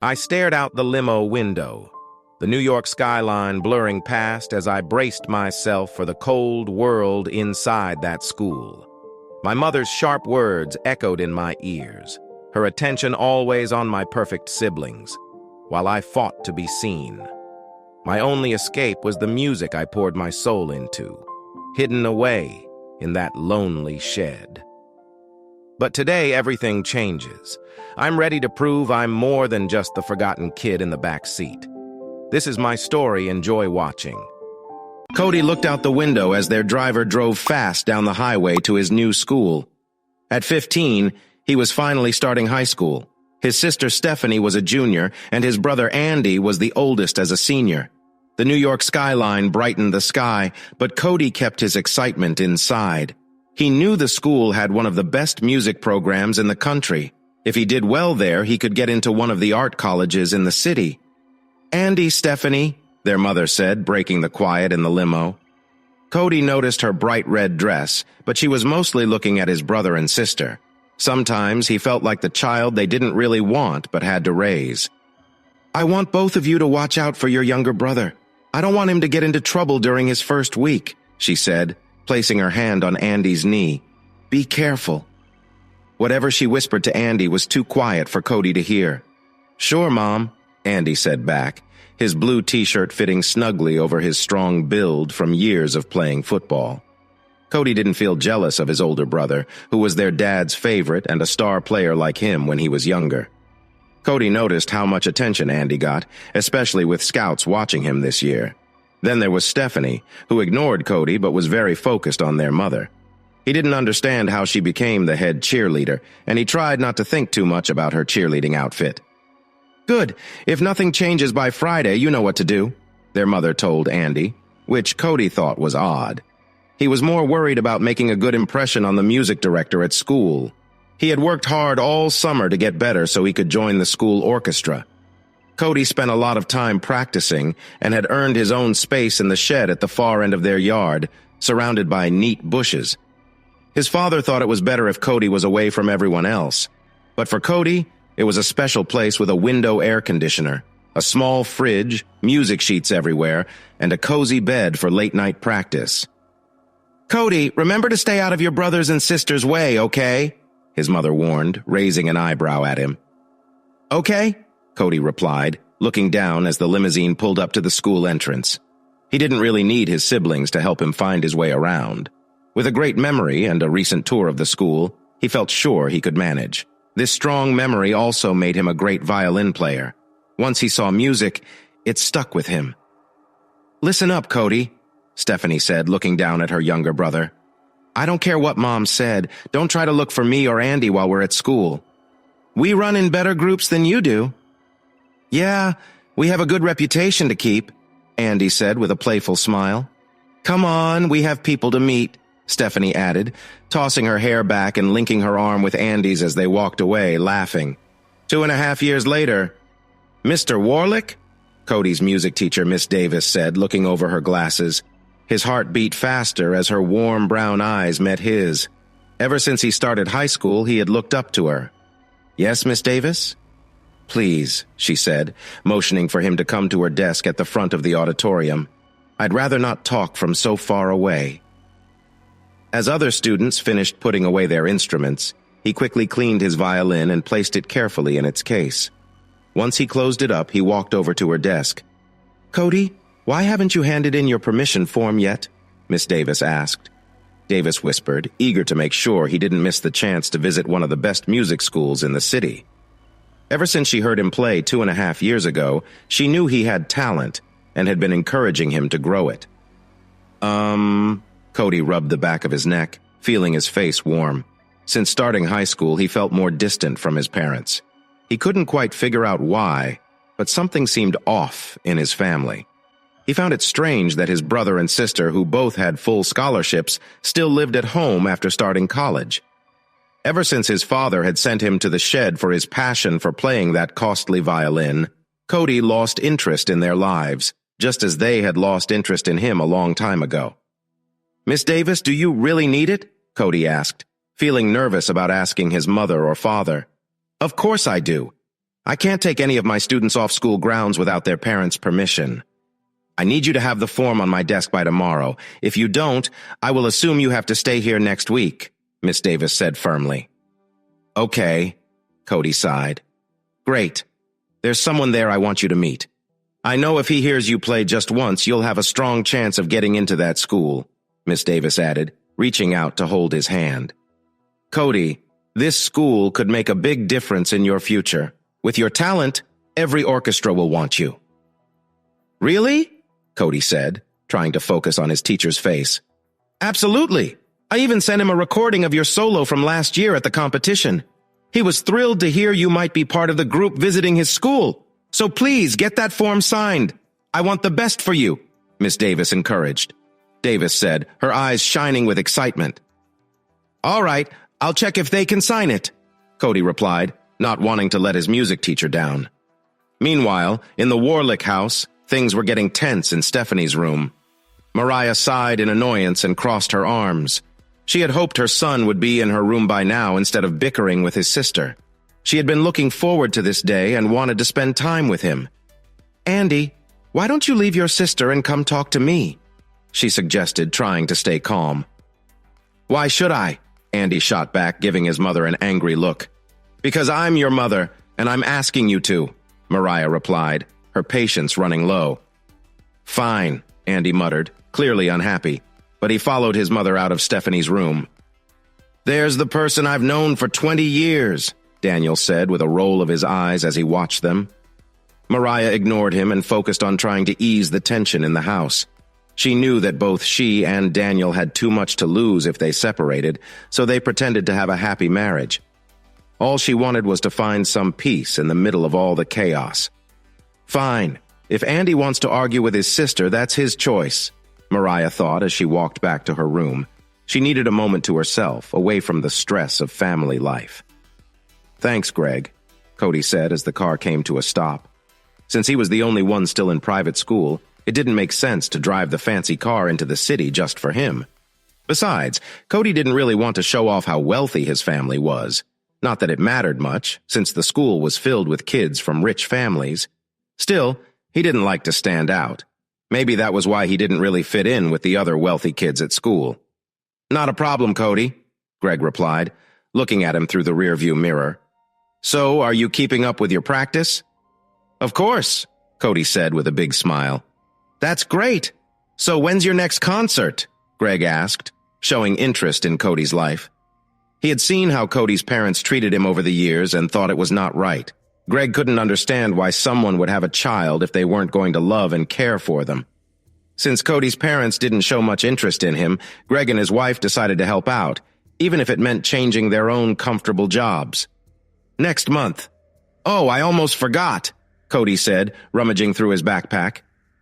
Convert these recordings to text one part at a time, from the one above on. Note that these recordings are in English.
I stared out the limo window, the New York skyline blurring past as I braced myself for the cold world inside that school. My mother's sharp words echoed in my ears, her attention always on my perfect siblings, while I fought to be seen. My only escape was the music I poured my soul into, hidden away in that lonely shed. But today, everything changes. I'm ready to prove I'm more than just the forgotten kid in the back seat. This is my story. Enjoy watching. Cody looked out the window as their driver drove fast down the highway to his new school. At 15, he was finally starting high school. His sister Stephanie was a junior, and his brother Andy was the oldest as a senior. The New York skyline brightened the sky, but Cody kept his excitement inside. He knew the school had one of the best music programs in the country. If he did well there, he could get into one of the art colleges in the city. "Andy, Stephanie," their mother said, breaking the quiet in the limo. Cody noticed her bright red dress, but she was mostly looking at his brother and sister. Sometimes he felt like the child they didn't really want but had to raise. "I want both of you to watch out for your younger brother. I don't want him to get into trouble during his first week," she said, placing her hand on Andy's knee. "Be careful." Whatever she whispered to Andy was too quiet for Cody to hear. "Sure, Mom," Andy said back, his blue t-shirt fitting snugly over his strong build from years of playing football. Cody didn't feel jealous of his older brother, who was their dad's favorite and a star player like him when he was younger. Cody noticed how much attention Andy got, especially with scouts watching him this year. Then there was Stephanie, who ignored Cody but was very focused on their mother. He didn't understand how she became the head cheerleader, and he tried not to think too much about her cheerleading outfit. "Good. If nothing changes by Friday, you know what to do," their mother told Andy, which Cody thought was odd. He was more worried about making a good impression on the music director at school. He had worked hard all summer to get better so he could join the school orchestra. Cody spent a lot of time practicing and had earned his own space in the shed at the far end of their yard, surrounded by neat bushes. His father thought it was better if Cody was away from everyone else. But for Cody, it was a special place with a window air conditioner, a small fridge, music sheets everywhere, and a cozy bed for late-night practice. "Cody, remember to stay out of your brother's and sister's way, okay?" his mother warned, raising an eyebrow at him. "Okay," Cody replied, looking down as the limousine pulled up to the school entrance. He didn't really need his siblings to help him find his way around. With a great memory and a recent tour of the school, he felt sure he could manage. This strong memory also made him a great violin player. Once he saw music, it stuck with him. "Listen up, Cody," Stephanie said, looking down at her younger brother. "I don't care what Mom said. Don't try to look for me or Andy while we're at school. We run in better groups than you do." "Yeah, we have a good reputation to keep," Andy said with a playful smile. "Come on, we have people to meet," Stephanie added, tossing her hair back and linking her arm with Andy's as they walked away, laughing. 2.5 years later, "Mr. Warlick?" Cody's music teacher, Miss Davis, said, looking over her glasses. His heart beat faster as her warm brown eyes met his. Ever since he started high school, he had looked up to her. "Yes, Miss Davis?" "Please," she said, motioning for him to come to her desk at the front of the auditorium. "I'd rather not talk from so far away." As other students finished putting away their instruments, he quickly cleaned his violin and placed it carefully in its case. Once he closed it up, he walked over to her desk. "Cody, why haven't you handed in your permission form yet?" Miss Davis asked. Davis whispered, eager to make sure he didn't miss the chance to visit one of the best music schools in the city. Ever since she heard him play 2.5 years ago, she knew he had talent and had been encouraging him to grow it. Cody rubbed the back of his neck, feeling his face warm. Since starting high school, he felt more distant from his parents. He couldn't quite figure out why, but something seemed off in his family. He found it strange that his brother and sister, who both had full scholarships, still lived at home after starting college. Ever since his father had sent him to the shed for his passion for playing that costly violin, Cody lost interest in their lives, just as they had lost interest in him a long time ago. "Miss Davis, do you really need it?" Cody asked, feeling nervous about asking his mother or father. "Of course I do. I can't take any of my students off school grounds without their parents' permission. I need you to have the form on my desk by tomorrow. If you don't, I will assume you have to stay here next week, Miss Davis said firmly. Okay, Cody sighed. Great. There's someone there I want you to meet. I know if he hears you play just once, you'll have a strong chance of getting into that school, Miss Davis added, reaching out to hold his hand. Cody, this school could make a big difference in your future. With your talent, every orchestra will want you. Really? Cody said, trying to focus on his teacher's face. Absolutely. I even sent him a recording of your solo from last year at the competition. He was thrilled to hear you might be part of the group visiting his school. So please get that form signed. I want the best for you, Miss Davis encouraged. Davis said, her eyes shining with excitement. All right, I'll check if they can sign it, Cody replied, not wanting to let his music teacher down. Meanwhile, in the Warlick house, things were getting tense in Stephanie's room. Mariah sighed in annoyance and crossed her arms. She had hoped her son would be in her room by now instead of bickering with his sister. She had been looking forward to this day and wanted to spend time with him. Andy, why don't you leave your sister and come talk to me? She suggested, trying to stay calm. Why should I? Andy shot back, giving his mother an angry look. Because I'm your mother, and I'm asking you to, Mariah replied, her patience running low. Fine, Andy muttered, clearly unhappy, but he followed his mother out of Stephanie's room. There's the person I've known for 20 years, Daniel said with a roll of his eyes as he watched them. Mariah ignored him and focused on trying to ease the tension in the house. She knew that both she and Daniel had too much to lose if they separated, so they pretended to have a happy marriage. All she wanted was to find some peace in the middle of all the chaos. Fine. If Andy wants to argue with his sister, that's his choice, Mariah thought as she walked back to her room. She needed a moment to herself, away from the stress of family life. Thanks, Greg, Cody said as the car came to a stop. Since he was the only one still in private school, it didn't make sense to drive the fancy car into the city just for him. Besides, Cody didn't really want to show off how wealthy his family was. Not that it mattered much, since the school was filled with kids from rich families. Still, he didn't like to stand out. Maybe that was why he didn't really fit in with the other wealthy kids at school. Not a problem, Cody, Greg replied, looking at him through the rearview mirror. So, are you keeping up with your practice? Of course, Cody said with a big smile. That's great. So when's your next concert? Greg asked, showing interest in Cody's life. He had seen how Cody's parents treated him over the years and thought it was not right. Greg couldn't understand why someone would have a child if they weren't going to love and care for them. Since Cody's parents didn't show much interest in him, Greg and his wife decided to help out, even if it meant changing their own comfortable jobs. Next month. Oh, I almost forgot, Cody said, rummaging through his backpack.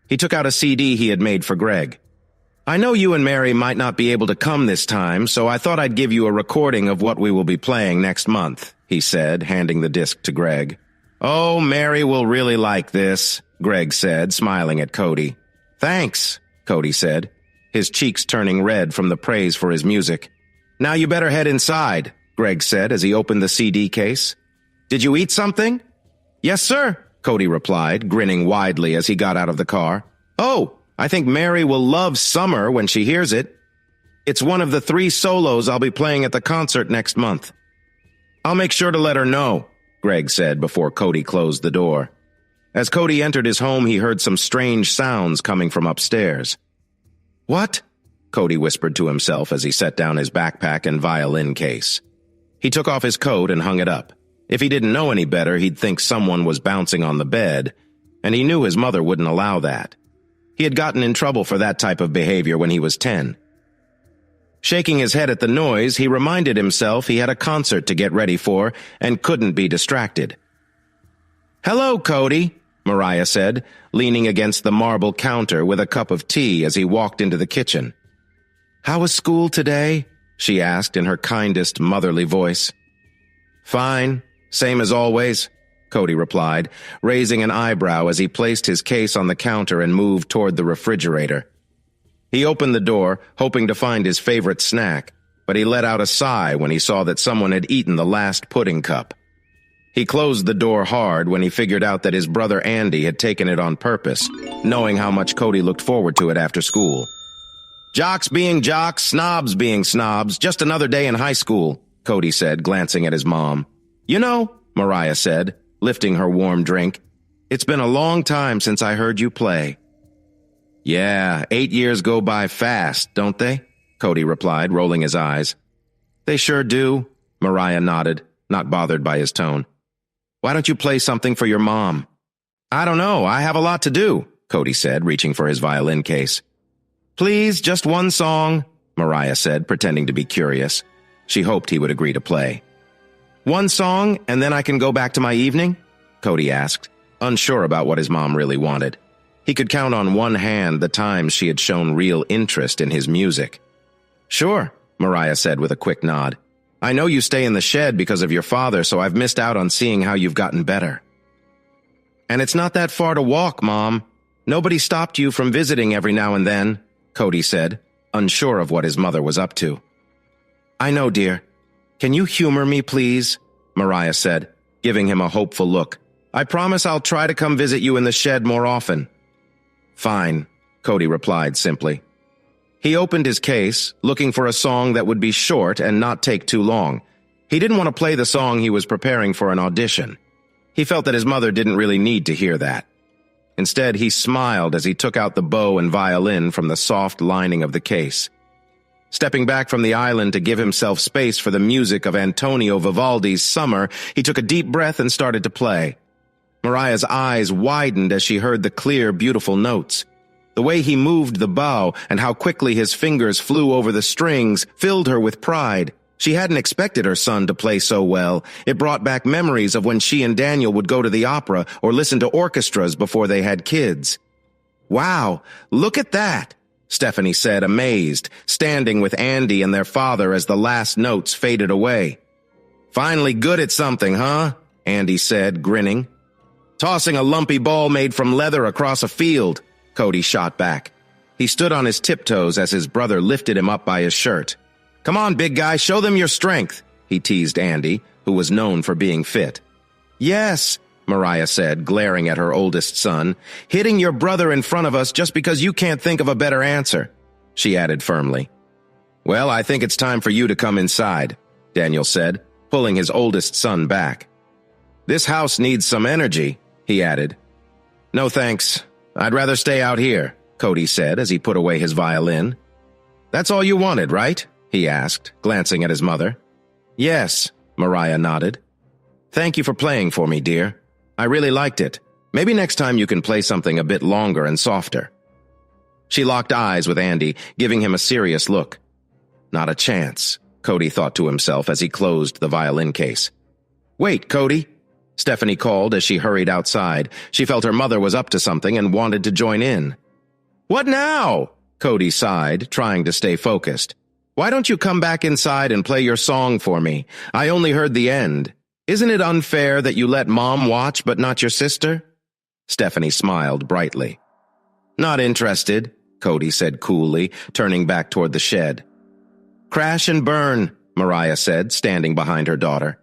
He took out a CD he had made for Greg. I know you and Mary might not be able to come this time, so I thought I'd give you a recording of what we will be playing next month, he said, handing the disc to Greg. Oh, Mary will really like this, Greg said, smiling at Cody. Thanks, Cody said, his cheeks turning red from the praise for his music. Now you better head inside, Greg said as he opened the CD case. Did you eat something? Yes, sir, Cody replied, grinning widely as he got out of the car. Oh, I think Mary will love Summer when she hears it. It's one of the 3 solos I'll be playing at the concert next month. I'll make sure to let her know, Greg said before Cody closed the door. As Cody entered his home, he heard some strange sounds coming from upstairs. What? Cody whispered to himself as he set down his backpack and violin case. He took off his coat and hung it up. If he didn't know any better, he'd think someone was bouncing on the bed, and he knew his mother wouldn't allow that. He had gotten in trouble for that type of behavior when he was 10. Shaking his head at the noise, he reminded himself he had a concert to get ready for and couldn't be distracted. Hello, Cody, Mariah said, leaning against the marble counter with a cup of tea as he walked into the kitchen. How was school today? She asked in her kindest, motherly voice. Fine. Same as always, Cody replied, raising an eyebrow as he placed his case on the counter and moved toward the refrigerator. He opened the door, hoping to find his favorite snack, but he let out a sigh when he saw that someone had eaten the last pudding cup. He closed the door hard when he figured out that his brother Andy had taken it on purpose, knowing how much Cody looked forward to it after school. Jocks being jocks, snobs being snobs, just another day in high school, Cody said, glancing at his mom. You know, Mariah said, lifting her warm drink, it's been a long time since I heard you play. Yeah, 8 years go by fast, don't they? Cody replied, rolling his eyes. They sure do, Mariah nodded, not bothered by his tone. Why don't you play something for your mom? I don't know, I have a lot to do, Cody said, reaching for his violin case. Please, just one song, Mariah said, pretending to be curious. She hoped he would agree to play. One song, and then I can go back to my evening? Cody asked, unsure about what his mom really wanted. He could count on one hand the times she had shown real interest in his music. Sure, Mariah said with a quick nod. I know you stay in the shed because of your father, so I've missed out on seeing how you've gotten better. And it's not that far to walk, Mom. Nobody stopped you from visiting every now and then, Cody said, unsure of what his mother was up to. I know, dear. Can you humor me, please? Mariah said, giving him a hopeful look. I promise I'll try to come visit you in the shed more often. Fine, Cody replied simply. He opened his case, looking for a song that would be short and not take too long. He didn't want to play the song he was preparing for an audition. He felt that his mother didn't really need to hear that. Instead, he smiled as he took out the bow and violin from the soft lining of the case. Stepping back from the island to give himself space for the music of Antonio Vivaldi's Summer, he took a deep breath and started to play. Mariah's eyes widened as she heard the clear, beautiful notes. The way he moved the bow and how quickly his fingers flew over the strings filled her with pride. She hadn't expected her son to play so well. It brought back memories of when she and Daniel would go to the opera or listen to orchestras before they had kids. Wow, look at that, Stephanie said, amazed, standing with Andy and their father as the last notes faded away. Finally good at something, huh? Andy said, grinning. Tossing a lumpy ball made from leather across a field, Cody shot back. He stood on his tiptoes as his brother lifted him up by his shirt. Come on, big guy, show them your strength, he teased Andy, who was known for being fit. Yes, Mariah said, glaring at her oldest son, hitting your brother in front of us just because you can't think of a better answer, she added firmly. Well, I think it's time for you to come inside, Daniel said, pulling his oldest son back. This house needs some energy, he added. No thanks, I'd rather stay out here, Cody said as he put away his violin. That's all you wanted, right? He asked, glancing at his mother. Yes, Mariah nodded. Thank you for playing for me, dear. I really liked it. Maybe next time you can play something a bit longer and softer. She locked eyes with Andy, giving him a serious look. Not a chance, Cody thought to himself as he closed the violin case. Wait, Cody, Stephanie called as she hurried outside. She felt her mother was up to something and wanted to join in. What now? Cody sighed, trying to stay focused. Why don't you come back inside and play your song for me? I only heard the end. Isn't it unfair that you let Mom watch but not your sister? Stephanie smiled brightly. Not interested, Cody said coolly, turning back toward the shed. Crash and burn, Mariah said, standing behind her daughter.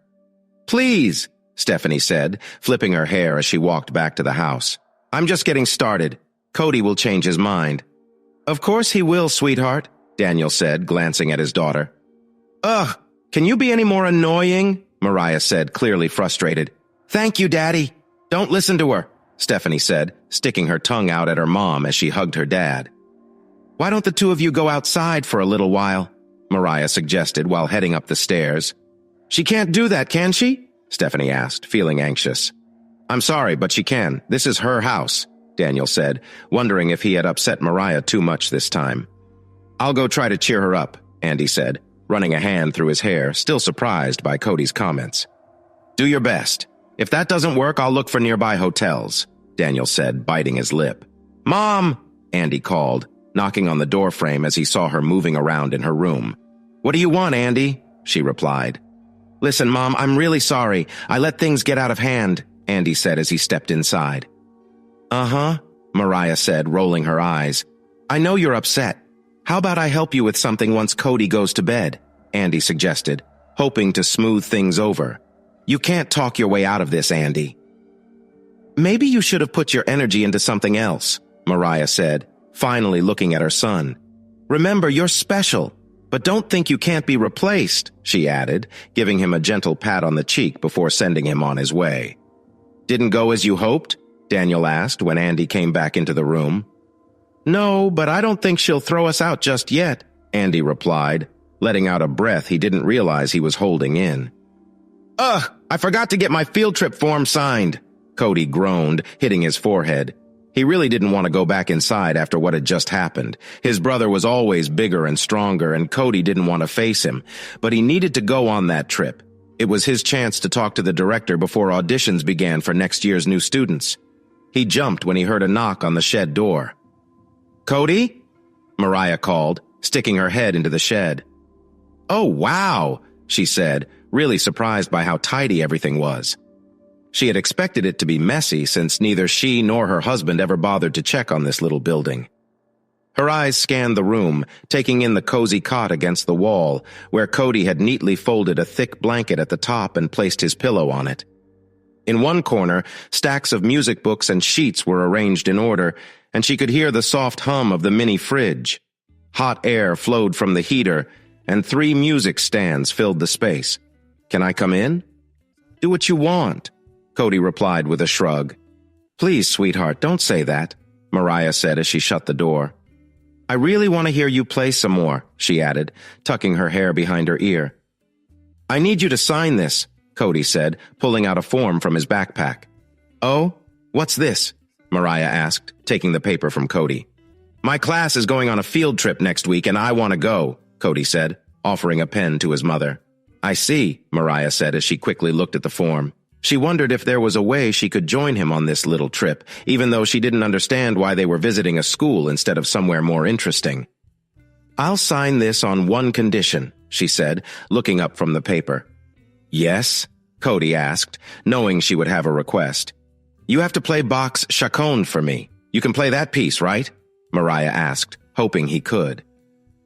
Please, Stephanie said, flipping her hair as she walked back to the house. I'm just getting started. Cody will change his mind. Of course he will, sweetheart, Daniel said, glancing at his daughter. Ugh, can you be any more annoying? Mariah said, clearly frustrated. Thank you, Daddy. Don't listen to her, Stephanie said, sticking her tongue out at her mom as she hugged her dad. Why don't the two of you go outside for a little while? Mariah suggested while heading up the stairs. She can't do that, can she? Stephanie asked, feeling anxious. I'm sorry, but she can. This is her house, Daniel said, wondering if he had upset Mariah too much this time. I'll go try to cheer her up, Andy said, running a hand through his hair, still surprised by Cody's comments. Do your best. If that doesn't work, I'll look for nearby hotels, Daniel said, biting his lip. Mom, Andy called, knocking on the doorframe as he saw her moving around in her room. What do you want, Andy? She replied. Listen, Mom, I'm really sorry. I let things get out of hand, Andy said as he stepped inside. Uh-huh, Mariah said, rolling her eyes. I know you're upset. How about I help you with something once Cody goes to bed? Andy suggested, hoping to smooth things over. You can't talk your way out of this, Andy. Maybe you should have put your energy into something else, Mariah said, finally looking at her son. Remember, you're special, but don't think you can't be replaced, she added, giving him a gentle pat on the cheek before sending him on his way. Didn't go as you hoped? Daniel asked when Andy came back into the room. No, but I don't think she'll throw us out just yet, Andy replied, letting out a breath he didn't realize he was holding in. Ugh, I forgot to get my field trip form signed, Cody groaned, hitting his forehead. He really didn't want to go back inside after what had just happened. His brother was always bigger and stronger, and Cody didn't want to face him, but he needed to go on that trip. It was his chance to talk to the director before auditions began for next year's new students. He jumped when he heard a knock on the shed door. Cody? Mariah called, sticking her head into the shed. Oh, wow, she said, really surprised by how tidy everything was. She had expected it to be messy since neither she nor her husband ever bothered to check on this little building. Her eyes scanned the room, taking in the cozy cot against the wall, where Cody had neatly folded a thick blanket at the top and placed his pillow on it. In one corner, stacks of music books and sheets were arranged in order, and she could hear the soft hum of the mini fridge. Hot air flowed from the heater, and 3 music stands filled the space. Can I come in? Do what you want, Cody replied with a shrug. Please, sweetheart, don't say that, Mariah said as she shut the door. I really want to hear you play some more, she added, tucking her hair behind her ear. I need you to sign this, Cody said, pulling out a form from his backpack. Oh, what's this? Mariah asked, taking the paper from Cody. My class is going on a field trip next week and I want to go, Cody said, offering a pen to his mother. I see, Mariah said as she quickly looked at the form. She wondered if there was a way she could join him on this little trip, even though she didn't understand why they were visiting a school instead of somewhere more interesting. I'll sign this on one condition, she said, looking up from the paper. Yes? Cody asked, knowing she would have a request. You have to play Bach's Chaconne for me. You can play that piece, right? Mariah asked, hoping he could.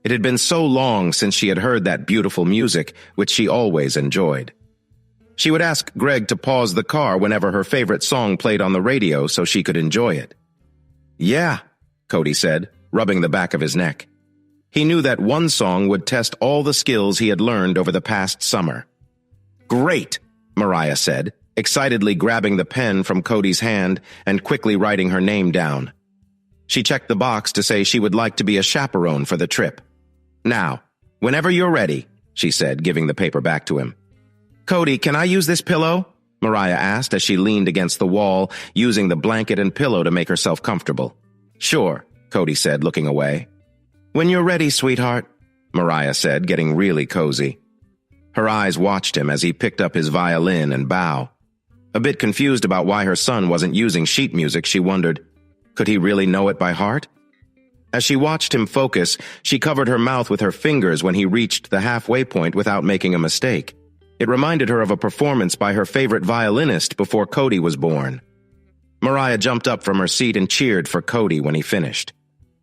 It had been so long since she had heard that beautiful music, which she always enjoyed. She would ask Greg to pause the car whenever her favorite song played on the radio so she could enjoy it. Yeah, Cody said, rubbing the back of his neck. He knew that one song would test all the skills he had learned over the past summer. Great, Mariah said, excitedly grabbing the pen from Cody's hand and quickly writing her name down. She checked the box to say she would like to be a chaperone for the trip. Now, whenever you're ready, she said, giving the paper back to him. Cody, can I use this pillow? Mariah asked as she leaned against the wall, using the blanket and pillow to make herself comfortable. Sure, Cody said, looking away. When you're ready, sweetheart, Mariah said, getting really cozy. Her eyes watched him as he picked up his violin and bow. A bit confused about why her son wasn't using sheet music, she wondered, could he really know it by heart? As she watched him focus, she covered her mouth with her fingers when he reached the halfway point without making a mistake. It reminded her of a performance by her favorite violinist before Cody was born. Mariah jumped up from her seat and cheered for Cody when he finished.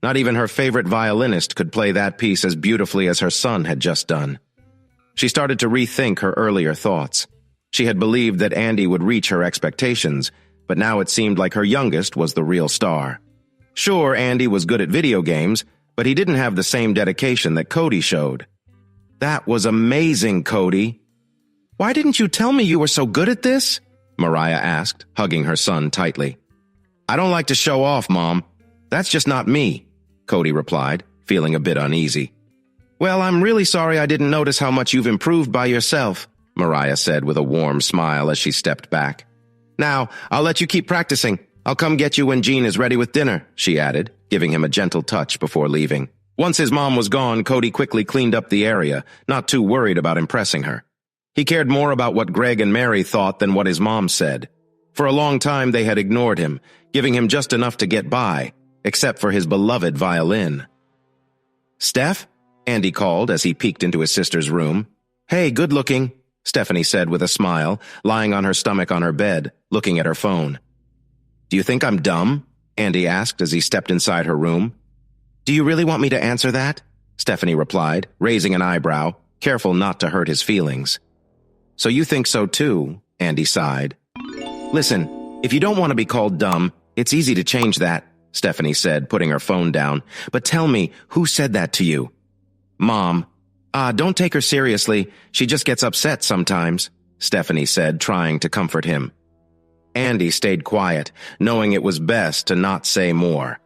Not even her favorite violinist could play that piece as beautifully as her son had just done. She started to rethink her earlier thoughts. She had believed that Andy would reach her expectations, but now it seemed like her youngest was the real star. Sure, Andy was good at video games, but he didn't have the same dedication that Cody showed. That was amazing, Cody. Why didn't you tell me you were so good at this? Mariah asked, hugging her son tightly. I don't like to show off, Mom. That's just not me, Cody replied, feeling a bit uneasy. Well, I'm really sorry I didn't notice how much you've improved by yourself, Mariah said with a warm smile as she stepped back. Now, I'll let you keep practicing. I'll come get you when Jean is ready with dinner, she added, giving him a gentle touch before leaving. Once his mom was gone, Cody quickly cleaned up the area, not too worried about impressing her. He cared more about what Greg and Mary thought than what his mom said. For a long time, they had ignored him, giving him just enough to get by, except for his beloved violin. Steph? Andy called as he peeked into his sister's room. Hey, good looking, Stephanie said with a smile, lying on her stomach on her bed, looking at her phone. Do you think I'm dumb? Andy asked as he stepped inside her room. Do you really want me to answer that? Stephanie replied, raising an eyebrow, careful not to hurt his feelings. So you think so too, Andy sighed. Listen, if you don't want to be called dumb, it's easy to change that, Stephanie said, putting her phone down. But tell me, who said that to you? Mom. Don't take her seriously. She just gets upset sometimes, Stephanie said, trying to comfort him. Andy stayed quiet, knowing it was best to not say more.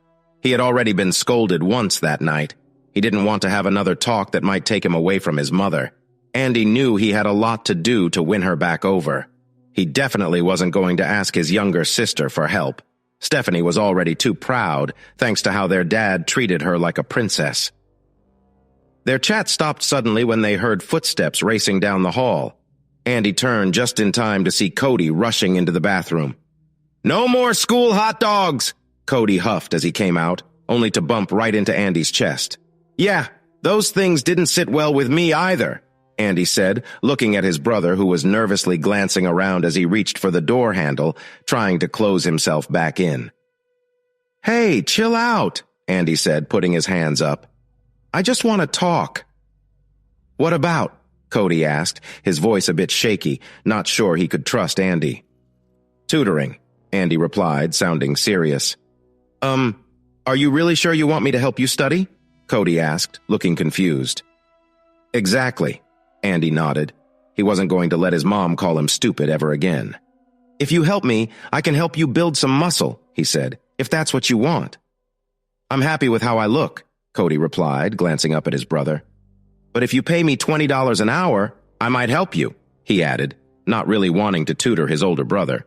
He had already been scolded once that night. He didn't want to have another talk that might take him away from his mother. Andy knew he had a lot to do to win her back over. He definitely wasn't going to ask his younger sister for help. Stephanie was already too proud, thanks to how their dad treated her like a princess. Their chat stopped suddenly when they heard footsteps racing down the hall. Andy turned just in time to see Cody rushing into the bathroom. "No more school hot dogs!" Cody huffed as he came out, only to bump right into Andy's chest. "Yeah, those things didn't sit well with me either," Andy said, looking at his brother who was nervously glancing around as he reached for the door handle, trying to close himself back in. "Hey, chill out," Andy said, putting his hands up. "I just want to talk." "What about?" Cody asked, his voice a bit shaky, not sure he could trust Andy. "Tutoring," Andy replied, sounding serious. Are you really sure you want me to help you study?" Cody asked, looking confused. "Exactly," Andy nodded. He wasn't going to let his mom call him stupid ever again. "If you help me, I can help you build some muscle," he said, "if that's what you want." "I'm happy with how I look," Cody replied, glancing up at his brother. "But if you pay me $20 an hour, I might help you," he added, not really wanting to tutor his older brother.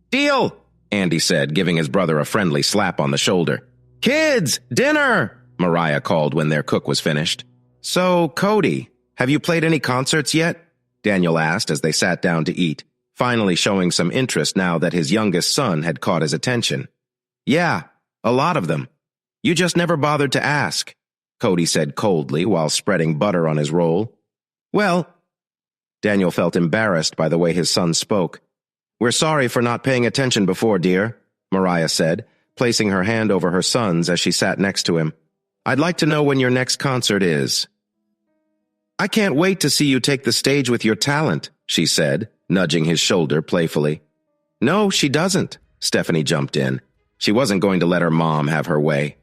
"Deal!" Andy said, giving his brother a friendly slap on the shoulder. "Kids, dinner!" Mariah called when their cook was finished. "So, Cody, have you played any concerts yet?" Daniel asked as they sat down to eat, finally showing some interest now that his youngest son had caught his attention. "Yeah, a lot of them. You just never bothered to ask," Cody said coldly while spreading butter on his roll. "Well," Daniel felt embarrassed by the way his son spoke. "We're sorry for not paying attention before, dear," Mariah said, placing her hand over her son's as she sat next to him. "I'd like to know when your next concert is." "I can't wait to see you take the stage with your talent," she said, nudging his shoulder playfully. "No, she doesn't," Stephanie jumped in. She wasn't going to let her mom have her way.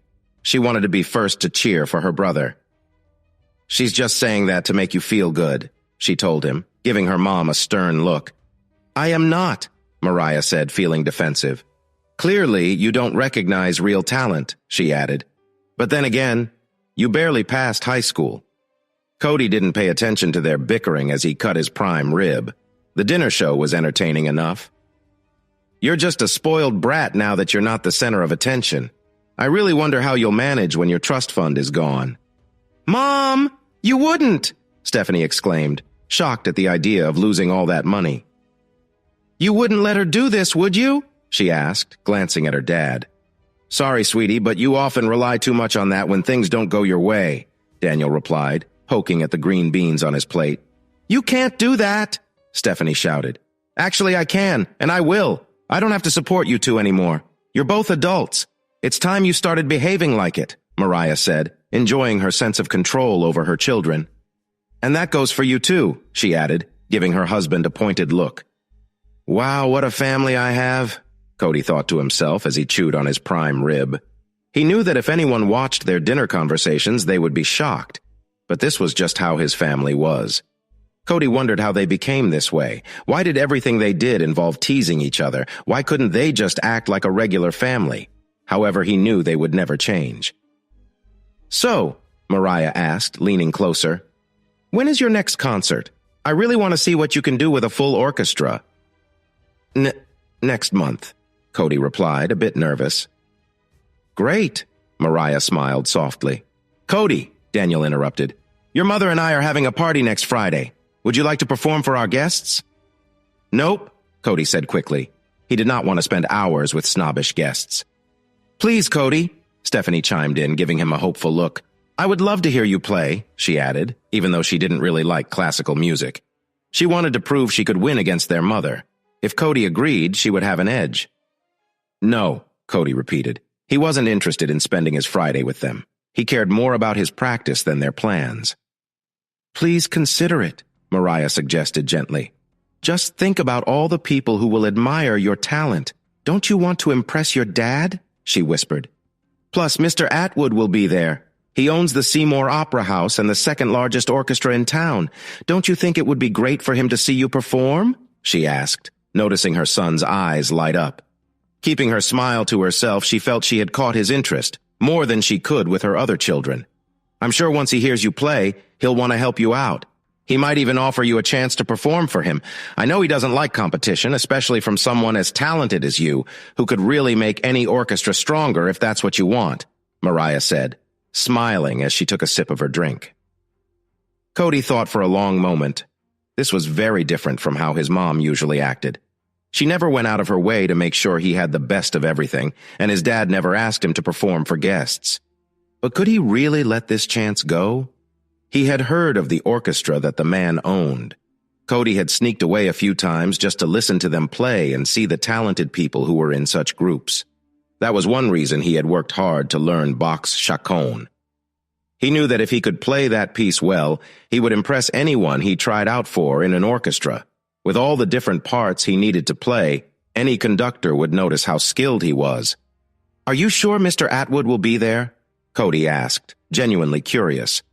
She wanted to be first to cheer for her brother. "She's just saying that to make you feel good," she told him, giving her mom a stern look. "I am not," Mariah said, feeling defensive. "Clearly, you don't recognize real talent," she added. "But then again, you barely passed high school." Cody didn't pay attention to their bickering as he cut his prime rib. The dinner show was entertaining enough. "You're just a spoiled brat now that you're not the center of attention. I really wonder how you'll manage when your trust fund is gone." "Mom, you wouldn't!" Stephanie exclaimed, shocked at the idea of losing all that money. "You wouldn't let her do this, would you?" she asked, glancing at her dad. "Sorry, sweetie, but you often rely too much on that when things don't go your way," Daniel replied, poking at the green beans on his plate. "You can't do that," Stephanie shouted. "Actually, I can, and I will. I don't have to support you two anymore. You're both adults. It's time you started behaving like it," Mariah said, enjoying her sense of control over her children. "And that goes for you too," she added, giving her husband a pointed look. "Wow, what a family I have," Cody thought to himself as he chewed on his prime rib. He knew that if anyone watched their dinner conversations, they would be shocked. But this was just how his family was. Cody wondered how they became this way. Why did everything they did involve teasing each other? Why couldn't they just act like a regular family? However, he knew they would never change. "So," Mariah asked, leaning closer, "when is your next concert? I really want to see what you can do with a full orchestra." Next month," Cody replied, a bit nervous. "Great," Mariah smiled softly. "Cody," Daniel interrupted, "your mother and I are having a party next Friday. Would you like to perform for our guests?" "Nope," Cody said quickly. He did not want to spend hours with snobbish guests. "Please, Cody," Stephanie chimed in, giving him a hopeful look. "I would love to hear you play," she added, even though she didn't really like classical music. She wanted to prove she could win against their mother. If Cody agreed, she would have an edge. "No," Cody repeated. He wasn't interested in spending his Friday with them. He cared more about his practice than their plans. "Please consider it," Mariah suggested gently. Just think about all the people who will admire your talent. Don't you want to impress your dad? She whispered. Plus, Mr. Atwood will be there. He owns the Seymour Opera House and the second largest orchestra in town. Don't you think it would be great for him to see you perform? She asked, noticing her son's eyes light up. Keeping her smile to herself, she felt she had caught his interest, more than she could with her other children. I'm sure once he hears you play, he'll want to help you out. He might even offer you a chance to perform for him. I know he doesn't like competition, especially from someone as talented as you, who could really make any orchestra stronger if that's what you want, Mariah said, smiling as she took a sip of her drink. Cody thought for a long moment. This was very different from how his mom usually acted. She never went out of her way to make sure he had the best of everything, and his dad never asked him to perform for guests. But could he really let this chance go? He had heard of the orchestra that the man owned. Cody had sneaked away a few times just to listen to them play and see the talented people who were in such groups. That was one reason he had worked hard to learn Bach's chaconne. He knew that if he could play that piece well, he would impress anyone he tried out for in an orchestra. With all the different parts he needed to play, any conductor would notice how skilled he was. "Are you sure Mr. Atwood will be there?" Cody asked, genuinely curious.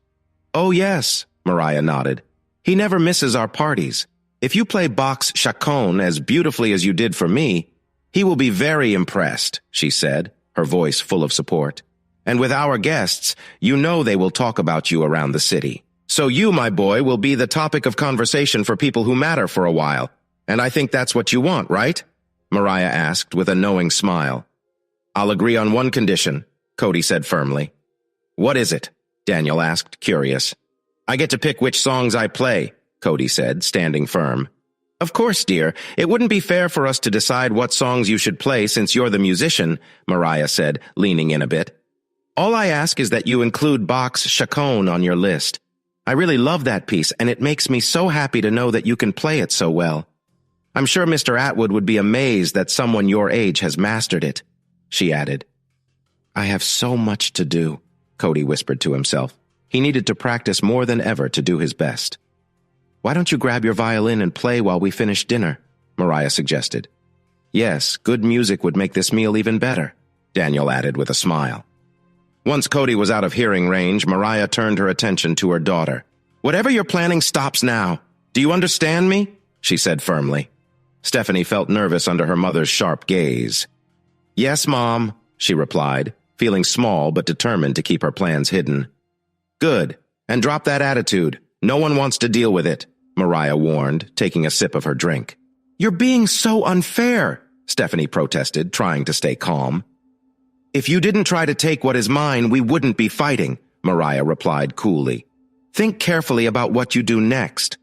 "Oh, yes," Mariah nodded. "He never misses our parties. If you play Bach's chaconne as beautifully as you did for me, he will be very impressed," she said, her voice full of support. "And with our guests, you know they will talk about you around the city. So you, my boy, will be the topic of conversation for people who matter for a while. And I think that's what you want, right?" Mariah asked with a knowing smile. "I'll agree on one condition," Cody said firmly. "What is it?" Daniel asked, curious. "I get to pick which songs I play," Cody said, standing firm. "Of course, dear. It wouldn't be fair for us to decide what songs you should play since you're the musician," Mariah said, leaning in a bit. "All I ask is that you include Bach's chaconne on your list. I really love that piece, and it makes me so happy to know that you can play it so well. I'm sure Mr. Atwood would be amazed that someone your age has mastered it," she added. "I have so much to do," Cody whispered to himself. He needed to practice more than ever to do his best. "Why don't you grab your violin and play while we finish dinner?" Mariah suggested. "Yes, good music would make this meal even better," Daniel added with a smile. Once Cody was out of hearing range, Mariah turned her attention to her daughter. "Whatever you're planning stops now. Do you understand me?" she said firmly. Stephanie felt nervous under her mother's sharp gaze. "Yes, Mom," she replied, feeling small but determined to keep her plans hidden. "Good. And drop that attitude. No one wants to deal with it," Mariah warned, taking a sip of her drink. "You're being so unfair," Stephanie protested, trying to stay calm. "If you didn't try to take what is mine, we wouldn't be fighting," Mariah replied coolly. "Think carefully about what you do next.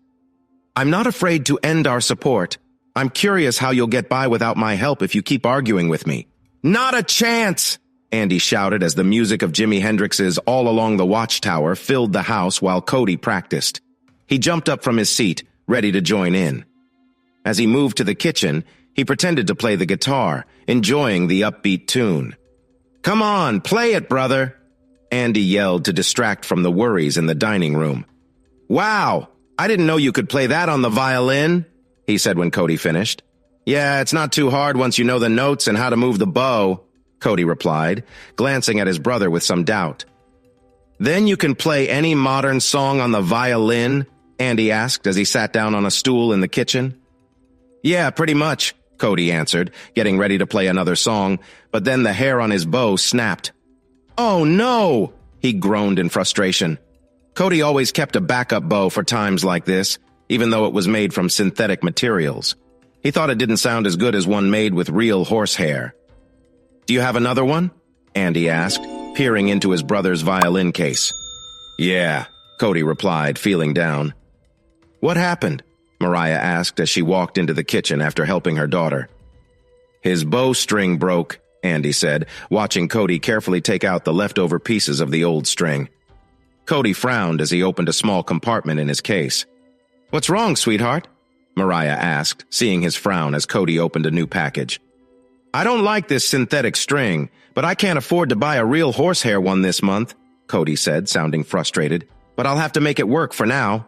I'm not afraid to end our support. I'm curious how you'll get by without my help if you keep arguing with me." "Not a chance!" Andy shouted as the music of Jimi Hendrix's All Along the Watchtower filled the house while Cody practiced. He jumped up from his seat, ready to join in. As he moved to the kitchen, he pretended to play the guitar, enjoying the upbeat tune. "Come on, play it, brother!" Andy yelled to distract from the worries in the dining room. "Wow, I didn't know you could play that on the violin," he said when Cody finished. "Yeah, it's not too hard once you know the notes and how to move the bow," Cody replied, glancing at his brother with some doubt. "Then you can play any modern song on the violin?" Andy asked as he sat down on a stool in the kitchen. "Yeah, pretty much," Cody answered, getting ready to play another song, but then the hair on his bow snapped. "Oh no!" he groaned in frustration. Cody always kept a backup bow for times like this, even though it was made from synthetic materials. He thought it didn't sound as good as one made with real horsehair. "Do you have another one?" Andy asked, peering into his brother's violin case. "Yeah," Cody replied, feeling down. "What happened?" Mariah asked as she walked into the kitchen after helping her daughter. "His bowstring broke," Andy said, watching Cody carefully take out the leftover pieces of the old string. Cody frowned as he opened a small compartment in his case. "What's wrong, sweetheart?" Mariah asked, seeing his frown as Cody opened a new package. "I don't like this synthetic string, but I can't afford to buy a real horsehair one this month," Cody said, sounding frustrated. "But I'll have to make it work for now."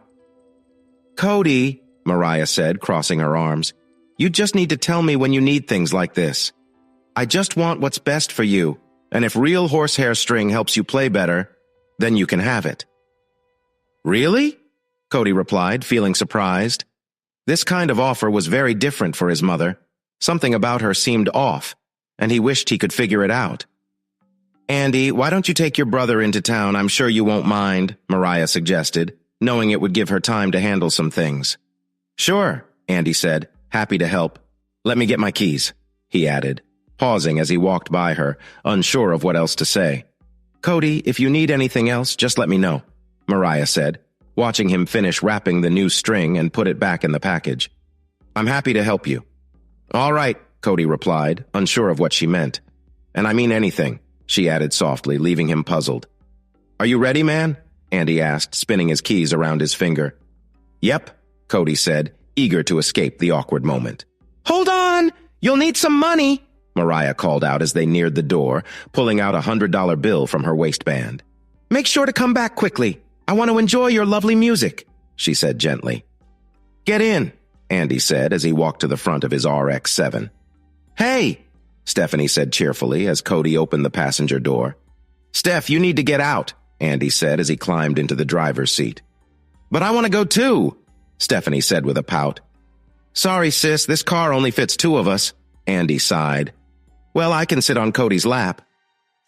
"Cody," Mariah said, crossing her arms. "You just need to tell me when you need things like this. I just want what's best for you, and if real horsehair string helps you play better, then you can have it." "Really?" Cody replied, feeling surprised. This kind of offer was very different for his mother. Something about her seemed off, and he wished he could figure it out. "Andy, why don't you take your brother into town? I'm sure you won't mind," Mariah suggested, knowing it would give her time to handle some things. "Sure," Andy said, happy to help. "Let me get my keys," he added, pausing as he walked by her, unsure of what else to say. "Cody, if you need anything else, just let me know," Mariah said, watching him finish wrapping the new string and put it back in the package. "I'm happy to help you." "All right," Cody replied, unsure of what she meant. "And I mean anything," she added softly, leaving him puzzled. "Are you ready, man?" Andy asked, spinning his keys around his finger. "Yep," Cody said, eager to escape the awkward moment. "Hold on! You'll need some money!" Mariah called out as they neared the door, pulling out a $100 bill from her waistband. "Make sure to come back quickly. I want to enjoy your lovely music," she said gently. "Get in," Andy said as he walked to the front of his RX-7. "Hey," Stephanie said cheerfully as Cody opened the passenger door. "Steph, you need to get out," Andy said as he climbed into the driver's seat. "But I want to go too," Stephanie said with a pout. "Sorry, sis, this car only fits 2 of us," Andy sighed. "Well, I can sit on Cody's lap."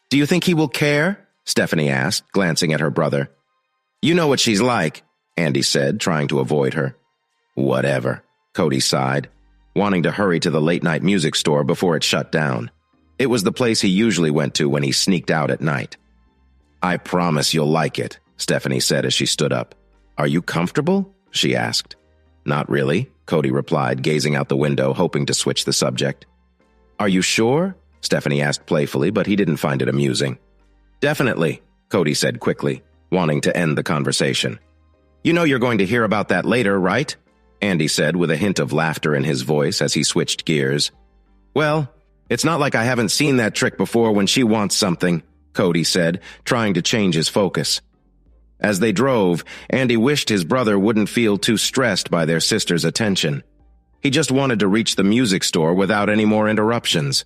"Do you think he will care?" Stephanie asked, glancing at her brother. "You know what she's like," Andy said, trying to avoid her. "Whatever," Cody sighed, wanting to hurry to the late-night music store before it shut down. It was the place he usually went to when he sneaked out at night. "I promise you'll like it," Stephanie said as she stood up. "Are you comfortable?" she asked. "Not really," Cody replied, gazing out the window, hoping to switch the subject. "Are you sure?" Stephanie asked playfully, but he didn't find it amusing. "Definitely," Cody said quickly, wanting to end the conversation. "You know you're going to hear about that later, right?" Andy said with a hint of laughter in his voice as he switched gears. "Well, it's not like I haven't seen that trick before when she wants something," Cody said, trying to change his focus. As they drove, Andy wished his brother wouldn't feel too stressed by their sister's attention. He just wanted to reach the music store without any more interruptions.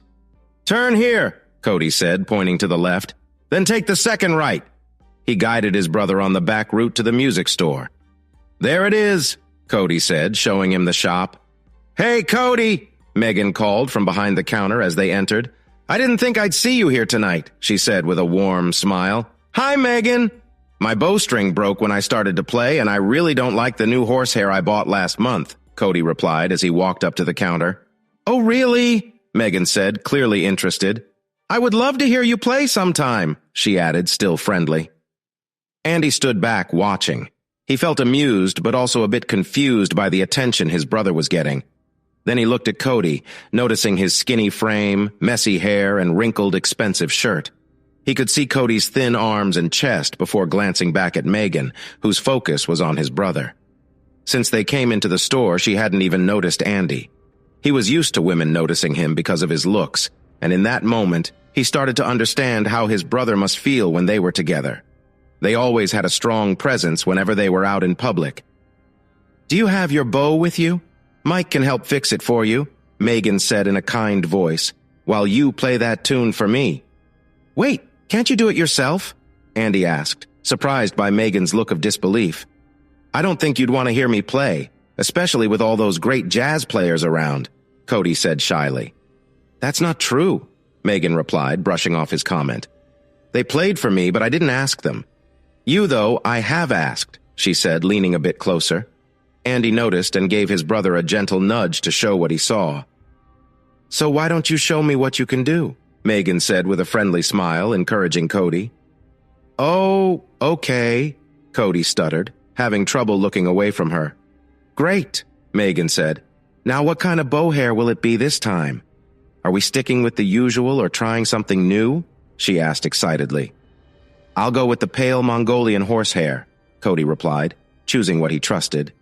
"Turn here," Cody said, pointing to the left. "Then take the second right." He guided his brother on the back route to the music store. "There it is," Cody said, showing him the shop. "Hey, Cody," Megan called from behind the counter as they entered. "I didn't think I'd see you here tonight," she said with a warm smile. "Hi, Megan." "My bowstring broke when I started to play, and I really don't like the new horsehair I bought last month," Cody replied as he walked up to the counter. "Oh, really?" Megan said, clearly interested. "I would love to hear you play sometime," she added, still friendly. Andy stood back, watching. He felt amused, but also a bit confused by the attention his brother was getting. Then he looked at Cody, noticing his skinny frame, messy hair, and wrinkled, expensive shirt. He could see Cody's thin arms and chest before glancing back at Megan, whose focus was on his brother. Since they came into the store, she hadn't even noticed Andy. He was used to women noticing him because of his looks, and in that moment, he started to understand how his brother must feel when they were together. They always had a strong presence whenever they were out in public. "Do you have your bow with you? Mike can help fix it for you," Megan said in a kind voice, "while you play that tune for me." "Wait, can't you do it yourself?" Andy asked, surprised by Megan's look of disbelief. "I don't think you'd want to hear me play, especially with all those great jazz players around," Cody said shyly. "That's not true," Megan replied, brushing off his comment. "They played for me, but I didn't ask them. You, though, I have asked," she said, leaning a bit closer. Andy noticed and gave his brother a gentle nudge to show what he saw. "So why don't you show me what you can do?" Megan said with a friendly smile, encouraging Cody. "Oh, okay," Cody stuttered, having trouble looking away from her. "Great," Megan said. "Now what kind of bow hair will it be this time? Are we sticking with the usual or trying something new?" she asked excitedly. "I'll go with the pale Mongolian horsehair," Cody replied, choosing what he trusted.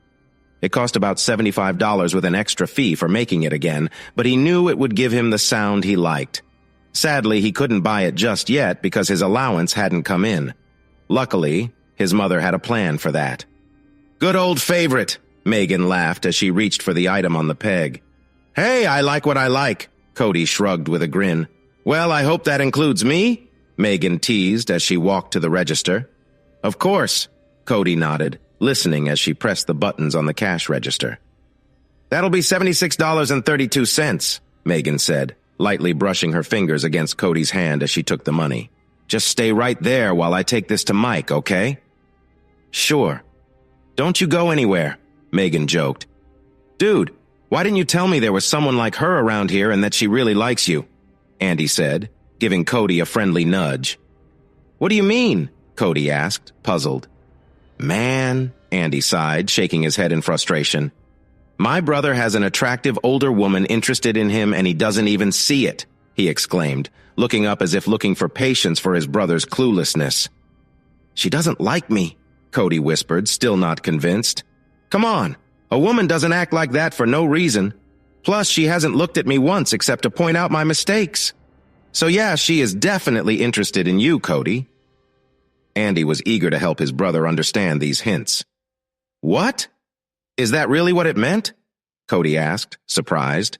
It cost about $75 with an extra fee for making it again, but he knew it would give him the sound he liked. Sadly, he couldn't buy it just yet because his allowance hadn't come in. Luckily, his mother had a plan for that. "Good old favorite," Megan laughed as she reached for the item on the peg. Hey, I like what I like, Cody shrugged with a grin. Well, I hope that includes me, Megan teased as she walked to the register. Of course, Cody nodded, listening as she pressed the buttons on the cash register. That'll be $76.32, Megan said, lightly brushing her fingers against Cody's hand as she took the money. Just stay right there while I take this to Mike, okay? Sure. Don't you go anywhere, Megan joked. Dude, why didn't you tell me there was someone like her around here and that she really likes you? Andy said, giving Cody a friendly nudge. What do you mean? Cody asked, puzzled. Man, Andy sighed, shaking his head in frustration. My brother has an attractive older woman interested in him and he doesn't even see it, he exclaimed, looking up as if looking for patience for his brother's cluelessness. She doesn't like me, Cody whispered, still not convinced. Come on, a woman doesn't act like that for no reason. Plus, she hasn't looked at me once except to point out my mistakes. So yeah, she is definitely interested in you, Cody. Andy was eager to help his brother understand these hints. What? Is that really what it meant? Cody asked, surprised.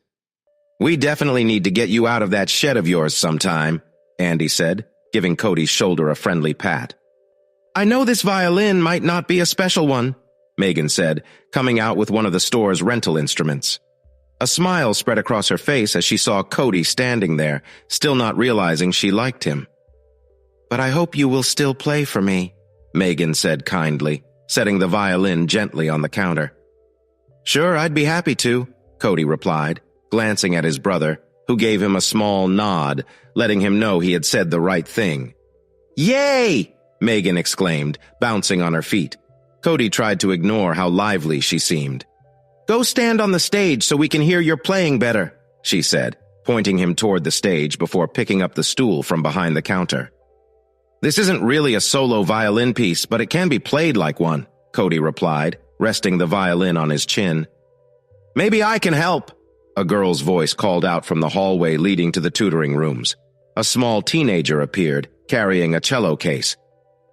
We definitely need to get you out of that shed of yours sometime, Andy said, giving Cody's shoulder a friendly pat. I know this violin might not be a special one, Megan said, coming out with one of the store's rental instruments. A smile spread across her face as she saw Cody standing there, still not realizing she liked him. But I hope you will still play for me, Megan said kindly, setting the violin gently on the counter. Sure, I'd be happy to, Cody replied, glancing at his brother, who gave him a small nod, letting him know he had said the right thing. Yay! Megan exclaimed, bouncing on her feet. Cody tried to ignore how lively she seemed. Go stand on the stage so we can hear your playing better, she said, pointing him toward the stage before picking up the stool from behind the counter. This isn't really a solo violin piece, but it can be played like one, Cody replied, resting the violin on his chin. Maybe I can help, a girl's voice called out from the hallway leading to the tutoring rooms. A small teenager appeared, carrying a cello case.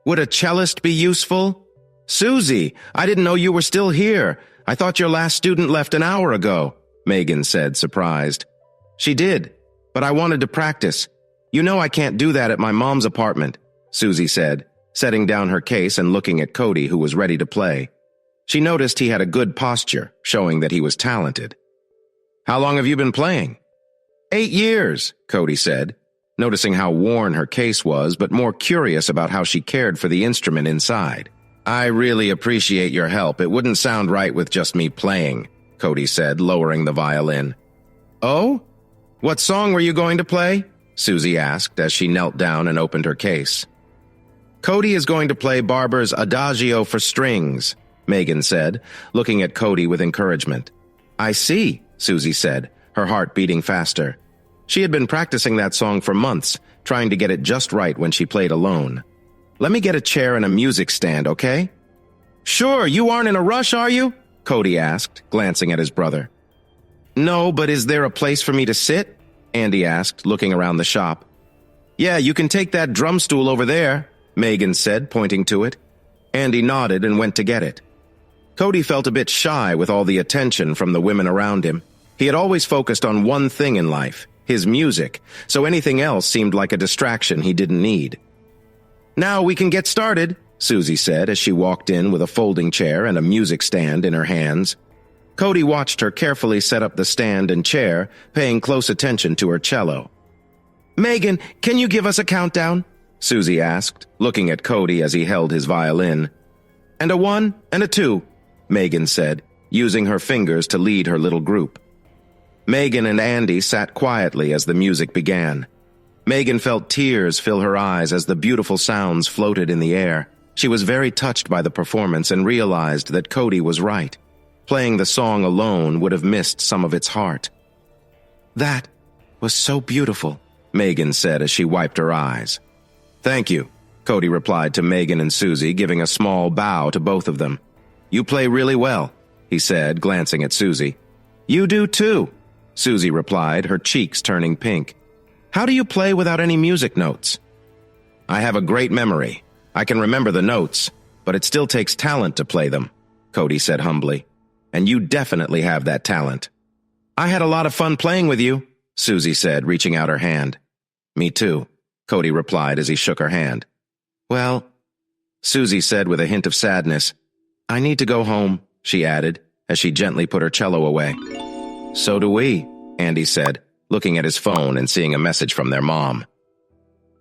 Would a cellist be useful? Susie, I didn't know you were still here. I thought your last student left an hour ago, Megan said, surprised. She did, but I wanted to practice. You know I can't do that at my mom's apartment, Susie said, setting down her case and looking at Cody, who was ready to play. She noticed he had a good posture, showing that he was talented. How long have you been playing? 8 years, Cody said, noticing how worn her case was, but more curious about how she cared for the instrument inside. I really appreciate your help. It wouldn't sound right with just me playing, Cody said, lowering the violin. Oh? What song were you going to play? Susie asked as she knelt down and opened her case. Cody is going to play Barber's Adagio for strings, Megan said, looking at Cody with encouragement. I see, Susie said, her heart beating faster. She had been practicing that song for months, trying to get it just right when she played alone. Let me get a chair and a music stand, okay? Sure, you aren't in a rush, are you? Cody asked, glancing at his brother. No, but is there a place for me to sit? Andy asked, looking around the shop. Yeah, you can take that drum stool over there, Megan said, pointing to it. Andy nodded and went to get it. Cody felt a bit shy with all the attention from the women around him. He had always focused on one thing in life, his music, so anything else seemed like a distraction he didn't need. Now we can get started, Susie said as she walked in with a folding chair and a music stand in her hands. Cody watched her carefully set up the stand and chair, paying close attention to her cello. Megan, can you give us a countdown? Susie asked, looking at Cody as he held his violin. And a 1 and a 2, Megan said, using her fingers to lead her little group. Megan and Andy sat quietly as the music began. Megan felt tears fill her eyes as the beautiful sounds floated in the air. She was very touched by the performance and realized that Cody was right. Playing the song alone would have missed some of its heart. That was so beautiful, Megan said as she wiped her eyes. Thank you, Cody replied to Megan and Susie, giving a small bow to both of them. You play really well, he said, glancing at Susie. You do too, Susie replied, her cheeks turning pink. How do you play without any music notes? I have a great memory. I can remember the notes, but it still takes talent to play them, Cody said humbly. and you definitely have that talent. I had a lot of fun playing with you, Susie said, reaching out her hand. Me too, Cody replied as he shook her hand. Well, Susie said with a hint of sadness. I need to go home, she added, as she gently put her cello away. So do we, Andy said, looking at his phone and seeing a message from their mom.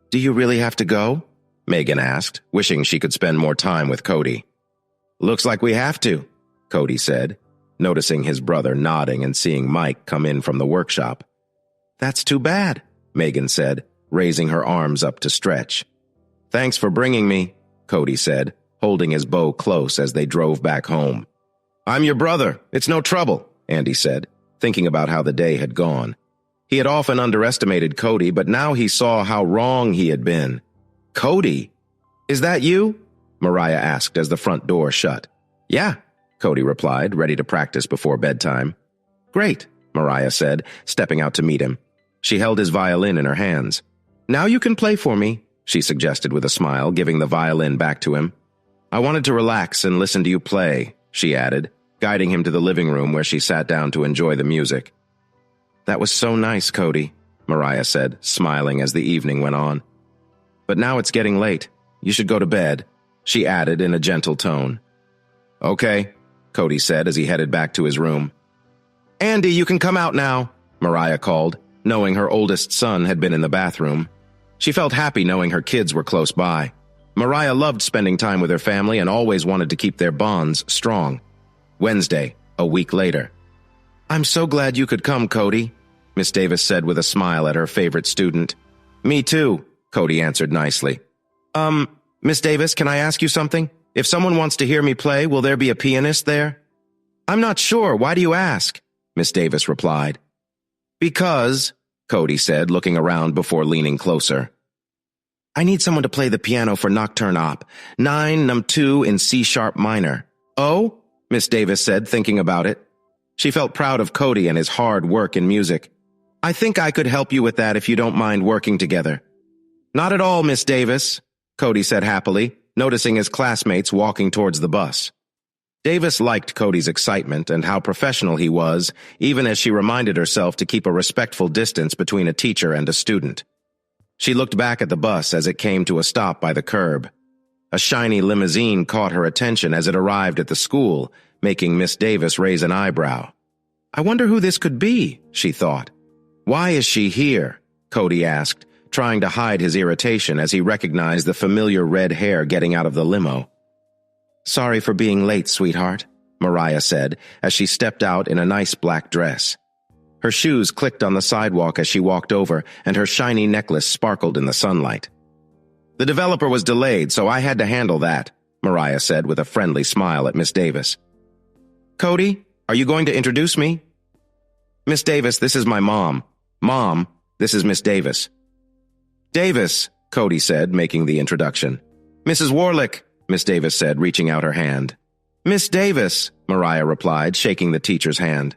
Do you really have to go? Megan asked, wishing she could spend more time with Cody. Looks like we have to, Cody said, noticing his brother nodding and seeing Mike come in from the workshop. That's too bad, Megan said, raising her arms up to stretch. Thanks for bringing me, Cody said, holding his bow close as they drove back home. I'm your brother. It's no trouble, Andy said, thinking about how the day had gone. He had often underestimated Cody, but now he saw how wrong he had been. Cody? Is that you? Mariah asked as the front door shut. Yeah, Cody replied, ready to practice before bedtime. Great, Mariah said, stepping out to meet him. She held his violin in her hands. Now you can play for me, she suggested with a smile, giving the violin back to him. I wanted to relax and listen to you play, she added, guiding him to the living room where she sat down to enjoy the music. That was so nice, Cody, Mariah said, smiling as the evening went on. But now it's getting late. You should go to bed, she added in a gentle tone. Okay, Cody said as he headed back to his room. Andy, you can come out now, Mariah called, knowing her oldest son had been in the bathroom. She felt happy knowing her kids were close by. Mariah loved spending time with her family and always wanted to keep their bonds strong. Wednesday, a week later. I'm so glad you could come, Cody, Miss Davis said with a smile at her favorite student. Me too, Cody answered nicely. Miss Davis, can I ask you something? If someone wants to hear me play, will there be a pianist there? I'm not sure. Why do you ask? Miss Davis replied. Because, Cody said, looking around before leaning closer. I need someone to play the piano for Nocturne Op. 9, num 2 in C-sharp minor. Oh? Miss Davis said, thinking about it. She felt proud of Cody and his hard work in music. I think I could help you with that if you don't mind working together. Not at all, Miss Davis, Cody said happily, noticing his classmates walking towards the bus. Davis liked Cody's excitement and how professional he was, even as she reminded herself to keep a respectful distance between a teacher and a student. She looked back at the bus as it came to a stop by the curb. A shiny limousine caught her attention as it arrived at the school, making Miss Davis raise an eyebrow. I wonder who this could be, she thought. Why is she here? Cody asked, trying to hide his irritation as he recognized the familiar red hair getting out of the limo. Sorry for being late, sweetheart, Mariah said as she stepped out in a nice black dress. Her shoes clicked on the sidewalk as she walked over, and her shiny necklace sparkled in the sunlight. The developer was delayed, so I had to handle that, Mariah said with a friendly smile at Miss Davis. Cody, are you going to introduce me? Miss Davis, this is my mom. Mom, this is Miss Davis. Davis, Cody said, making the introduction. Mrs. Warlick, Miss Davis said, reaching out her hand. Miss Davis, Mariah replied, shaking the teacher's hand.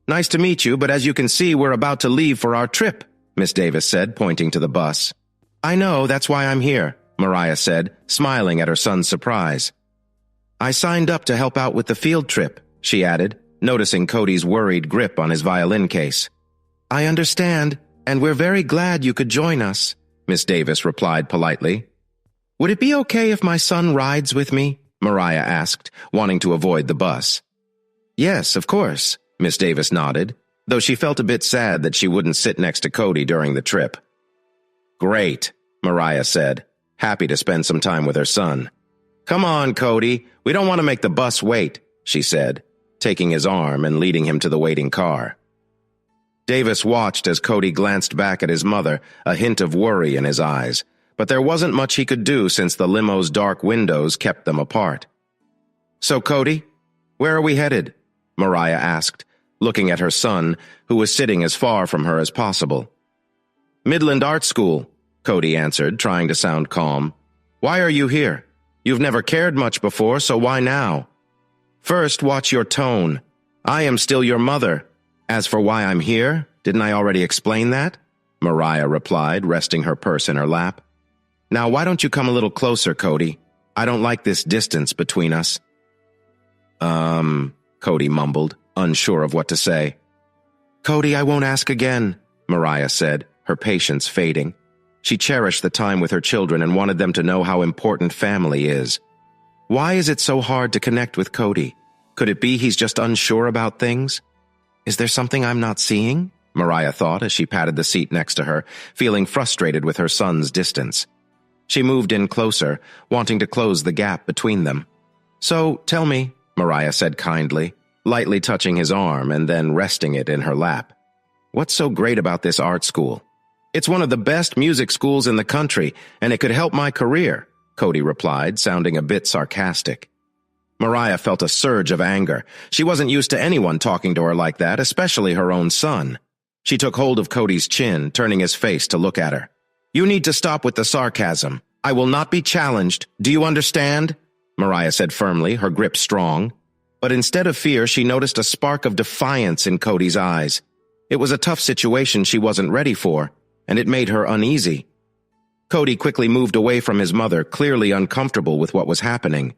Nice to meet you, but as you can see, we're about to leave for our trip, Miss Davis said, pointing to the bus. I know, that's why I'm here, Mariah said, smiling at her son's surprise. I signed up to help out with the field trip, she added, noticing Cody's worried grip on his violin case. I understand, and we're very glad you could join us, Miss Davis replied politely. Would it be okay if my son rides with me? Mariah asked, wanting to avoid the bus. Yes, of course, Miss Davis nodded, though she felt a bit sad that she wouldn't sit next to Cody during the trip. Great, Mariah said, happy to spend some time with her son. Come on, Cody, we don't want to make the bus wait, she said, taking his arm and leading him to the waiting car. Davis watched as Cody glanced back at his mother, a hint of worry in his eyes, but there wasn't much he could do since the limo's dark windows kept them apart. So, Cody, where are we headed? Mariah asked, looking at her son, who was sitting as far from her as possible. Midland Art School, Cody answered, trying to sound calm. Why are you here? You've never cared much before, so why now? First, watch your tone. I am still your mother. As for why I'm here, didn't I already explain that? Mariah replied, resting her purse in her lap. Now, why don't you come a little closer, Cody? I don't like this distance between us. Cody mumbled, unsure of what to say. "Cody, I won't ask again," Mariah said, her patience fading. She cherished the time with her children and wanted them to know how important family is. Why is it so hard to connect with Cody? Could it be he's just unsure about things? Is there something I'm not seeing? Mariah thought as she patted the seat next to her, feeling frustrated with her son's distance. She moved in closer, wanting to close the gap between them. "So, tell me," Mariah said kindly, lightly touching his arm and then resting it in her lap. "What's so great about this art school?" "It's one of the best music schools in the country, and it could help my career," Cody replied, sounding a bit sarcastic. Mariah felt a surge of anger. She wasn't used to anyone talking to her like that, especially her own son. She took hold of Cody's chin, turning his face to look at her. "You need to stop with the sarcasm. I will not be challenged. Do you understand?" Mariah said firmly, her grip strong. But instead of fear, she noticed a spark of defiance in Cody's eyes. It was a tough situation she wasn't ready for, and it made her uneasy. Cody quickly moved away from his mother, clearly uncomfortable with what was happening.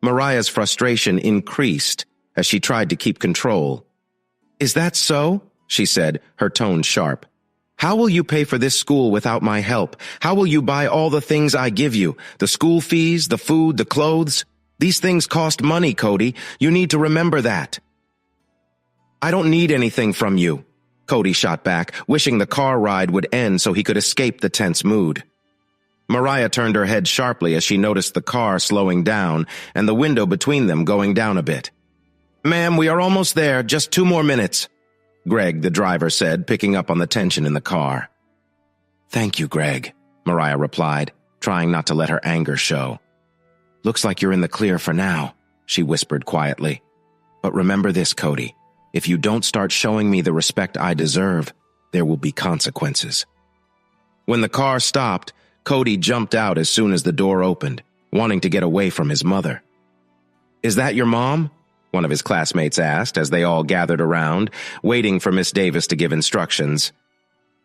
Mariah's frustration increased as she tried to keep control. "Is that so?" she said, her tone sharp. "How will you pay for this school without my help? How will you buy all the things I give you? The school fees, the food, the clothes? These things cost money, Cody. You need to remember that." "I don't need anything from you," Cody shot back, wishing the car ride would end so he could escape the tense mood. Mariah turned her head sharply as she noticed the car slowing down and the window between them going down a bit. "Ma'am, we are almost there. Just 2 more minutes," Greg, the driver, said, picking up on the tension in the car. "Thank you, Greg," Mariah replied, trying not to let her anger show. "Looks like you're in the clear for now," she whispered quietly. "But remember this, Cody. If you don't start showing me the respect I deserve, there will be consequences." When the car stopped, Cody jumped out as soon as the door opened, wanting to get away from his mother. "Is that your mom?" one of his classmates asked as they all gathered around, waiting for Miss Davis to give instructions.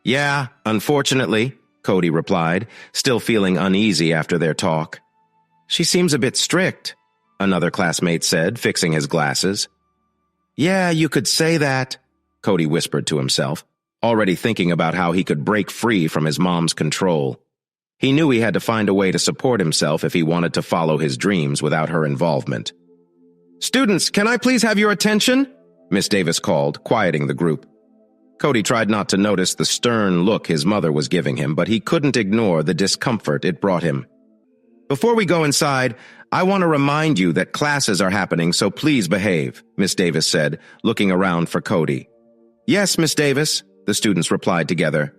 "Yeah, unfortunately," Cody replied, still feeling uneasy after their talk. "She seems a bit strict," another classmate said, fixing his glasses. "Yeah, you could say that," Cody whispered to himself, already thinking about how he could break free from his mom's control. He knew he had to find a way to support himself if he wanted to follow his dreams without her involvement. "Students, can I please have your attention?" Miss Davis called, quieting the group. Cody tried not to notice the stern look his mother was giving him, but he couldn't ignore the discomfort it brought him. "Before we go inside, I want to remind you that classes are happening, so please behave," Miss Davis said, looking around for Cody. "Yes, Miss Davis," the students replied together.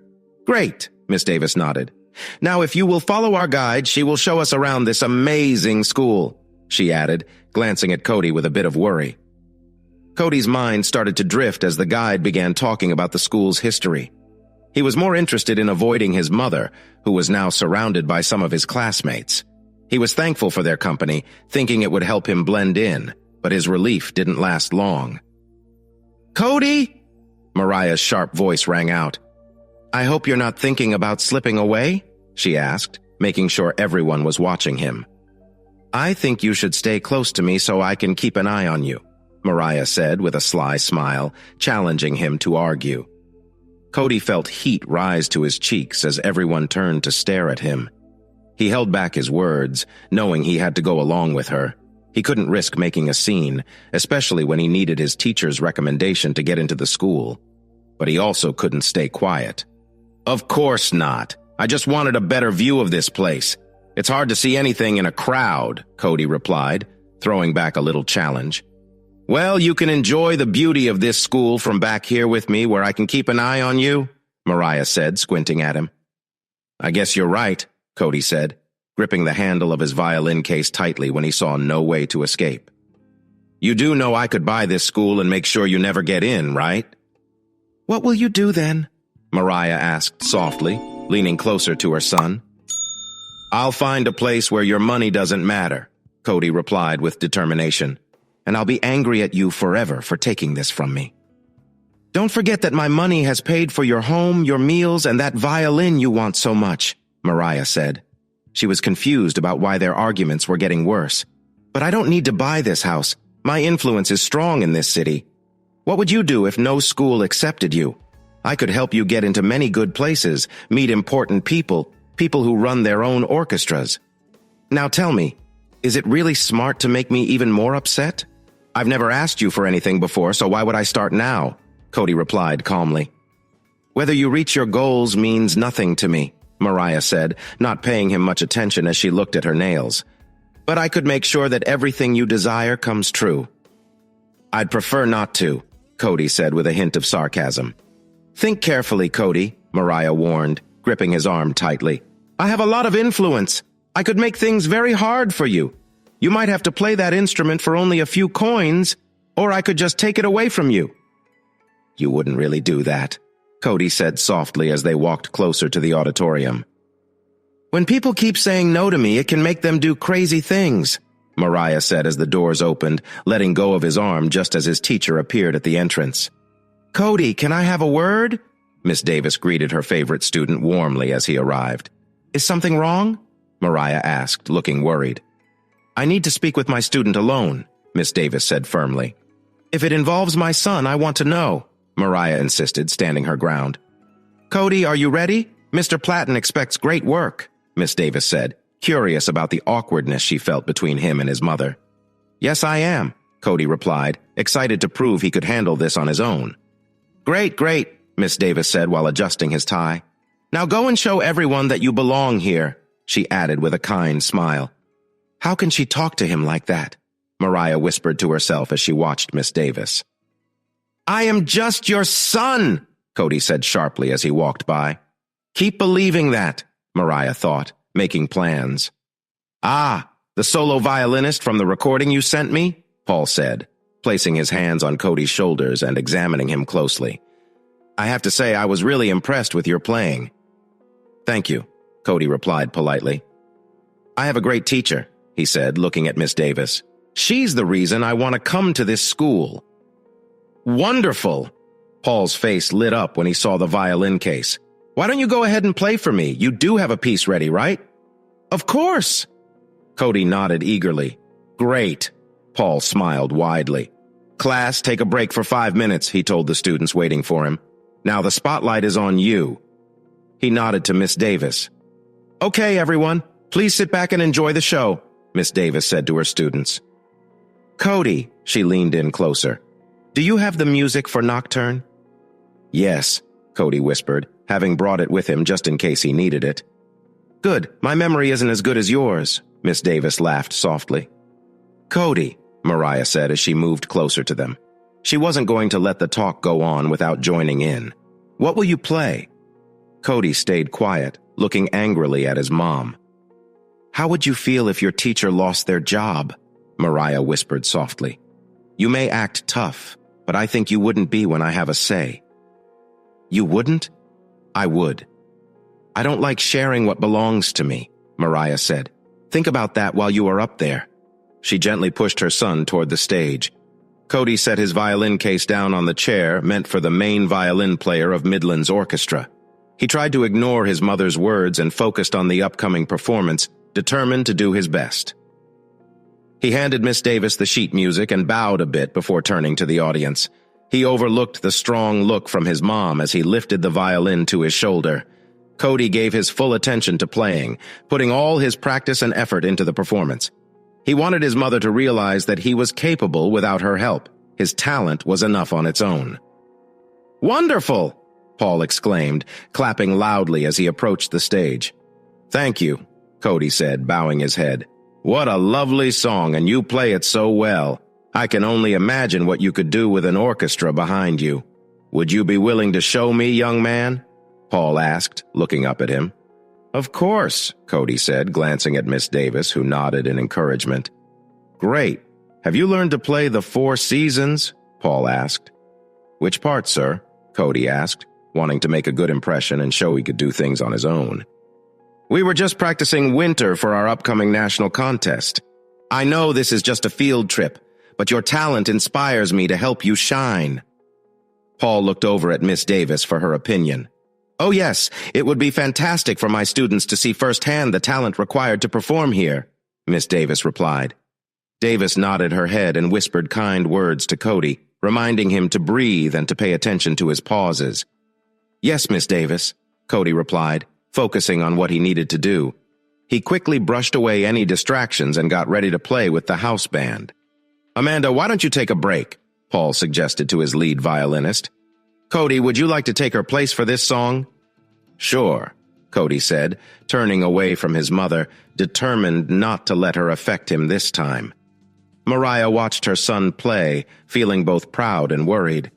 "Great," Miss Davis nodded. "Now, if you will follow our guide, she will show us around this amazing school," she added, glancing at Cody with a bit of worry. Cody's mind started to drift as the guide began talking about the school's history. He was more interested in avoiding his mother, who was now surrounded by some of his classmates. He was thankful for their company, thinking it would help him blend in, but his relief didn't last long. "Cody?" Mariah's sharp voice rang out. "I hope you're not thinking about slipping away?" she asked, making sure everyone was watching him. "I think you should stay close to me so I can keep an eye on you," Mariah said with a sly smile, challenging him to argue. Cody felt heat rise to his cheeks as everyone turned to stare at him. He held back his words, knowing he had to go along with her. He couldn't risk making a scene, especially when he needed his teacher's recommendation to get into the school. But he also couldn't stay quiet. "Of course not. I just wanted a better view of this place. It's hard to see anything in a crowd," Cody replied, throwing back a little challenge. "Well, you can enjoy the beauty of this school from back here with me where I can keep an eye on you," Mariah said, squinting at him. "I guess you're right," Cody said, gripping the handle of his violin case tightly when he saw no way to escape. "You do know I could buy this school and make sure you never get in, right?" "What will you do then?" Mariah asked softly, leaning closer to her son. "I'll find a place where your money doesn't matter," Cody replied with determination. "And I'll be angry at you forever for taking this from me." "Don't forget that my money has paid for your home, your meals, and that violin you want so much," Mariah said. She was confused about why their arguments were getting worse. "But I don't need to buy this house. My influence is strong in this city. What would you do if no school accepted you? I could help you get into many good places, meet important people, people who run their own orchestras. Now tell me, is it really smart to make me even more upset? I've never asked you for anything before, so why would I start now? Cody replied calmly. Whether you reach your goals means nothing to me, Mariah said, not paying him much attention as she looked at her nails. But I could make sure that everything you desire comes true. I'd prefer not to, Cody said with a hint of sarcasm. Think carefully, Cody, Mariah warned, gripping his arm tightly. I have a lot of influence. I could make things very hard for you. You might have to play that instrument for only a few coins, or I could just take it away from you. You wouldn't really do that, Cody said softly as they walked closer to the auditorium. When people keep saying no to me, it can make them do crazy things, Mariah said as the doors opened, letting go of his arm just as his teacher appeared at the entrance. Cody, can I have a word? Miss Davis greeted her favorite student warmly as he arrived. Is something wrong? Mariah asked, looking worried. I need to speak with my student alone, Miss Davis said firmly. If it involves my son, I want to know, Mariah insisted, standing her ground. Cody, are you ready? Mr. Platten expects great work, Miss Davis said, curious about the awkwardness she felt between him and his mother. Yes, I am, Cody replied, excited to prove he could handle this on his own. Great, great, Miss Davis said while adjusting his tie. Now go and show everyone that you belong here, she added with a kind smile. How can she talk to him like that? Mariah whispered to herself as she watched Miss Davis. I am just your son, Cody said sharply as he walked by. Keep believing that, Mariah thought, making plans. Ah, the solo violinist from the recording you sent me? Paul said, placing his hands on Cody's shoulders and examining him closely. I have to say I was really impressed with your playing. Thank you, Cody replied politely. I have a great teacher, he said, looking at Miss Davis. She's the reason I want to come to this school. Wonderful! Paul's face lit up when he saw the violin case. Why don't you go ahead and play for me? You do have a piece ready, right? Of course! Cody nodded eagerly. Great! Paul smiled widely. Class, take a break for 5 minutes, he told the students waiting for him. Now the spotlight is on you. He nodded to Miss Davis. Okay, everyone, please sit back and enjoy the show, Miss Davis said to her students. Cody, she leaned in closer. Do you have the music for Nocturne? Yes, Cody whispered, having brought it with him just in case he needed it. Good, my memory isn't as good as yours, Miss Davis laughed softly. Cody, Mariah said as she moved closer to them. She wasn't going to let the talk go on without joining in. What will you play? Cody stayed quiet, looking angrily at his mom. How would you feel if your teacher lost their job? Mariah whispered softly. You may act tough, but I think you wouldn't be when I have a say. You wouldn't? I would. I don't like sharing what belongs to me, Mariah said. Think about that while you are up there. She gently pushed her son toward the stage. Cody set his violin case down on the chair meant for the main violin player of Midland's orchestra. He tried to ignore his mother's words and focused on the upcoming performance, determined to do his best. He handed Miss Davis the sheet music and bowed a bit before turning to the audience. He overlooked the strong look from his mom as he lifted the violin to his shoulder. Cody gave his full attention to playing, putting all his practice and effort into the performance. He wanted his mother to realize that he was capable without her help. His talent was enough on its own. Wonderful! Paul exclaimed, clapping loudly as he approached the stage. Thank you, Cody said, bowing his head. What a lovely song, and you play it so well. I can only imagine what you could do with an orchestra behind you. Would you be willing to show me, young man? Paul asked, looking up at him. Of course, Cody said, glancing at Miss Davis, who nodded in encouragement. Great. Have you learned to play the Four Seasons? Paul asked. Which part, sir? Cody asked, wanting to make a good impression and show he could do things on his own. We were just practicing Winter for our upcoming national contest. I know this is just a field trip, but your talent inspires me to help you shine. Paul looked over at Miss Davis for her opinion. Oh yes, it would be fantastic for my students to see firsthand the talent required to perform here, Miss Davis replied. Davis nodded her head and whispered kind words to Cody, reminding him to breathe and to pay attention to his pauses. "Yes, Miss Davis," Cody replied, focusing on what he needed to do. He quickly brushed away any distractions and got ready to play with the house band. "Amanda, why don't you take a break?" Paul suggested to his lead violinist. "Cody, would you like to take her place for this song?" "Sure," Cody said, turning away from his mother, determined not to let her affect him this time. Mariah watched her son play, feeling both proud and worried.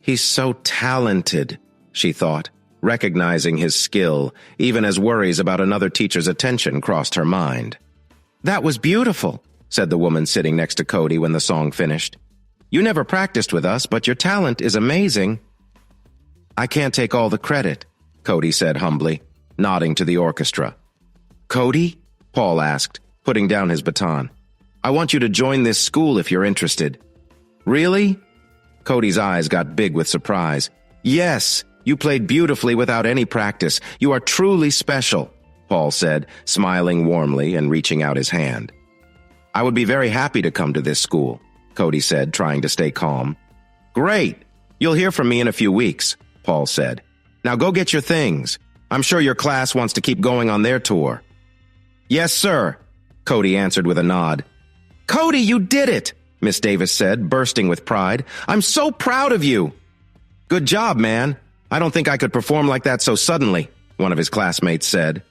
"He's so talented," she thought, recognizing his skill, even as worries about another teacher's attention crossed her mind. "That was beautiful," said the woman sitting next to Cody when the song finished. "You never practiced with us, but your talent is amazing." "I can't take all the credit," Cody said humbly, nodding to the orchestra. "Cody?" Paul asked, putting down his baton. "I want you to join this school if you're interested." "Really?" Cody's eyes got big with surprise. "Yes, you played beautifully without any practice. You are truly special," Paul said, smiling warmly and reaching out his hand. "I would be very happy to come to this school," Cody said, trying to stay calm. "Great! You'll hear from me in a few weeks," Paul said. "Now go get your things. I'm sure your class wants to keep going on their tour." "Yes, sir," Cody answered with a nod. "Cody, you did it!" Miss Davis said, bursting with pride. "I'm so proud of you." "Good job, man. I don't think I could perform like that so suddenly," one of his classmates said.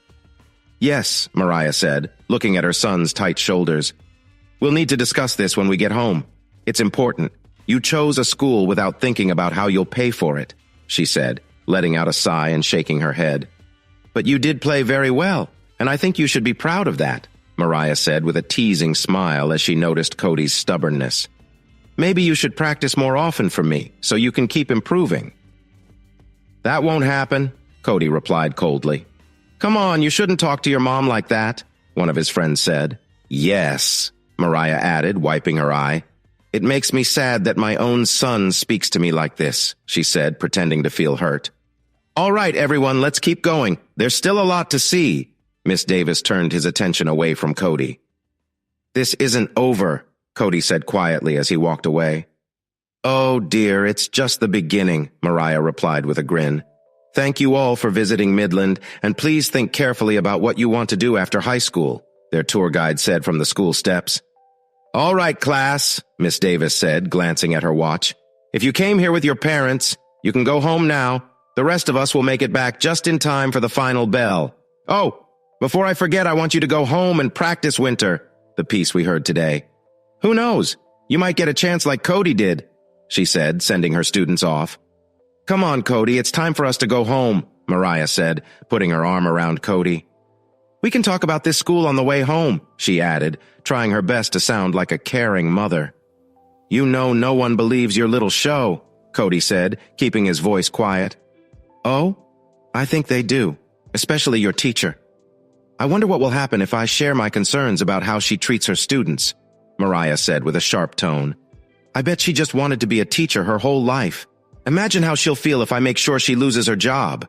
"Yes," Mariah said, looking at her son's tight shoulders. "We'll need to discuss this when we get home. It's important. You chose a school without thinking about how you'll pay for it," she said, letting out a sigh and shaking her head. "But you did play very well, and I think you should be proud of that," Mariah said with a teasing smile as she noticed Cody's stubbornness. "Maybe you should practice more often for me, so you can keep improving." "That won't happen," Cody replied coldly. "Come on, you shouldn't talk to your mom like that," one of his friends said. "Yes," Mariah added, wiping her eye. "It makes me sad that my own son speaks to me like this," she said, pretending to feel hurt. "All right, everyone, let's keep going. There's still a lot to see." Miss Davis turned his attention away from Cody. "This isn't over," Cody said quietly as he walked away. "Oh dear, it's just the beginning," Mariah replied with a grin. "Thank you all for visiting Midland, and please think carefully about what you want to do after high school," their tour guide said from the school steps. "All right, class," Miss Davis said, glancing at her watch. "If you came here with your parents, you can go home now. The rest of us will make it back just in time for the final bell. Oh, before I forget, I want you to go home and practice Winter," the piece we heard today. "Who knows? You might get a chance like Cody did," she said, sending her students off. "Come on, Cody, it's time for us to go home," Mariah said, putting her arm around Cody. "We can talk about this school on the way home," she added, trying her best to sound like a caring mother. "You know no one believes your little show," Cody said, keeping his voice quiet. "Oh? I think they do, especially your teacher. I wonder what will happen if I share my concerns about how she treats her students," Mariah said with a sharp tone. "I bet she just wanted to be a teacher her whole life. Imagine how she'll feel if I make sure she loses her job."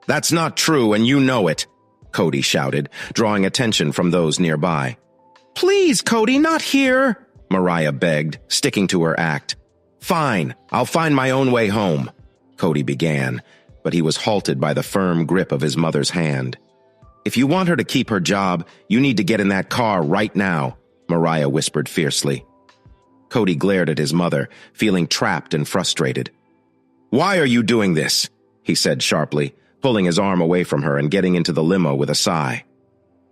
"That's not true, and you know it," Cody shouted, drawing attention from those nearby. "Please, Cody, not here," Mariah begged, sticking to her act. "Fine, I'll find my own way home," Cody began, but he was halted by the firm grip of his mother's hand. "If you want her to keep her job, you need to get in that car right now," Mariah whispered fiercely. Cody glared at his mother, feeling trapped and frustrated. "Why are you doing this?" he said sharply, pulling his arm away from her and getting into the limo with a sigh.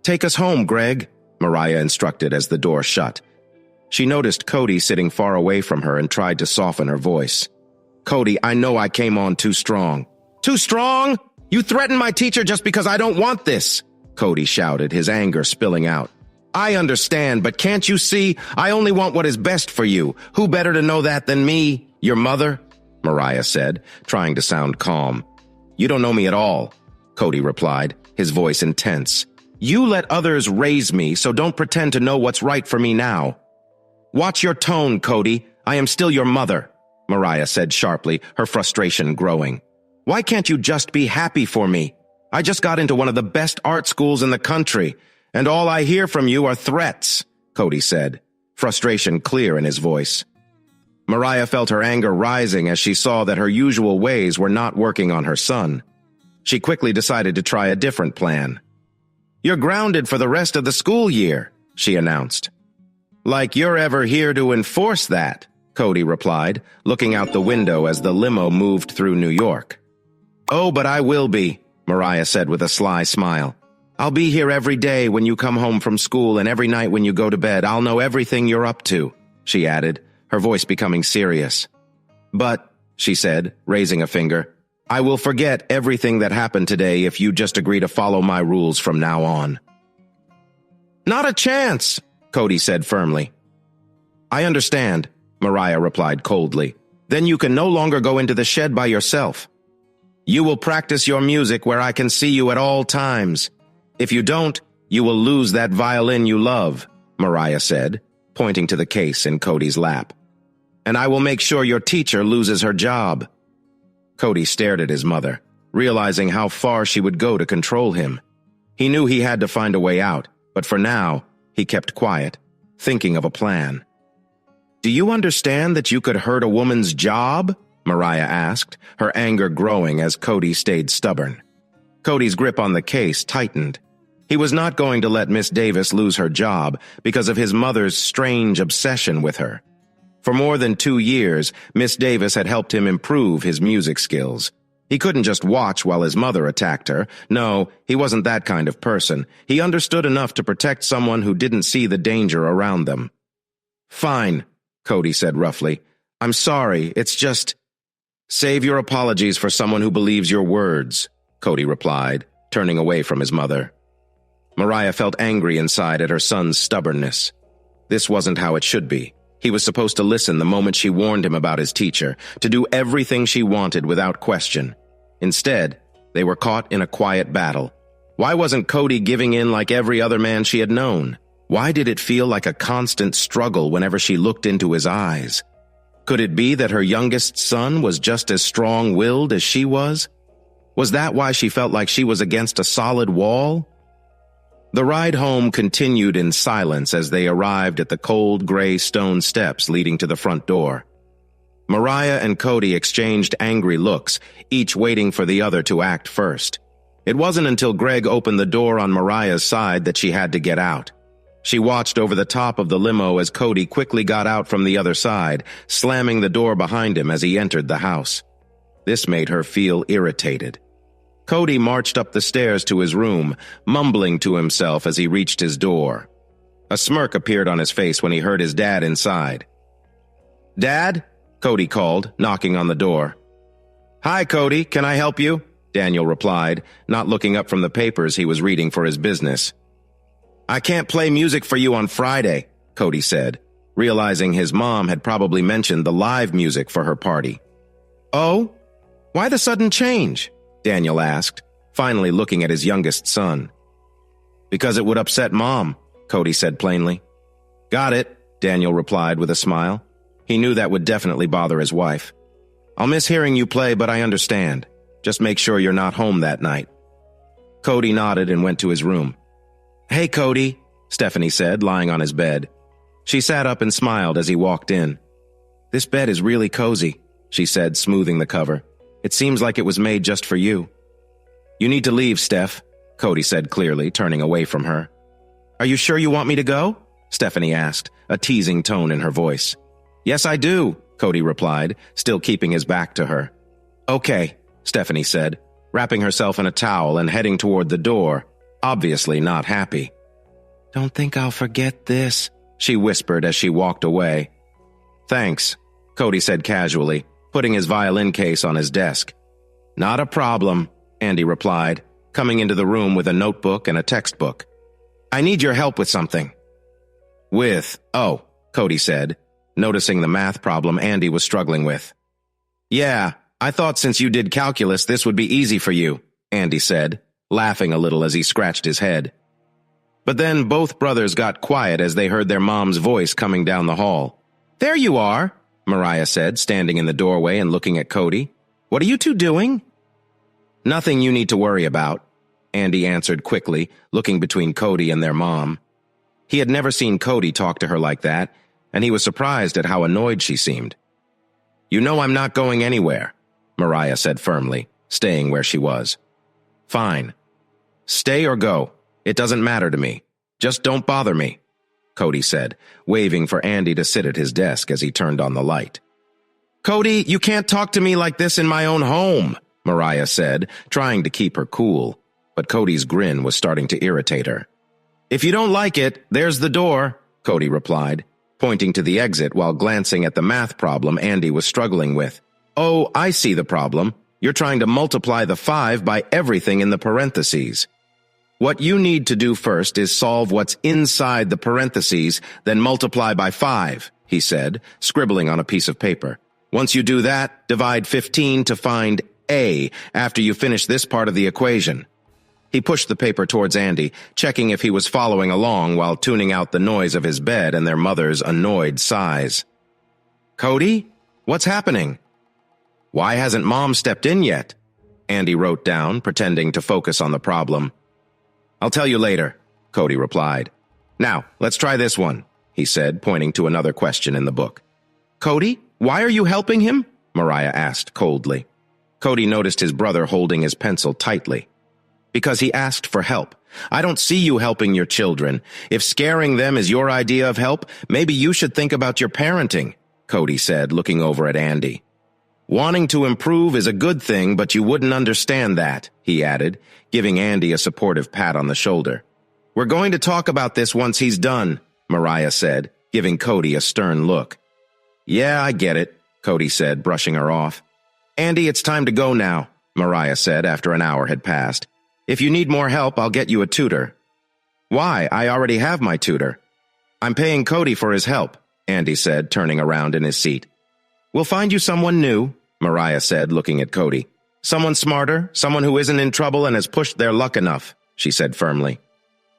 "Take us home, Greg," Mariah instructed as the door shut. She noticed Cody sitting far away from her and tried to soften her voice. "Cody, I know I came on too strong." "Too strong? You threaten my teacher just because I don't want this," Cody shouted, his anger spilling out. "I understand, but can't you see? I only want what is best for you. Who better to know that than me? Your mother?" Mariah said, trying to sound calm. "You don't know me at all," Cody replied, his voice intense. "You let others raise me, so don't pretend to know what's right for me now." "Watch your tone, Cody. I am still your mother," Mariah said sharply, her frustration growing. "Why can't you just be happy for me? I just got into one of the best art schools in the country, and all I hear from you are threats," Cody said. frustration clear in his voice. Mariah felt her anger rising as she saw that her usual ways were not working on her son. She quickly decided to try a different plan. "You're grounded for the rest of the school year," she announced. "Like you're ever here to enforce that," Cody replied, looking out the window as the limo moved through New York. "Oh, but I will be," Mariah said with a sly smile. "I'll be here every day when you come home from school, and every night when you go to bed. I'll know everything you're up to," she added, her voice becoming serious. "But," she said, raising a finger, "I will forget everything that happened today if you just agree to follow my rules from now on." "Not a chance," Cody said firmly. "I understand," Mariah replied coldly. "Then you can no longer go into the shed by yourself. You will practice your music where I can see you at all times. If you don't, you will lose that violin you love," Mariah said, pointing to the case in Cody's lap. "And I will make sure your teacher loses her job." Cody stared at his mother, realizing how far she would go to control him. He knew he had to find a way out, but for now, he kept quiet, thinking of a plan. "Do you understand that you could hurt a woman's job?" Mariah asked, her anger growing as Cody stayed stubborn. Cody's grip on the case tightened. He was not going to let Miss Davis lose her job because of his mother's strange obsession with her. For more than 2 years, Miss Davis had helped him improve his music skills. He couldn't just watch while his mother attacked her. No, he wasn't that kind of person. He understood enough to protect someone who didn't see the danger around them. "Fine," Cody said roughly. "I'm sorry, it's just—" "Save your apologies for someone who believes your words," Cody replied, turning away from his mother. Mariah felt angry inside at her son's stubbornness. This wasn't how it should be. He was supposed to listen the moment she warned him about his teacher, to do everything she wanted without question. Instead, they were caught in a quiet battle. Why wasn't Cody giving in like every other man she had known? Why did it feel like a constant struggle whenever she looked into his eyes? Could it be that her youngest son was just as strong-willed as she was? Was that why she felt like she was against a solid wall? The ride home continued in silence as they arrived at the cold gray stone steps leading to the front door. Mariah and Cody exchanged angry looks, each waiting for the other to act first. It wasn't until Greg opened the door on Mariah's side that she had to get out. She watched over the top of the limo as Cody quickly got out from the other side, slamming the door behind him as he entered the house. This made her feel irritated. Cody marched up the stairs to his room, mumbling to himself as he reached his door. A smirk appeared on his face when he heard his dad inside. "Dad?" Cody called, knocking on the door. "Hi, Cody. Can I help you?" Daniel replied, not looking up from the papers he was reading for his business. "I can't play music for you on Friday," Cody said, realizing his mom had probably mentioned the live music for her party. "Oh? Why the sudden change?" Daniel asked, finally looking at his youngest son. "Because it would upset Mom," Cody said plainly. "Got it," Daniel replied with a smile. He knew that would definitely bother his wife. "I'll miss hearing you play, but I understand. Just make sure you're not home that night." Cody nodded and went to his room. "Hey, Cody," Stephanie said, lying on his bed. She sat up and smiled as he walked in. "This bed is really cozy," she said, smoothing the cover. "It seems like it was made just for you." "You need to leave, Steph," Cody said clearly, turning away from her. "Are you sure you want me to go?" Stephanie asked, a teasing tone in her voice. "Yes, I do," Cody replied, still keeping his back to her. "Okay," Stephanie said, wrapping herself in a towel and heading toward the door, obviously not happy. "Don't think I'll forget this," she whispered as she walked away. "Thanks," Cody said casually, putting his violin case on his desk. "Not a problem," Andy replied, coming into the room with a notebook and a textbook. "I need your help with something." "Oh," Cody said, noticing the math problem Andy was struggling with. "Yeah, I thought since you did calculus this would be easy for you," Andy said, laughing a little as he scratched his head. But then both brothers got quiet as they heard their mom's voice coming down the hall. "There you are," Mariah said, standing in the doorway and looking at Cody. "What are you two doing?" "Nothing you need to worry about," Andy answered quickly, looking between Cody and their mom. He had never seen Cody talk to her like that, and he was surprised at how annoyed she seemed. "You know I'm not going anywhere," Mariah said firmly, staying where she was. "Fine. Stay or go. It doesn't matter to me. Just don't bother me," Cody said, waving for Andy to sit at his desk as he turned on the light. "Cody, you can't talk to me like this in my own home," Mariah said, trying to keep her cool, but Cody's grin was starting to irritate her. "If you don't like it, there's the door," Cody replied, pointing to the exit while glancing at the math problem Andy was struggling with. "Oh, I see the problem. You're trying to multiply the 5 by everything in the parentheses. What you need to do first is solve what's inside the parentheses, then multiply by 5, he said, scribbling on a piece of paper. Once you do that, divide 15 to find A after you finish this part of the equation. He pushed the paper towards Andy, checking if he was following along while tuning out the noise of his bed and their mother's annoyed sighs. "Cody? What's happening? Why hasn't Mom stepped in yet?" Andy wrote down, pretending to focus on the problem. "I'll tell you later," Cody replied. "Now, let's try this one," he said, pointing to another question in the book. "Cody, why are you helping him?" Mariah asked coldly. Cody noticed his brother holding his pencil tightly. "Because he asked for help. I don't see you helping your children. If scaring them is your idea of help, maybe you should think about your parenting," Cody said, looking over at Andy. "Wanting to improve is a good thing, but you wouldn't understand that," he added, giving Andy a supportive pat on the shoulder. "We're going to talk about this once he's done," Mariah said, giving Cody a stern look. "Yeah, I get it," Cody said, brushing her off. "Andy, it's time to go now," Mariah said after an hour had passed. "If you need more help, I'll get you a tutor." "Why? I already have my tutor." "I'm paying Cody for his help," Andy said, turning around in his seat. "We'll find you someone new," Mariah said, looking at Cody. "Someone smarter, someone who isn't in trouble and has pushed their luck enough," she said firmly.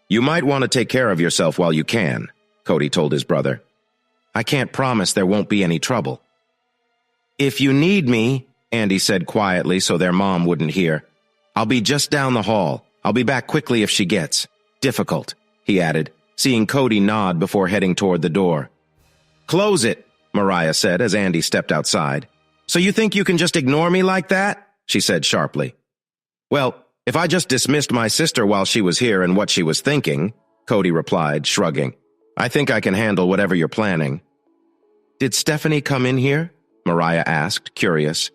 "You might want to take care of yourself while you can," Cody told his brother. "I can't promise there won't be any trouble." "If you need me," Andy said quietly so their mom wouldn't hear, "I'll be just down the hall. I'll be back quickly if she gets difficult," he added, seeing Cody nod before heading toward the door. "Close it," Mariah said as Andy stepped outside. "So you think you can just ignore me like that?" she said sharply. "Well, if I just dismissed my sister while she was here and what she was thinking," Cody replied, shrugging, "I think I can handle whatever you're planning." "Did Stephanie come in here?" Mariah asked, curious.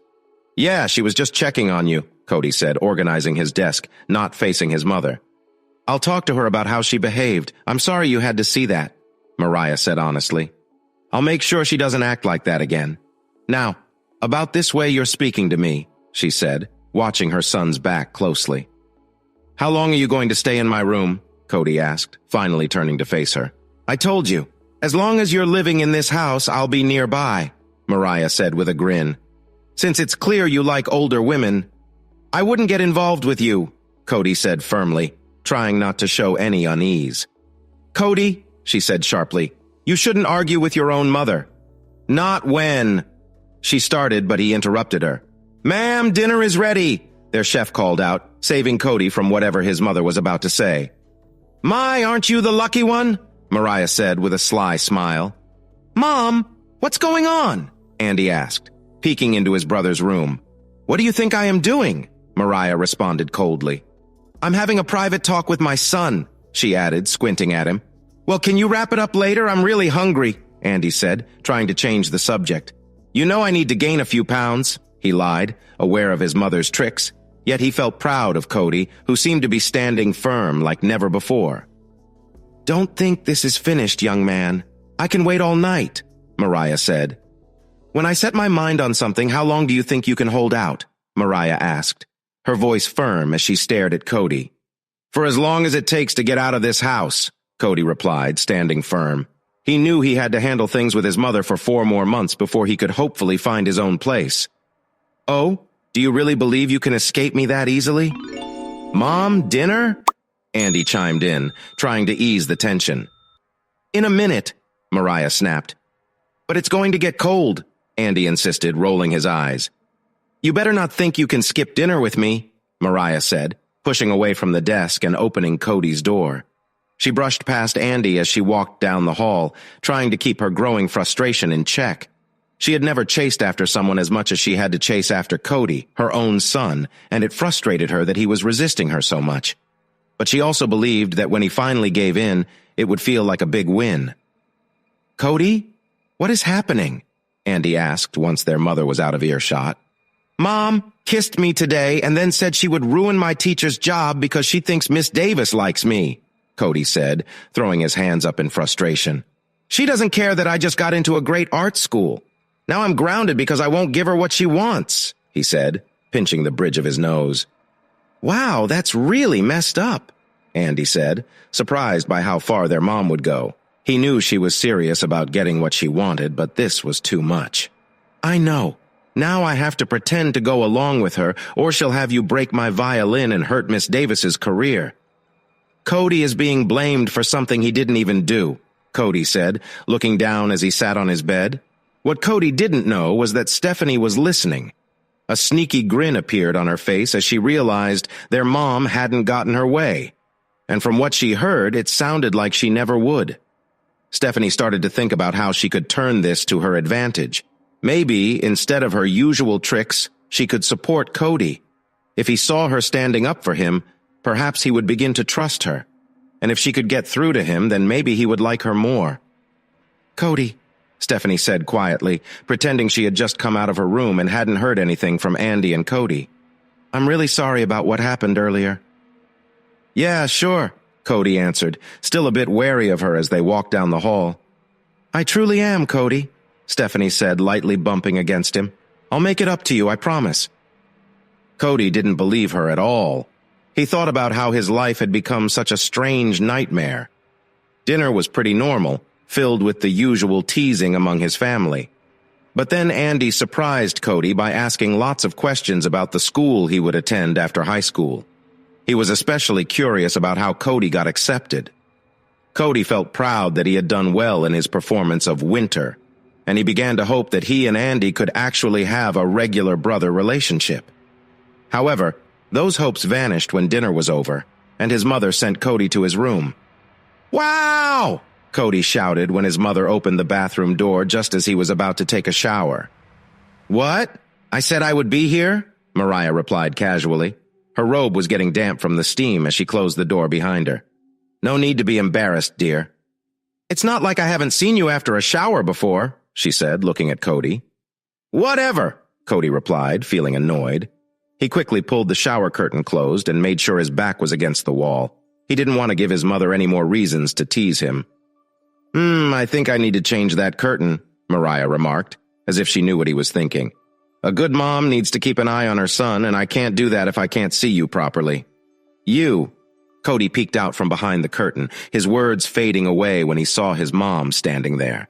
"Yeah, she was just checking on you," Cody said, organizing his desk, not facing his mother. "I'll talk to her about how she behaved. I'm sorry you had to see that," Mariah said honestly. "I'll make sure she doesn't act like that again. Now, about this way you're speaking to me," she said, watching her son's back closely. "How long are you going to stay in my room?" Cody asked, finally turning to face her. "I told you, as long as you're living in this house, I'll be nearby," Mariah said with a grin. "Since it's clear you like older women, I wouldn't get involved with you," Cody said firmly, trying not to show any unease. "Cody," she said sharply, "you shouldn't argue with your own mother." "Not when," she started, but he interrupted her. "Ma'am, dinner is ready," their chef called out, saving Cody from whatever his mother was about to say. "My, aren't you the lucky one?" Mariah said with a sly smile. "Mom, what's going on?" Andy asked, peeking into his brother's room. "What do you think I am doing?" Mariah responded coldly. "I'm having a private talk with my son," she added, squinting at him. "Well, can you wrap it up later? I'm really hungry," Andy said, trying to change the subject. "You know I need to gain a few pounds," he lied, aware of his mother's tricks, yet he felt proud of Cody, who seemed to be standing firm like never before. "Don't think this is finished, young man. I can wait all night," Mariah said. "When I set my mind on something, how long do you think you can hold out?" Mariah asked, her voice firm as she stared at Cody. "For as long as it takes to get out of this house," Cody replied, standing firm. He knew he had to handle things with his mother for 4 more months before he could hopefully find his own place. "Oh, do you really believe you can escape me that easily?" "Mom, dinner?" Andy chimed in, trying to ease the tension. "In a minute," Mariah snapped. "But it's going to get cold," Andy insisted, rolling his eyes. "You better not think you can skip dinner with me," Mariah said, pushing away from the desk and opening Cody's door. She brushed past Andy as she walked down the hall, trying to keep her growing frustration in check. She had never chased after someone as much as she had to chase after Cody, her own son, and it frustrated her that he was resisting her so much. But she also believed that when he finally gave in, it would feel like a big win. "Cody, what is happening?" Andy asked once their mother was out of earshot. "Mom kissed me today and then said she would ruin my teacher's job because she thinks Miss Davis likes me," Cody said, throwing his hands up in frustration. "She doesn't care that I just got into a great art school. Now I'm grounded because I won't give her what she wants," he said, pinching the bridge of his nose. "Wow, that's really messed up," Andy said, surprised by how far their mom would go. He knew she was serious about getting what she wanted, but this was too much. "I know. Now I have to pretend to go along with her, or she'll have you break my violin and hurt Miss Davis's career." "Cody is being blamed for something he didn't even do," Cody said, looking down as he sat on his bed. What Cody didn't know was that Stephanie was listening. A sneaky grin appeared on her face as she realized their mom hadn't gotten her way. And from what she heard, it sounded like she never would. Stephanie started to think about how she could turn this to her advantage. Maybe, instead of her usual tricks, she could support Cody. If he saw her standing up for him, perhaps he would begin to trust her. And if she could get through to him, then maybe he would like her more. "Cody," Stephanie said quietly, pretending she had just come out of her room and hadn't heard anything from Andy and Cody. "I'm really sorry about what happened earlier." "Yeah, sure," Cody answered, still a bit wary of her as they walked down the hall. "I truly am, Cody," Stephanie said, lightly bumping against him. "I'll make it up to you, I promise." Cody didn't believe her at all. He thought about how his life had become such a strange nightmare. Dinner was pretty normal, filled with the usual teasing among his family. But then Andy surprised Cody by asking lots of questions about the school he would attend after high school. He was especially curious about how Cody got accepted. Cody felt proud that he had done well in his performance of Winter, and he began to hope that he and Andy could actually have a regular brother relationship. However, those hopes vanished when dinner was over, and his mother sent Cody to his room. "Wow!" Cody shouted when his mother opened the bathroom door just as he was about to take a shower. "What? I said I would be here?" Mariah replied casually. Her robe was getting damp from the steam as she closed the door behind her. "No need to be embarrassed, dear." "It's not like I haven't seen you after a shower before," she said, looking at Cody. "Whatever," Cody replied, feeling annoyed. He quickly pulled the shower curtain closed and made sure his back was against the wall. He didn't want to give his mother any more reasons to tease him. I think I need to change that curtain," Mariah remarked, as if she knew what he was thinking. "A good mom needs to keep an eye on her son, and I can't do that if I can't see you properly." "You." Cody peeked out from behind the curtain, his words fading away when he saw his mom standing there.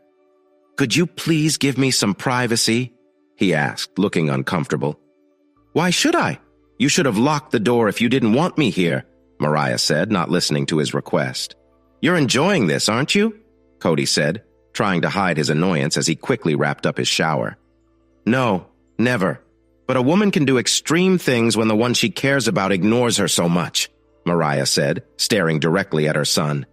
"Could you please give me some privacy?" he asked, looking uncomfortable. "Why should I? You should have locked the door if you didn't want me here," Mariah said, not listening to his request. "You're enjoying this, aren't you?" Cody said, trying to hide his annoyance as he quickly wrapped up his shower. "No, never. But a woman can do extreme things when the one she cares about ignores her so much," Mariah said, staring directly at her son.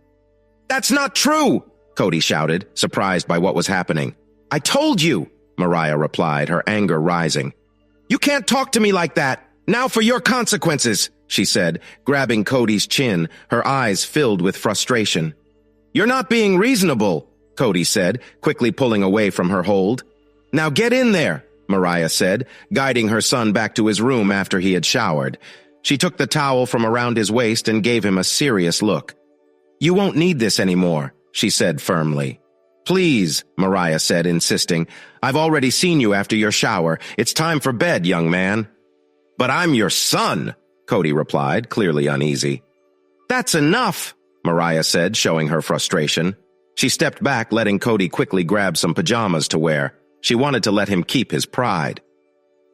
"That's not true!" Cody shouted, surprised by what was happening. "I told you!" Mariah replied, her anger rising. "You can't talk to me like that! Now for your consequences!" she said, grabbing Cody's chin, her eyes filled with frustration. "You're not being reasonable," Cody said, quickly pulling away from her hold. "Now get in there," Mariah said, guiding her son back to his room after he had showered. She took the towel from around his waist and gave him a serious look. "You won't need this anymore," she said firmly. "Please," Mariah said, insisting. "I've already seen you after your shower. It's time for bed, young man." "But I'm your son," Cody replied, clearly uneasy. "That's enough," Mariah said, showing her frustration. She stepped back, letting Cody quickly grab some pajamas to wear. She wanted to let him keep his pride.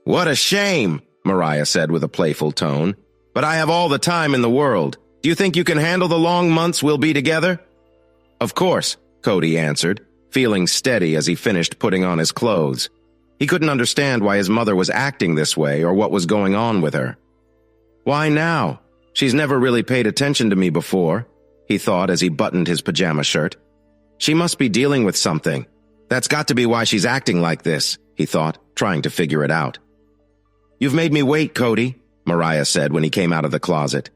"What a shame," Mariah said with a playful tone. "But I have all the time in the world. Do you think you can handle the long months we'll be together?" "Of course," Cody answered, feeling steady as he finished putting on his clothes. He couldn't understand why his mother was acting this way or what was going on with her. "Why now? She's never really paid attention to me before," he thought as he buttoned his pajama shirt. She must be dealing with something. That's got to be why she's acting like this, he thought, trying to figure it out. You've made me wait, Cody, Mariah said when he came out of the closet.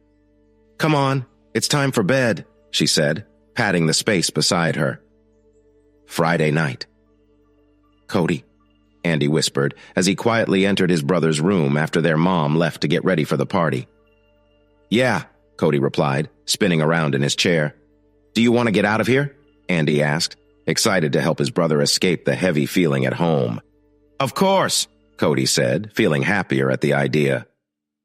Come on, it's time for bed, she said, patting the space beside her. Friday night. Cody, Andy whispered as he quietly entered his brother's room after their mom left to get ready for the party. Yeah, Cody replied, spinning around in his chair. Do you want to get out of here? Andy asked, excited to help his brother escape the heavy feeling at home. Of course, Cody said, feeling happier at the idea.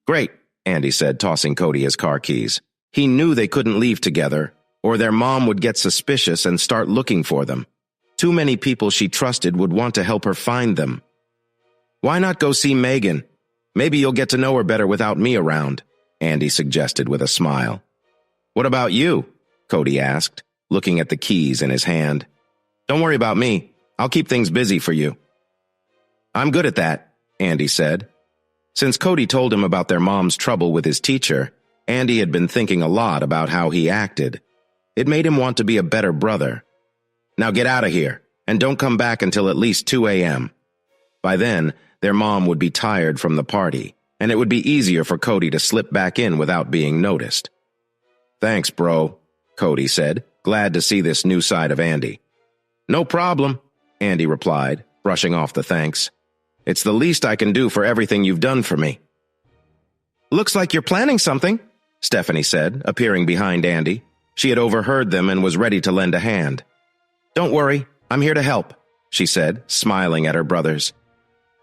Great, Andy said, tossing Cody his car keys. He knew they couldn't leave together, or their mom would get suspicious and start looking for them. Too many people she trusted would want to help her find them. Why not go see Megan? Maybe you'll get to know her better without me around, Andy suggested with a smile. What about you? Cody asked, looking at the keys in his hand. Don't worry about me. I'll keep things busy for you. I'm good at that, Andy said. Since Cody told him about their mom's trouble with his teacher, Andy had been thinking a lot about how he acted. It made him want to be a better brother. Now get out of here, and don't come back until at least 2 a.m. By then, their mom would be tired from the party, and it would be easier for Cody to slip back in without being noticed. Thanks, bro, Cody said, glad to see this new side of Andy. No problem, Andy replied, brushing off the thanks. It's the least I can do for everything you've done for me. Looks like you're planning something, Stephanie said, appearing behind Andy. She had overheard them and was ready to lend a hand. Don't worry, I'm here to help, she said, smiling at her brothers.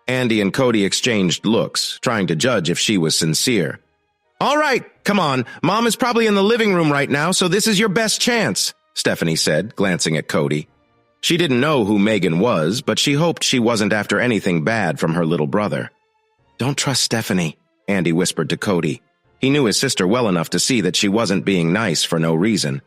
Andy and Cody exchanged looks, trying to judge if she was sincere. All right, come on, Mom is probably in the living room right now, so this is your best chance, Stephanie said, glancing at Cody. She didn't know who Megan was, but she hoped she wasn't after anything bad from her little brother. Don't trust Stephanie, Andy whispered to Cody. He knew his sister well enough to see that she wasn't being nice for no reason.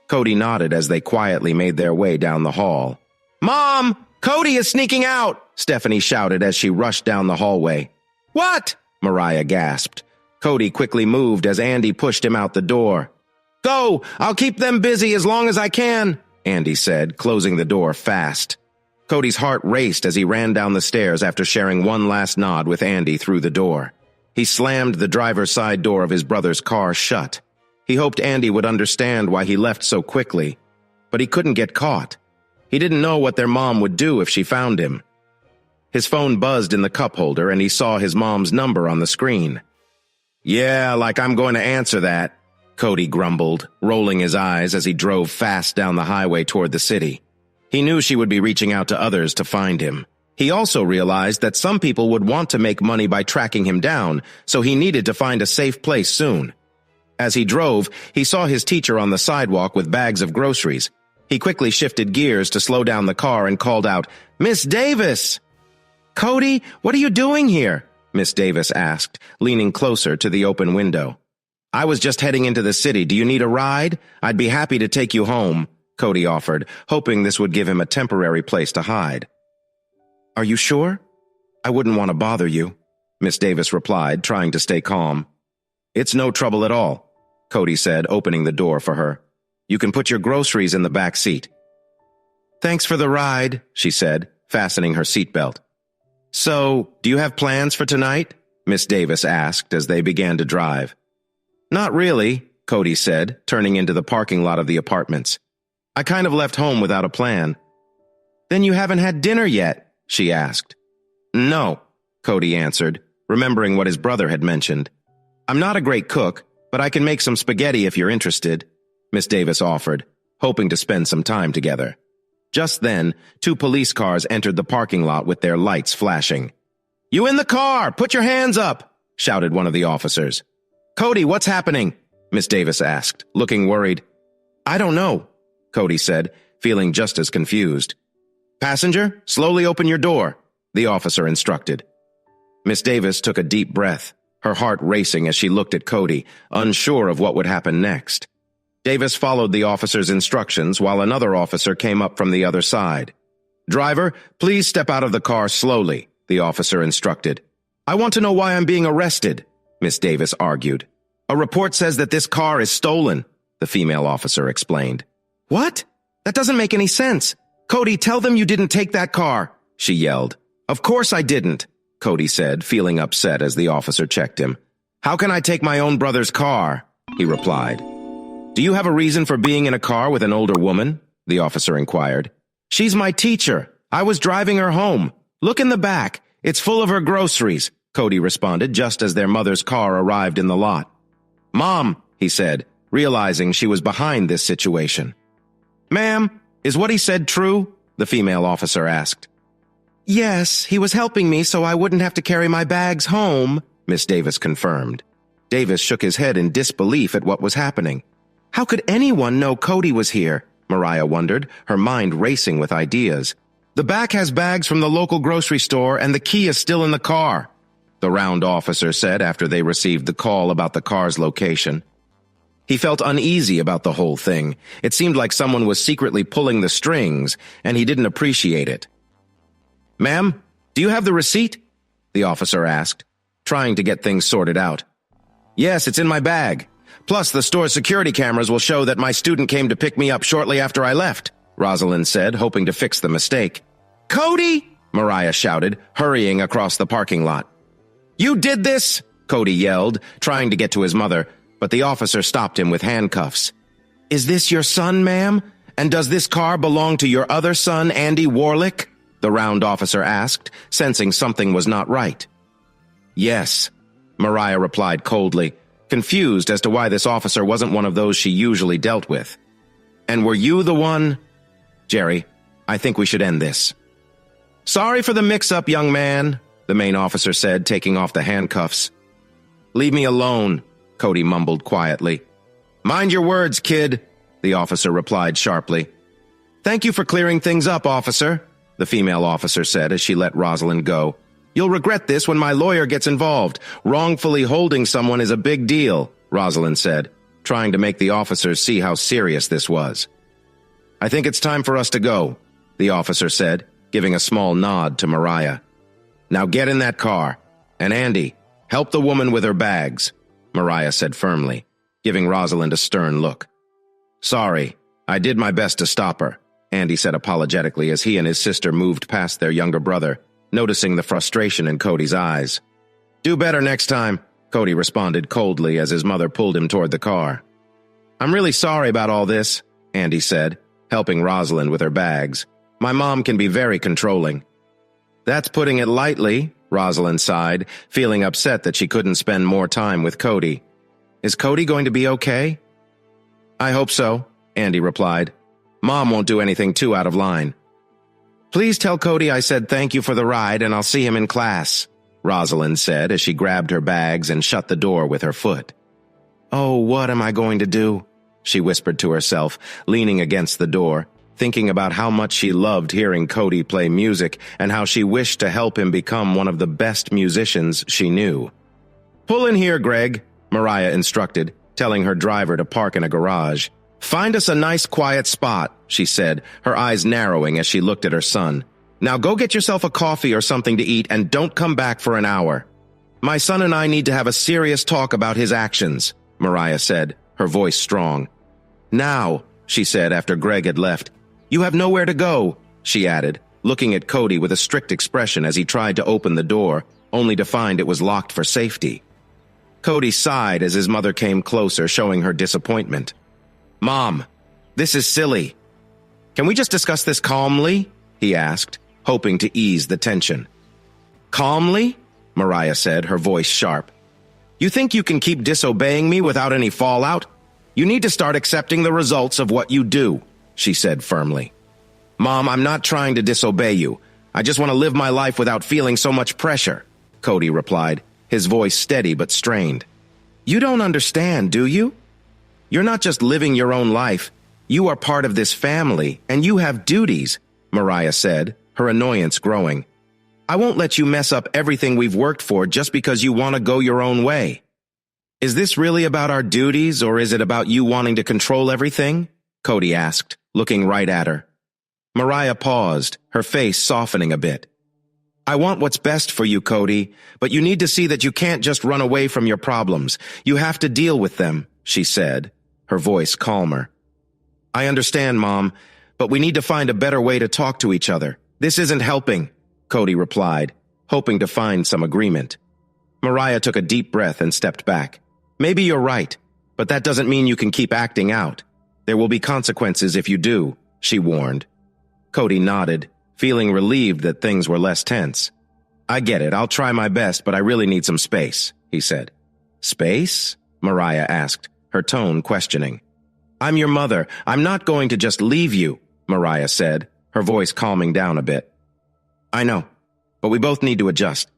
Cody nodded as they quietly made their way down the hall. Mom! Cody is sneaking out! Stephanie shouted as she rushed down the hallway. What? Mariah gasped. Cody quickly moved as Andy pushed him out the door. Go! I'll keep them busy as long as I can, Andy said, closing the door fast. Cody's heart raced as he ran down the stairs after sharing one last nod with Andy through the door. He slammed the driver's side door of his brother's car shut. He hoped Andy would understand why he left so quickly, but he couldn't get caught. He didn't know what their mom would do if she found him. His phone buzzed in the cup holder and he saw his mom's number on the screen. Yeah, like I'm going to answer that, Cody grumbled, rolling his eyes as he drove fast down the highway toward the city. He knew she would be reaching out to others to find him. He also realized that some people would want to make money by tracking him down, so he needed to find a safe place soon. As he drove, he saw his teacher on the sidewalk with bags of groceries. He quickly shifted gears to slow down the car and called out, Miss Davis! Cody, what are you doing here? Miss Davis asked, leaning closer to the open window. I was just heading into the city. Do you need a ride? I'd be happy to take you home, Cody offered, hoping this would give him a temporary place to hide. Are you sure? I wouldn't want to bother you, Miss Davis replied, trying to stay calm. It's no trouble at all, Cody said, opening the door for her. You can put your groceries in the back seat. Thanks for the ride, she said, fastening her seatbelt. So, do you have plans for tonight? Miss Davis asked as they began to drive. Not really, Cody said, turning into the parking lot of the apartments. I kind of left home without a plan. Then you haven't had dinner yet, she asked. No, Cody answered, remembering what his brother had mentioned. I'm not a great cook, but I can make some spaghetti if you're interested, Miss Davis offered, hoping to spend some time together. Just then, 2 police cars entered the parking lot with their lights flashing. You in the car! Put your hands up! Shouted one of the officers. Cody, what's happening? Miss Davis asked, looking worried. I don't know, Cody said, feeling just as confused. Passenger, slowly open your door, the officer instructed. Miss Davis took a deep breath, her heart racing as she looked at Cody, unsure of what would happen next. Davis followed the officer's instructions while another officer came up from the other side. Driver, please step out of the car slowly, the officer instructed. I want to know why I'm being arrested, Miss Davis argued. A report says that this car is stolen, the female officer explained. What? That doesn't make any sense. Cody, tell them you didn't take that car, she yelled. Of course I didn't, Cody said, feeling upset as the officer checked him. How can I take my own brother's car? He replied. Do you have a reason for being in a car with an older woman? The officer inquired. She's my teacher. I was driving her home. Look in the back. It's full of her groceries, Cody responded just as their mother's car arrived in the lot. Mom, he said, realizing she was behind this situation. Ma'am, is what he said true? The female officer asked. Yes, he was helping me so I wouldn't have to carry my bags home, Miss Davis confirmed. Davis shook his head in disbelief at what was happening. How could anyone know Cody was here? Mariah wondered, her mind racing with ideas. The back has bags from the local grocery store and the key is still in the car, the round officer said after they received the call about the car's location. He felt uneasy about the whole thing. It seemed like someone was secretly pulling the strings, and he didn't appreciate it. Ma'am, do you have the receipt? The officer asked, trying to get things sorted out. Yes, it's in my bag. Plus, the store's security cameras will show that my student came to pick me up shortly after I left, Rosalind said, hoping to fix the mistake. Cody! Mariah shouted, hurrying across the parking lot. You did this! Cody yelled, trying to get to his mother, but the officer stopped him with handcuffs. Is this your son, ma'am? And does this car belong to your other son, Andy Warlick? The round officer asked, sensing something was not right. Yes, Mariah replied coldly, confused as to why this officer wasn't one of those she usually dealt with. And were you the one? Jerry, I think we should end this. Sorry for the mix-up, young man, the main officer said, taking off the handcuffs. Leave me alone, Cody mumbled quietly. Mind your words, kid, the officer replied sharply. Thank you for clearing things up, officer, the female officer said as she let Rosalind go. You'll regret this when my lawyer gets involved. Wrongfully holding someone is a big deal, Rosalind said, trying to make the officers see how serious this was. I think it's time for us to go, the officer said, giving a small nod to Mariah. Now get in that car. And Andy, help the woman with her bags, Mariah said firmly, giving Rosalind a stern look. Sorry, I did my best to stop her, Andy said apologetically as he and his sister moved past their younger brother, noticing the frustration in Cody's eyes. Do better next time, Cody responded coldly as his mother pulled him toward the car. I'm really sorry about all this, Andy said, helping Rosalind with her bags. My mom can be very controlling. That's putting it lightly, Rosalind sighed, feeling upset that she couldn't spend more time with Cody. Is Cody going to be okay? I hope so, Andy replied. Mom won't do anything too out of line. Please tell Cody I said thank you for the ride and I'll see him in class, Rosalind said as she grabbed her bags and shut the door with her foot. Oh, what am I going to do? She whispered to herself, leaning against the door, thinking about how much she loved hearing Cody play music and how she wished to help him become one of the best musicians she knew. Pull in here, Greg, Mariah instructed, telling her driver to park in a garage. Find us a nice quiet spot, she said, her eyes narrowing as she looked at her son. Now go get yourself a coffee or something to eat and don't come back for an hour. My son and I need to have a serious talk about his actions, Mariah said, her voice strong. Now, she said after Greg had left. You have nowhere to go, she added, looking at Cody with a strict expression as he tried to open the door, only to find it was locked for safety. Cody sighed as his mother came closer, showing her disappointment. Mom, this is silly. Can we just discuss this calmly? He asked, hoping to ease the tension. Calmly? Mariah said, her voice sharp. You think you can keep disobeying me without any fallout? You need to start accepting the results of what you do, she said firmly. Mom, I'm not trying to disobey you. I just want to live my life without feeling so much pressure, Cody replied, his voice steady but strained. You don't understand, do you? You're not just living your own life. You are part of this family, and you have duties, Mariah said, her annoyance growing. I won't let you mess up everything we've worked for just because you want to go your own way. Is this really about our duties, or is it about you wanting to control everything? Cody asked, looking right at her. Mariah paused, her face softening a bit. I want what's best for you, Cody, but you need to see that you can't just run away from your problems. You have to deal with them, she said, her voice calmer. "I understand, Mom, but we need to find a better way to talk to each other. This isn't helping," Cody replied, hoping to find some agreement. Mariah took a deep breath and stepped back. "Maybe you're right, but that doesn't mean you can keep acting out. There will be consequences if you do," she warned. Cody nodded, feeling relieved that things were less tense. "I get it. I'll try my best, but I really need some space," he said. "Space?" Mariah asked, her tone questioning. "I'm your mother. I'm not going to just leave you," Mariah said, her voice calming down a bit. "I know, but we both need to adjust.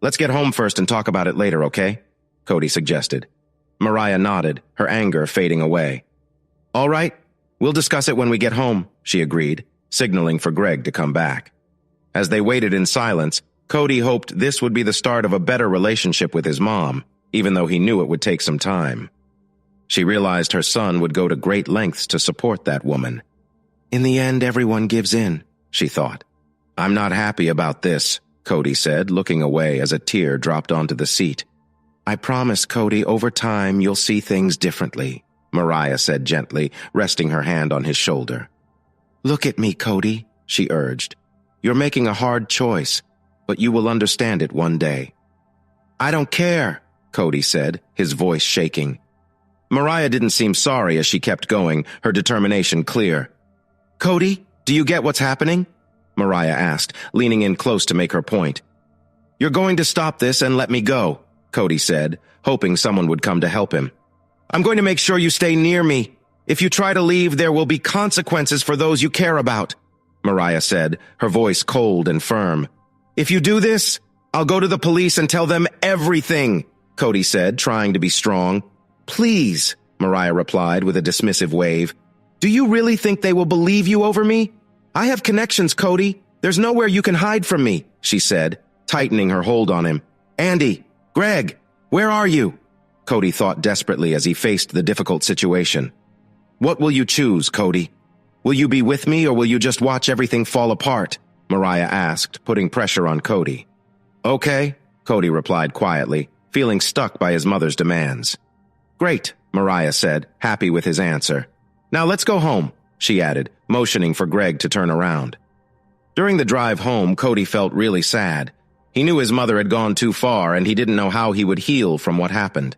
Let's get home first and talk about it later, okay?" Cody suggested. Mariah nodded, her anger fading away. "All right, we'll discuss it when we get home," she agreed, signaling for Greg to come back. As they waited in silence, Cody hoped this would be the start of a better relationship with his mom, even though he knew it would take some time. She realized her son would go to great lengths to support that woman. "In the end, everyone gives in," she thought. "I'm not happy about this," Cody said, looking away as a tear dropped onto the seat. "I promise, Cody, over time you'll see things differently," Mariah said gently, resting her hand on his shoulder. "Look at me, Cody," she urged. "You're making a hard choice, but you will understand it one day." "I don't care," Cody said, his voice shaking. Mariah didn't seem sorry as she kept going, her determination clear. "Cody, do you get what's happening?" Mariah asked, leaning in close to make her point. "You're going to stop this and let me go," Cody said, hoping someone would come to help him. "I'm going to make sure you stay near me. If you try to leave, there will be consequences for those you care about," Mariah said, her voice cold and firm. "If you do this, I'll go to the police and tell them everything," Cody said, trying to be strong. "Please," Mariah replied with a dismissive wave. "Do you really think they will believe you over me? I have connections, Cody. There's nowhere you can hide from me," she said, tightening her hold on him. "Andy, Greg, where are you?" Cody thought desperately as he faced the difficult situation. "What will you choose, Cody? Will you be with me or will you just watch everything fall apart?" Mariah asked, putting pressure on Cody. "Okay," Cody replied quietly, feeling stuck by his mother's demands. "Great," Mariah said, happy with his answer. "Now let's go home," she added, motioning for Greg to turn around. During the drive home, Cody felt really sad. He knew his mother had gone too far and he didn't know how he would heal from what happened.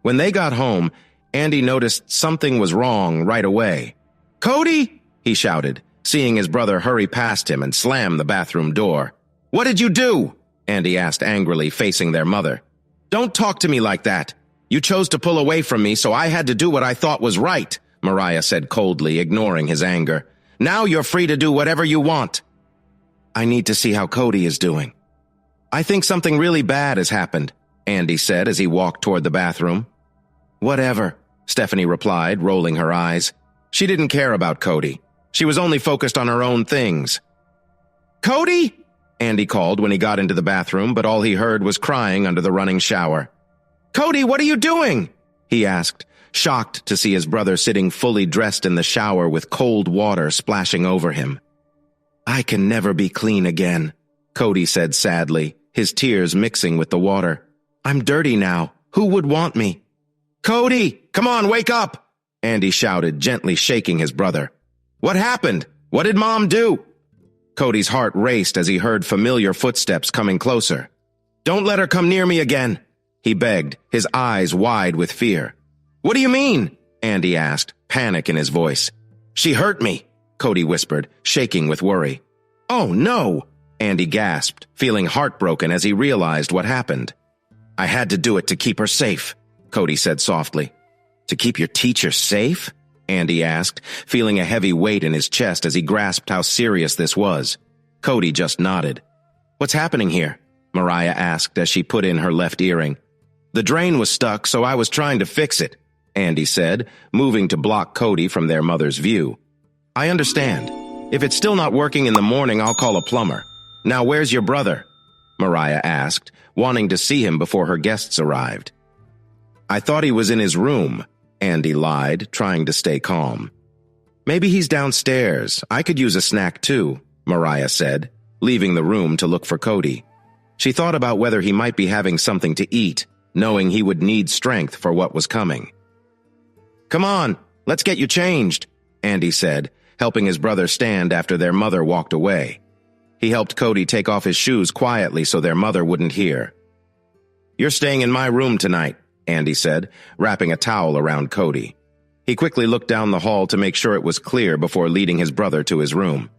When they got home, Andy noticed something was wrong right away. "Cody!" he shouted, seeing his brother hurry past him and slam the bathroom door. "What did you do?" Andy asked angrily, facing their mother. "Don't talk to me like that. You chose to pull away from me, so I had to do what I thought was right," Mariah said coldly, ignoring his anger. "Now you're free to do whatever you want." "I need to see how Cody is doing." "I think something really bad has happened," Andy said as he walked toward the bathroom. "Whatever," Stephanie replied, rolling her eyes. She didn't care about Cody. She was only focused on her own things. "Cody!" Andy called when he got into the bathroom, but all he heard was crying under the running shower. "Cody, what are you doing?" he asked, shocked to see his brother sitting fully dressed in the shower with cold water splashing over him. "I can never be clean again," Cody said sadly, his tears mixing with the water. "I'm dirty now. Who would want me?" "Cody, come on, wake up!" Andy shouted, gently shaking his brother. "What happened? What did Mom do?" Cody's heart raced as he heard familiar footsteps coming closer. "Don't let her come near me again," he begged, his eyes wide with fear. "What do you mean?" Andy asked, panic in his voice. "She hurt me," Cody whispered, shaking with worry. "Oh, no!" Andy gasped, feeling heartbroken as he realized what happened. "I had to do it to keep her safe," Cody said softly. "To keep your teacher safe?" Andy asked, feeling a heavy weight in his chest as he grasped how serious this was. Cody just nodded. "What's happening here?" Mariah asked as she put in her left earring. "The drain was stuck, so I was trying to fix it," Andy said, moving to block Cody from their mother's view. "I understand. If it's still not working in the morning, I'll call a plumber. Now where's your brother?" Mariah asked, wanting to see him before her guests arrived. "I thought he was in his room," Andy lied, trying to stay calm. "Maybe he's downstairs. I could use a snack too," Mariah said, leaving the room to look for Cody. She thought about whether he might be having something to eat, knowing he would need strength for what was coming. Come on, let's get you changed, Andy said, helping his brother stand after their mother walked away. He helped Cody take off his shoes quietly so their mother wouldn't hear. You're staying in my room tonight, Andy said, wrapping a towel around Cody. He quickly looked down the hall to make sure it was clear before leading his brother to his room.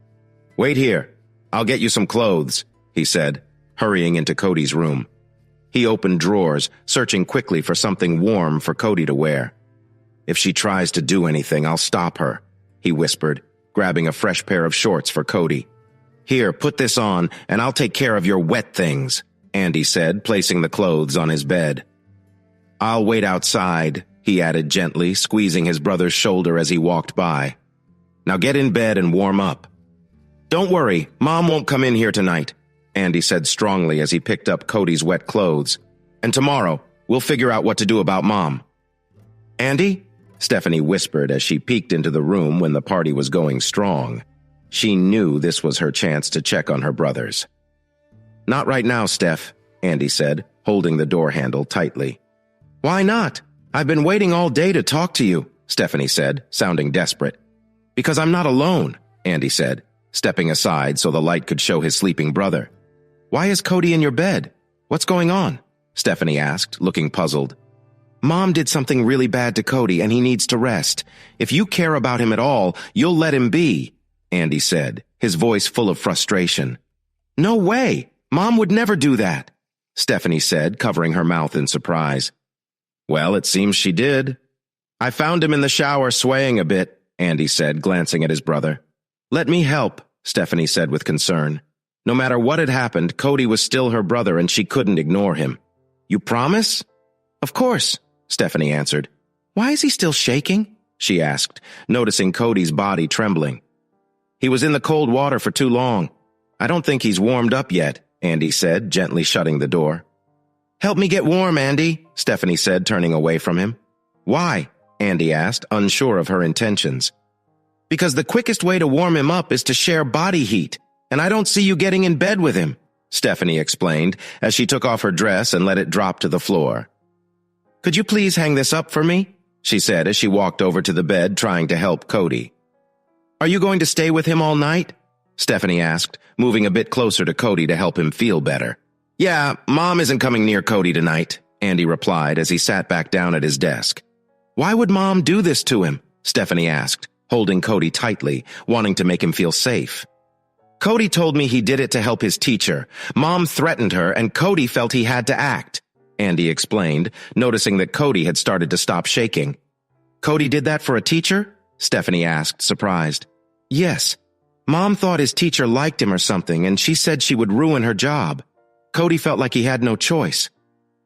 Wait here. I'll get you some clothes, he said, hurrying into Cody's room. He opened drawers, searching quickly for something warm for Cody to wear. If she tries to do anything, I'll stop her, he whispered, grabbing a fresh pair of shorts for Cody. Here, put this on, and I'll take care of your wet things, Andy said, placing the clothes on his bed. I'll wait outside, he added gently, squeezing his brother's shoulder as he walked by. Now get in bed and warm up. Don't worry, Mom won't come in here tonight, Andy said strongly as he picked up Cody's wet clothes. And tomorrow, we'll figure out what to do about Mom. Andy? Stephanie whispered as she peeked into the room when the party was going strong. She knew this was her chance to check on her brothers. Not right now, Steph, Andy said, holding the door handle tightly. Why not? I've been waiting all day to talk to you, Stephanie said, sounding desperate. Because I'm not alone, Andy said, stepping aside so the light could show his sleeping brother. Why is Cody in your bed? What's going on? Stephanie asked, looking puzzled. Mom did something really bad to Cody and he needs to rest. If you care about him at all, you'll let him be, Andy said, his voice full of frustration. No way! Mom would never do that, Stephanie said, covering her mouth in surprise. Well, it seems she did. I found him in the shower swaying a bit, Andy said, glancing at his brother. Let me help, Stephanie said with concern. No matter what had happened, Cody was still her brother and she couldn't ignore him. You promise? Of course, Stephanie answered. Why is he still shaking? She asked, noticing Cody's body trembling. He was in the cold water for too long. I don't think he's warmed up yet, Andy said, gently shutting the door. Help me get warm, Andy, Stephanie said, turning away from him. Why? Andy asked, unsure of her intentions. Because the quickest way to warm him up is to share body heat, and I don't see you getting in bed with him, Stephanie explained as she took off her dress and let it drop to the floor. Could you please hang this up for me? She said as she walked over to the bed trying to help Cody. Are you going to stay with him all night? Stephanie asked, moving a bit closer to Cody to help him feel better. Yeah, Mom isn't coming near Cody tonight, Andy replied as he sat back down at his desk. Why would Mom do this to him? Stephanie asked, holding Cody tightly, wanting to make him feel safe. Cody told me he did it to help his teacher. Mom threatened her and Cody felt he had to act, Andy explained, noticing that Cody had started to stop shaking. Cody did that for a teacher? Stephanie asked, surprised. Yes. Mom thought his teacher liked him or something, and she said she would ruin her job. Cody felt like he had no choice.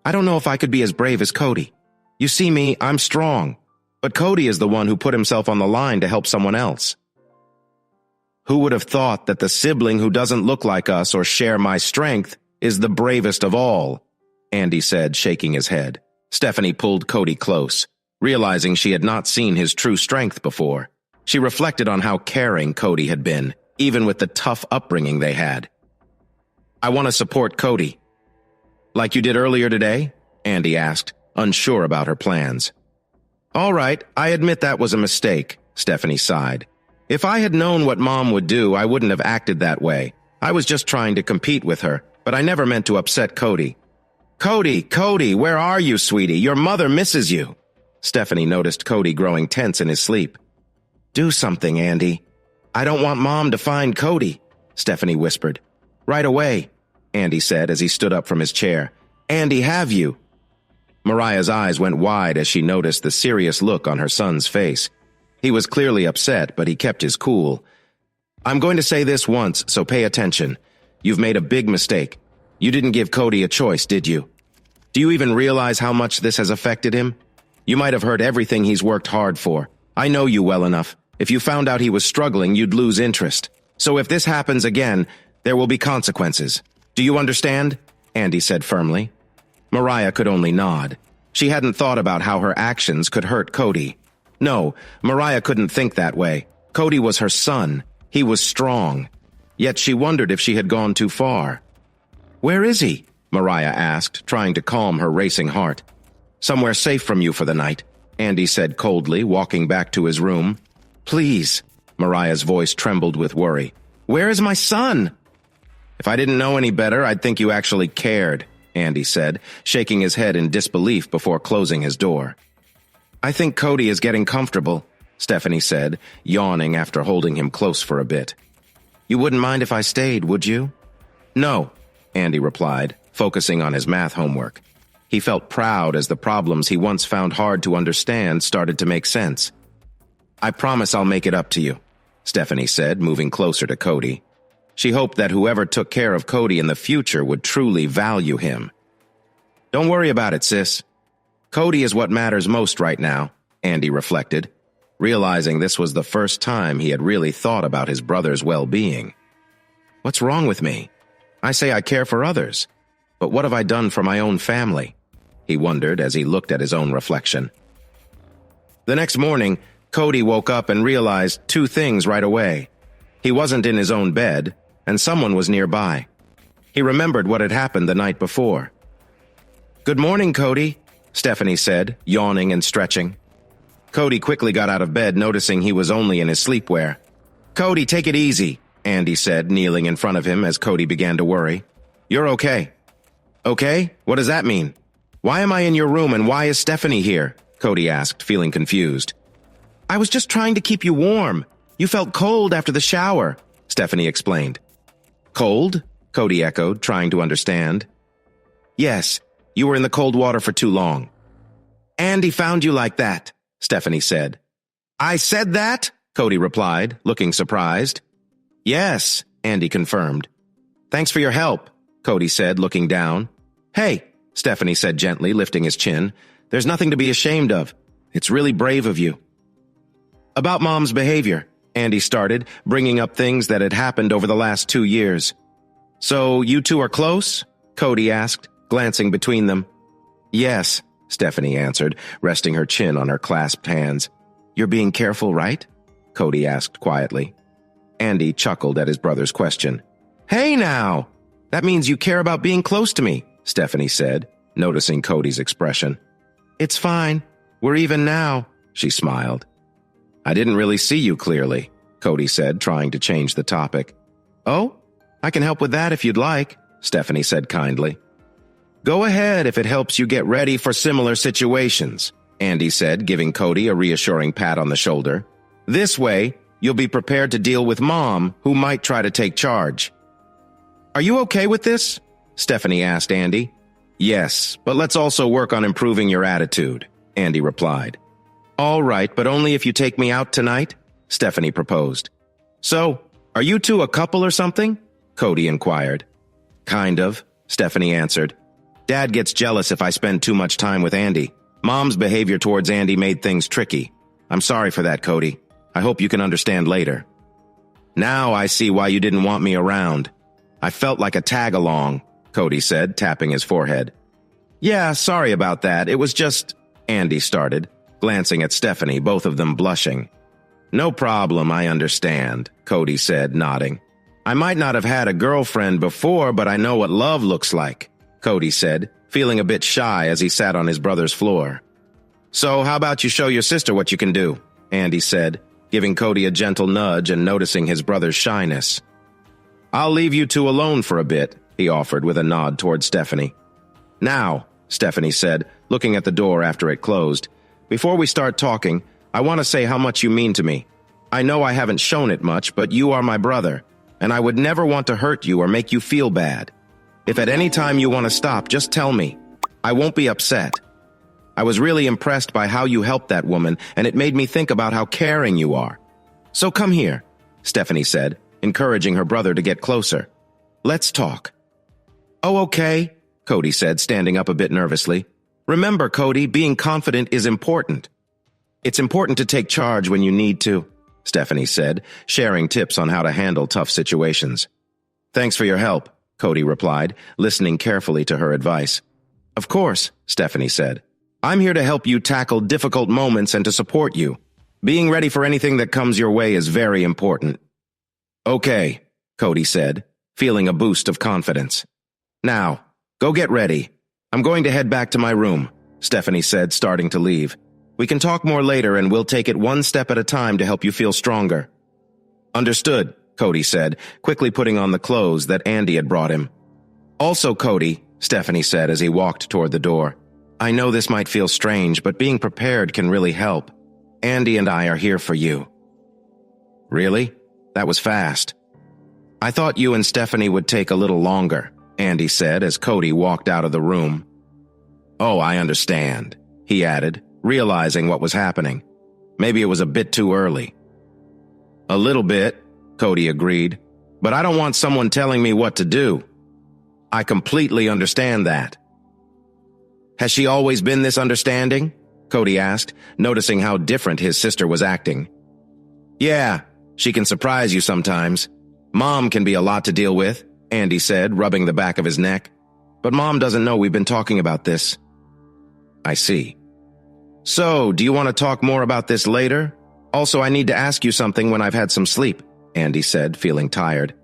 I don't know if I could be as brave as Cody. You see me, I'm strong. But Cody is the one who put himself on the line to help someone else. Who would have thought that the sibling who doesn't look like us or share my strength is the bravest of all? Andy said, shaking his head. Stephanie pulled Cody close, realizing she had not seen his true strength before. She reflected on how caring Cody had been, even with the tough upbringing they had. I want to support Cody. Like you did earlier today? Andy asked, unsure about her plans. All right, I admit that was a mistake, Stephanie sighed. If I had known what Mom would do, I wouldn't have acted that way. I was just trying to compete with her, but I never meant to upset Cody. Cody, where are you, sweetie? Your mother misses you. Stephanie noticed Cody growing tense in his sleep. Do something, Andy. I don't want Mom to find Cody, Stephanie whispered. Right away, Andy said as he stood up from his chair. Andy, have you? Mariah's eyes went wide as she noticed the serious look on her son's face. He was clearly upset, but he kept his cool. I'm going to say this once, so pay attention. You've made a big mistake. You didn't give Cody a choice, did you? Do you even realize how much this has affected him? You might have heard everything he's worked hard for. I know you well enough. If you found out he was struggling, you'd lose interest. So if this happens again, there will be consequences. Do you understand? Andy said firmly. Mariah could only nod. She hadn't thought about how her actions could hurt Cody. No, Mariah couldn't think that way. Cody was her son. He was strong. Yet she wondered if she had gone too far. Where is he? Mariah asked, trying to calm her racing heart. Somewhere safe from you for the night. Andy said coldly, walking back to his room. Please, Mariah's voice trembled with worry. Where is my son? If I didn't know any better, I'd think you actually cared, Andy said, shaking his head in disbelief before closing his door. I think Cody is getting comfortable, Stephanie said, yawning after holding him close for a bit. You wouldn't mind if I stayed, would you? No, Andy replied, focusing on his math homework. He felt proud as the problems he once found hard to understand started to make sense. I promise I'll make it up to you, Stephanie said, moving closer to Cody. She hoped that whoever took care of Cody in the future would truly value him. Don't worry about it, sis. Cody is what matters most right now, Andy reflected, realizing this was the first time he had really thought about his brother's well-being. What's wrong with me? I say I care for others, but what have I done for my own family? He wondered as he looked at his own reflection. The next morning, Cody woke up and realized two things right away. He wasn't in his own bed, and someone was nearby. He remembered what had happened the night before. Good morning, Cody, Stephanie said, yawning and stretching. Cody quickly got out of bed, noticing he was only in his sleepwear. Cody, take it easy, Andy said, kneeling in front of him as Cody began to worry. You're okay. Okay? What does that mean? Why am I in your room and why is Stephanie here? Cody asked, feeling confused. I was just trying to keep you warm. You felt cold after the shower, Stephanie explained. Cold? Cody echoed, trying to understand. Yes, you were in the cold water for too long. Andy found you like that, Stephanie said. I said that? Cody replied, looking surprised. Yes, Andy confirmed. Thanks for your help, Cody said, looking down. Hey, Stephanie said gently, lifting his chin. There's nothing to be ashamed of. It's really brave of you. About Mom's behavior, Andy started, bringing up things that had happened over the last 2 years. So you two are close? Cody asked, glancing between them. Yes, Stephanie answered, resting her chin on her clasped hands. You're being careful, right? Cody asked quietly. Andy chuckled at his brother's question. Hey now! That means you care about being close to me, Stephanie said, noticing Cody's expression. It's fine. We're even now, she smiled. I didn't really see you clearly, Cody said, trying to change the topic. Oh, I can help with that if you'd like, Stephanie said kindly. Go ahead if it helps you get ready for similar situations, Andy said, giving Cody a reassuring pat on the shoulder. This way, you'll be prepared to deal with Mom, who might try to take charge. Are you okay with this? Stephanie asked Andy. Yes, but let's also work on improving your attitude, Andy replied. All right, but only if you take me out tonight, Stephanie proposed. So, are you two a couple or something? Cody inquired. Kind of, Stephanie answered. Dad gets jealous if I spend too much time with Andy. Mom's behavior towards Andy made things tricky. I'm sorry for that, Cody. I hope you can understand later. Now I see why you didn't want me around. I felt like a tag-along, Cody said, tapping his forehead. Yeah, sorry about that. It was just... Andy started, glancing at Stephanie, both of them blushing. No problem, I understand, Cody said, nodding. I might not have had a girlfriend before, but I know what love looks like, Cody said, feeling a bit shy as he sat on his brother's floor. So how about you show your sister what you can do, Andy said, giving Cody a gentle nudge and noticing his brother's shyness. I'll leave you two alone for a bit, he offered with a nod toward Stephanie. Now, Stephanie said, looking at the door after it closed, before we start talking, I want to say how much you mean to me. I know I haven't shown it much, but you are my brother, and I would never want to hurt you or make you feel bad. If at any time you want to stop, just tell me. I won't be upset. I was really impressed by how you helped that woman, and it made me think about how caring you are. So come here, Stephanie said, encouraging her brother to get closer. Let's talk. Oh, okay, Cody said, standing up a bit nervously. Remember, Cody, being confident is important. It's important to take charge when you need to, Stephanie said, sharing tips on how to handle tough situations. Thanks for your help, Cody replied, listening carefully to her advice. Of course, Stephanie said. I'm here to help you tackle difficult moments and to support you. Being ready for anything that comes your way is very important. Okay, Cody said, feeling a boost of confidence. Now, go get ready. I'm going to head back to my room, Stephanie said, starting to leave. We can talk more later and we'll take it one step at a time to help you feel stronger. Understood, Cody said, quickly putting on the clothes that Andy had brought him. Also, Cody, Stephanie said as he walked toward the door, I know this might feel strange, but being prepared can really help. Andy and I are here for you. Really? That was fast. I thought you and Stephanie would take a little longer, Andy said as Cody walked out of the room. Oh, I understand, he added, realizing what was happening. Maybe it was a bit too early. A little bit, Cody agreed, but I don't want someone telling me what to do. I completely understand that. Has she always been this understanding? Cody asked, noticing how different his sister was acting. Yeah, she can surprise you sometimes. Mom can be a lot to deal with, Andy said, rubbing the back of his neck. But Mom doesn't know we've been talking about this. I see. So, do you want to talk more about this later? Also, I need to ask you something when I've had some sleep, Andy said, feeling tired.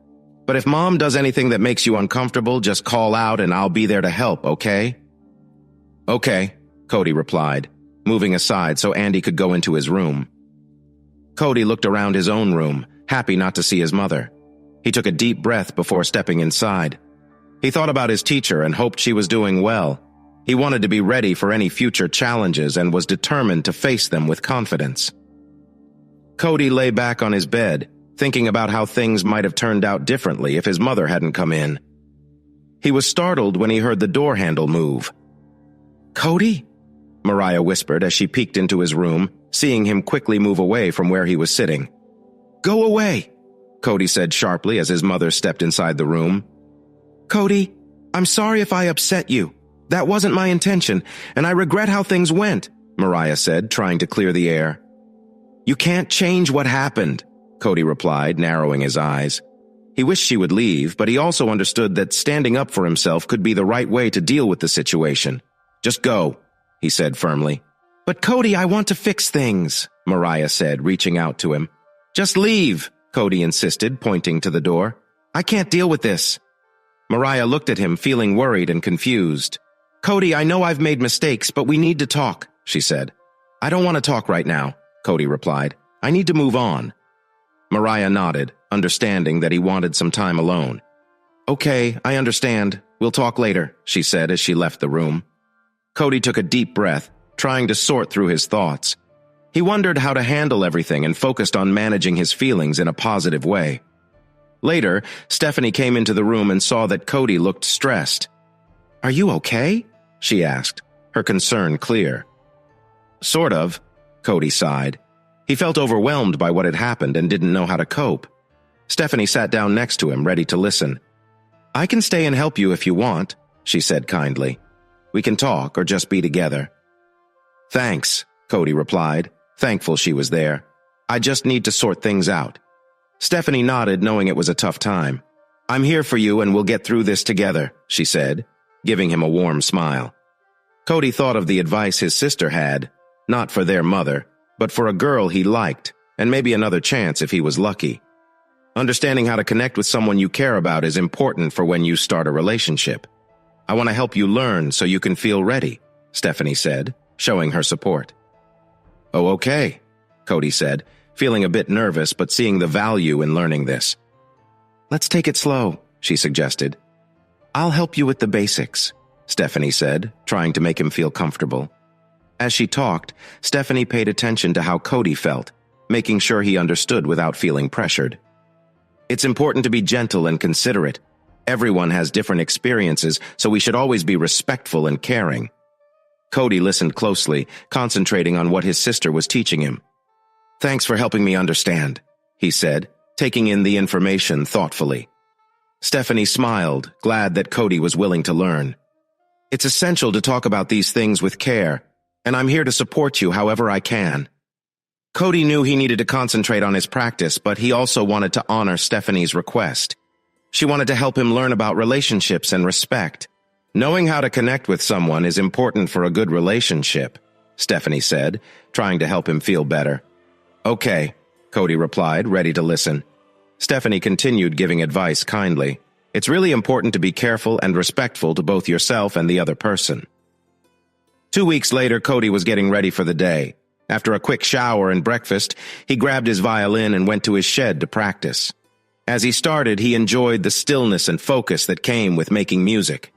But if Mom does anything that makes you uncomfortable, just call out and I'll be there to help, okay? Okay, Cody replied, moving aside so Andy could go into his room. Cody looked around his own room, happy not to see his mother. He took a deep breath before stepping inside. He thought about his teacher and hoped she was doing well. He wanted to be ready for any future challenges and was determined to face them with confidence. Cody lay back on his bed, thinking about how things might have turned out differently if his mother hadn't come in. He was startled when he heard the door handle move. Cody? Mariah whispered as she peeked into his room, seeing him quickly move away from where he was sitting. Go away, Cody said sharply as his mother stepped inside the room. Cody, I'm sorry if I upset you. That wasn't my intention, and I regret how things went, Mariah said, trying to clear the air. You can't change what happened, Cody replied, narrowing his eyes. He wished she would leave, but he also understood that standing up for himself could be the right way to deal with the situation. Just go, he said firmly. But Cody, I want to fix things, Mariah said, reaching out to him. Just leave, Cody insisted, pointing to the door. I can't deal with this. Mariah looked at him, feeling worried and confused. Cody, I know I've made mistakes, but we need to talk, she said. I don't want to talk right now, Cody replied. I need to move on. Mariah nodded, understanding that he wanted some time alone. Okay, I understand. We'll talk later, she said as she left the room. Cody took a deep breath, trying to sort through his thoughts. He wondered how to handle everything and focused on managing his feelings in a positive way. Later, Stephanie came into the room and saw that Cody looked stressed. Are you okay? She asked, her concern clear. Sort of, Cody sighed. He felt overwhelmed by what had happened and didn't know how to cope. Stephanie sat down next to him, ready to listen. I can stay and help you if you want, she said kindly. We can talk or just be together. Thanks, Cody replied, thankful she was there. I just need to sort things out. Stephanie nodded, knowing it was a tough time. I'm here for you and we'll get through this together, she said, giving him a warm smile. Cody thought of the advice his sister had, not for their mother, but for a girl he liked, and maybe another chance if he was lucky. Understanding how to connect with someone you care about is important for when you start a relationship. I want to help you learn so you can feel ready, Stephanie said, showing her support. Oh, okay, Cody said, feeling a bit nervous but seeing the value in learning this. Let's take it slow, she suggested. I'll help you with the basics, Stephanie said, trying to make him feel comfortable. As she talked, Stephanie paid attention to how Cody felt, making sure he understood without feeling pressured. It's important to be gentle and considerate. Everyone has different experiences, so we should always be respectful and caring. Cody listened closely, concentrating on what his sister was teaching him. Thanks for helping me understand, he said, taking in the information thoughtfully. Stephanie smiled, glad that Cody was willing to learn. It's essential to talk about these things with care, and I'm here to support you however I can. Cody knew he needed to concentrate on his practice, but he also wanted to honor Stephanie's request. She wanted to help him learn about relationships and respect. Knowing how to connect with someone is important for a good relationship, Stephanie said, trying to help him feel better. Okay, Cody replied, ready to listen. Stephanie continued giving advice kindly. It's really important to be careful and respectful to both yourself and the other person. 2 weeks later, Cody was getting ready for the day, After a quick shower and breakfast, he grabbed his violin and went to his shed to practice. As he started, he enjoyed the stillness and focus that came with making music.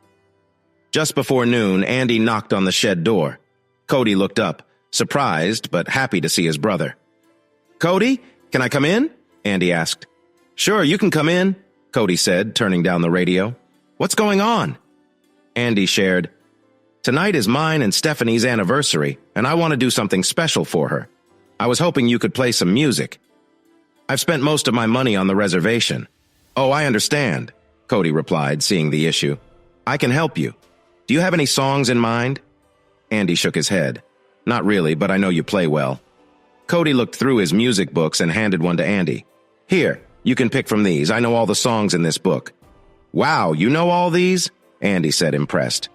Just before noon, Andy knocked on the shed door. Cody looked up, surprised but happy to see his brother. "Cody, can I come in?" Andy asked. "Sure, you can come in," Cody said, turning down the radio. "What's going on?" Andy shared, "Tonight is mine and Stephanie's anniversary, and I want to do something special for her. I was hoping you could play some music. I've spent most of my money on the reservation." "Oh, I understand," Cody replied, seeing the issue. "I can help you. Do you have any songs in mind?" Andy shook his head. "Not really, but I know you play well." Cody looked through his music books and handed one to Andy. "Here, you can pick from these. I know all the songs in this book." "Wow, you know all these?" Andy said, impressed.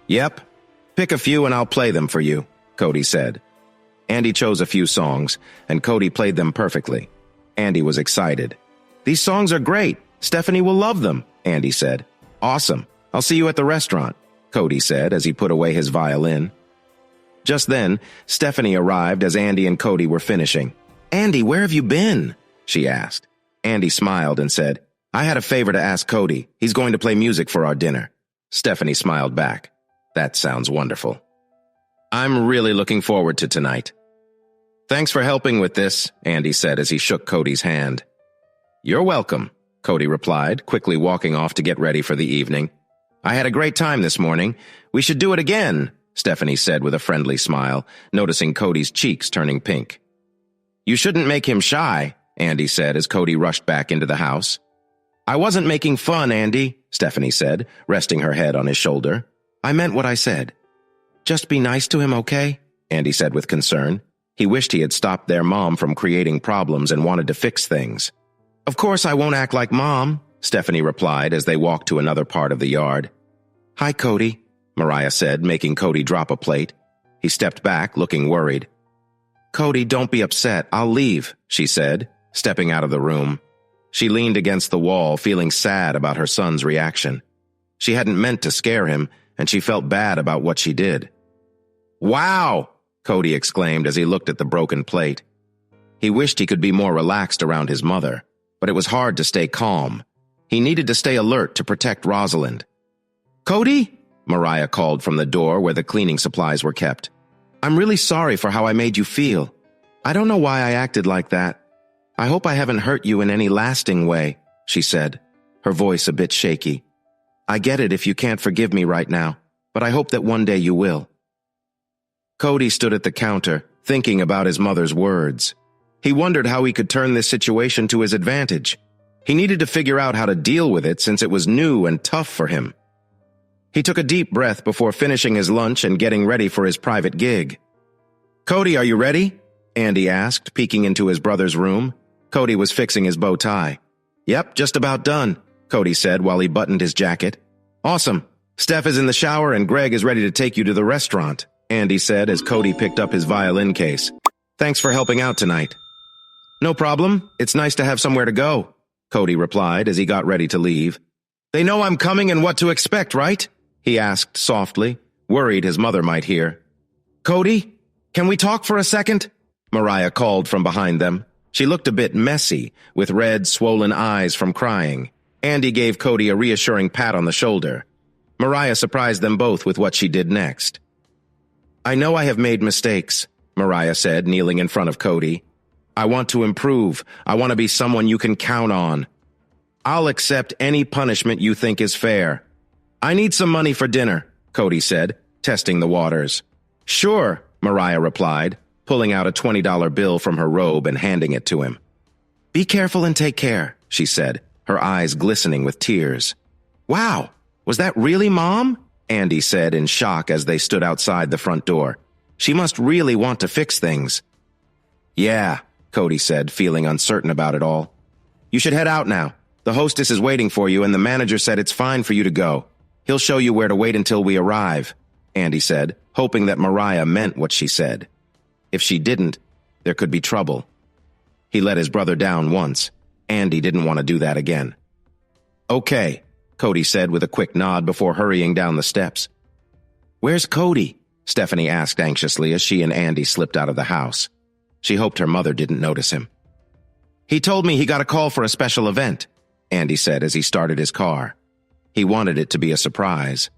"Yep. Pick a few and I'll play them for you," Cody said. Andy chose a few songs, and Cody played them perfectly. Andy was excited. "These songs are great. Stephanie will love them," Andy said. "Awesome. I'll see you at the restaurant," Cody said as he put away his violin. Just then, Stephanie arrived as Andy and Cody were finishing. "Andy, where have you been?" she asked. Andy smiled and said, "I had a favor to ask Cody. He's going to play music for our dinner." Stephanie smiled back. "That sounds wonderful. I'm really looking forward to tonight." "Thanks for helping with this," Andy said as he shook Cody's hand. "You're welcome," Cody replied, quickly walking off to get ready for the evening. "I had a great time this morning. We should do it again," Stephanie said with a friendly smile, noticing Cody's cheeks turning pink. "You shouldn't make him shy," Andy said as Cody rushed back into the house. "I wasn't making fun, Andy," Stephanie said, resting her head on his shoulder. "I meant what I said." "Just be nice to him, okay?" Andy said with concern. He wished he had stopped their mom from creating problems and wanted to fix things. "Of course I won't act like Mom," Stephanie replied as they walked to another part of the yard. "Hi, Cody," Mariah said, making Cody drop a plate. He stepped back, looking worried. "Cody, don't be upset. I'll leave," she said, stepping out of the room. She leaned against the wall, feeling sad about her son's reaction. She hadn't meant to scare him, and she felt bad about what she did. "Wow!" Cody exclaimed as he looked at the broken plate. He wished he could be more relaxed around his mother, but it was hard to stay calm. He needed to stay alert to protect Rosalind. "Cody?" Mariah called from the door where the cleaning supplies were kept. "I'm really sorry for how I made you feel. I don't know why I acted like that. I hope I haven't hurt you in any lasting way," she said, her voice a bit shaky. "I get it if you can't forgive me right now, but I hope that one day you will." Cody stood at the counter, thinking about his mother's words. He wondered how he could turn this situation to his advantage. He needed to figure out how to deal with it since it was new and tough for him. He took a deep breath before finishing his lunch and getting ready for his private gig. "Cody, are you ready?" Andy asked, peeking into his brother's room. Cody was fixing his bow tie. "Yep, just about done," Cody said while he buttoned his jacket. "Awesome. Steph is in the shower and Greg is ready to take you to the restaurant," Andy said as Cody picked up his violin case. "Thanks for helping out tonight." "No problem. It's nice to have somewhere to go," Cody replied as he got ready to leave. "They know I'm coming and what to expect, right?" he asked softly, worried his mother might hear. "Cody, can we talk for a second?" Mariah called from behind them. She looked a bit messy, with red, swollen eyes from crying. Andy gave Cody a reassuring pat on the shoulder. Mariah surprised them both with what she did next. "I know I have made mistakes," Mariah said, kneeling in front of Cody. "I want to improve. I want to be someone you can count on. I'll accept any punishment you think is fair." "I need some money for dinner," Cody said, testing the waters. "Sure," Mariah replied, pulling out a $20 bill from her robe and handing it to him. "Be careful and take care," she said, her eyes glistening with tears. "Wow, was that really Mom?" Andy said in shock as they stood outside the front door. "She must really want to fix things." "Yeah," Cody said, feeling uncertain about it all. "You should head out now. The hostess is waiting for you and the manager said it's fine for you to go. He'll show you where to wait until we arrive," Andy said, hoping that Mariah meant what she said. If she didn't, there could be trouble. He let his brother down once. Andy didn't want to do that again. "Okay," Cody said with a quick nod before hurrying down the steps. "Where's Cody?" Stephanie asked anxiously as she and Andy slipped out of the house. She hoped her mother didn't notice him. He told me he got a call for a special event, Andy said as he started his car. He wanted it to be a surprise.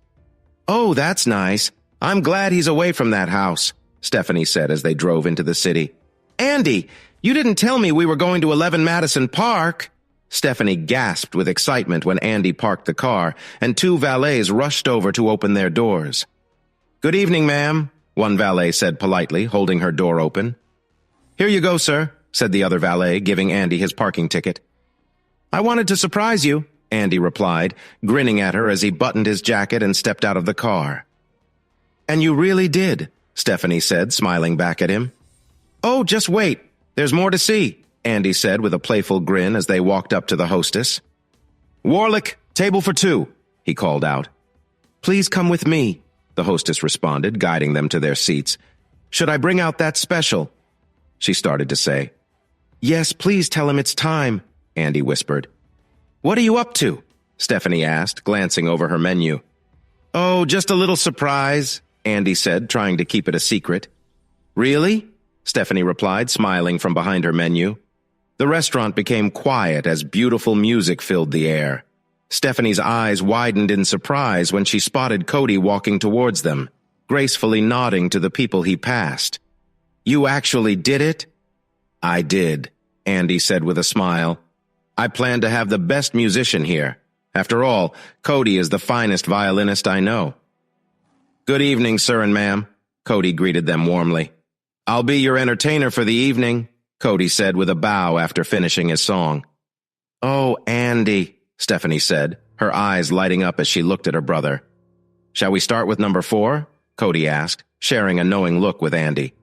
Oh, that's nice. I'm glad he's away from that house, Stephanie said as they drove into the city. Andy, you didn't tell me we were going to 11 Madison Park. Stephanie gasped with excitement when Andy parked the car and two valets rushed over to open their doors. Good evening, ma'am, one valet said politely, holding her door open. Here you go, sir, said the other valet, giving Andy his parking ticket. I wanted to surprise you, Andy replied, grinning at her as he buttoned his jacket and stepped out of the car. And you really did, Stephanie said, smiling back at him. Oh, just wait. There's more to see, Andy said with a playful grin as they walked up to the hostess. Warlick, table for two, he called out. Please come with me, the hostess responded, guiding them to their seats. Should I bring out that special? She started to say. Yes, please tell him it's time, Andy whispered. What are you up to? Stephanie asked, glancing over her menu. Oh, just a little surprise, Andy said, trying to keep it a secret. Really? Stephanie replied, smiling from behind her menu. The restaurant became quiet as beautiful music filled the air. Stephanie's eyes widened in surprise when she spotted Cody walking towards them, gracefully nodding to the people he passed. You actually did it? I did, Andy said with a smile. I plan to have the best musician here. After all, Cody is the finest violinist I know. Good evening, sir and ma'am, Cody greeted them warmly. I'll be your entertainer for the evening, Cody said with a bow after finishing his song. Oh, Andy, Stephanie said, her eyes lighting up as she looked at her brother. Shall we start with number 4? Cody asked, sharing a knowing look with Andy.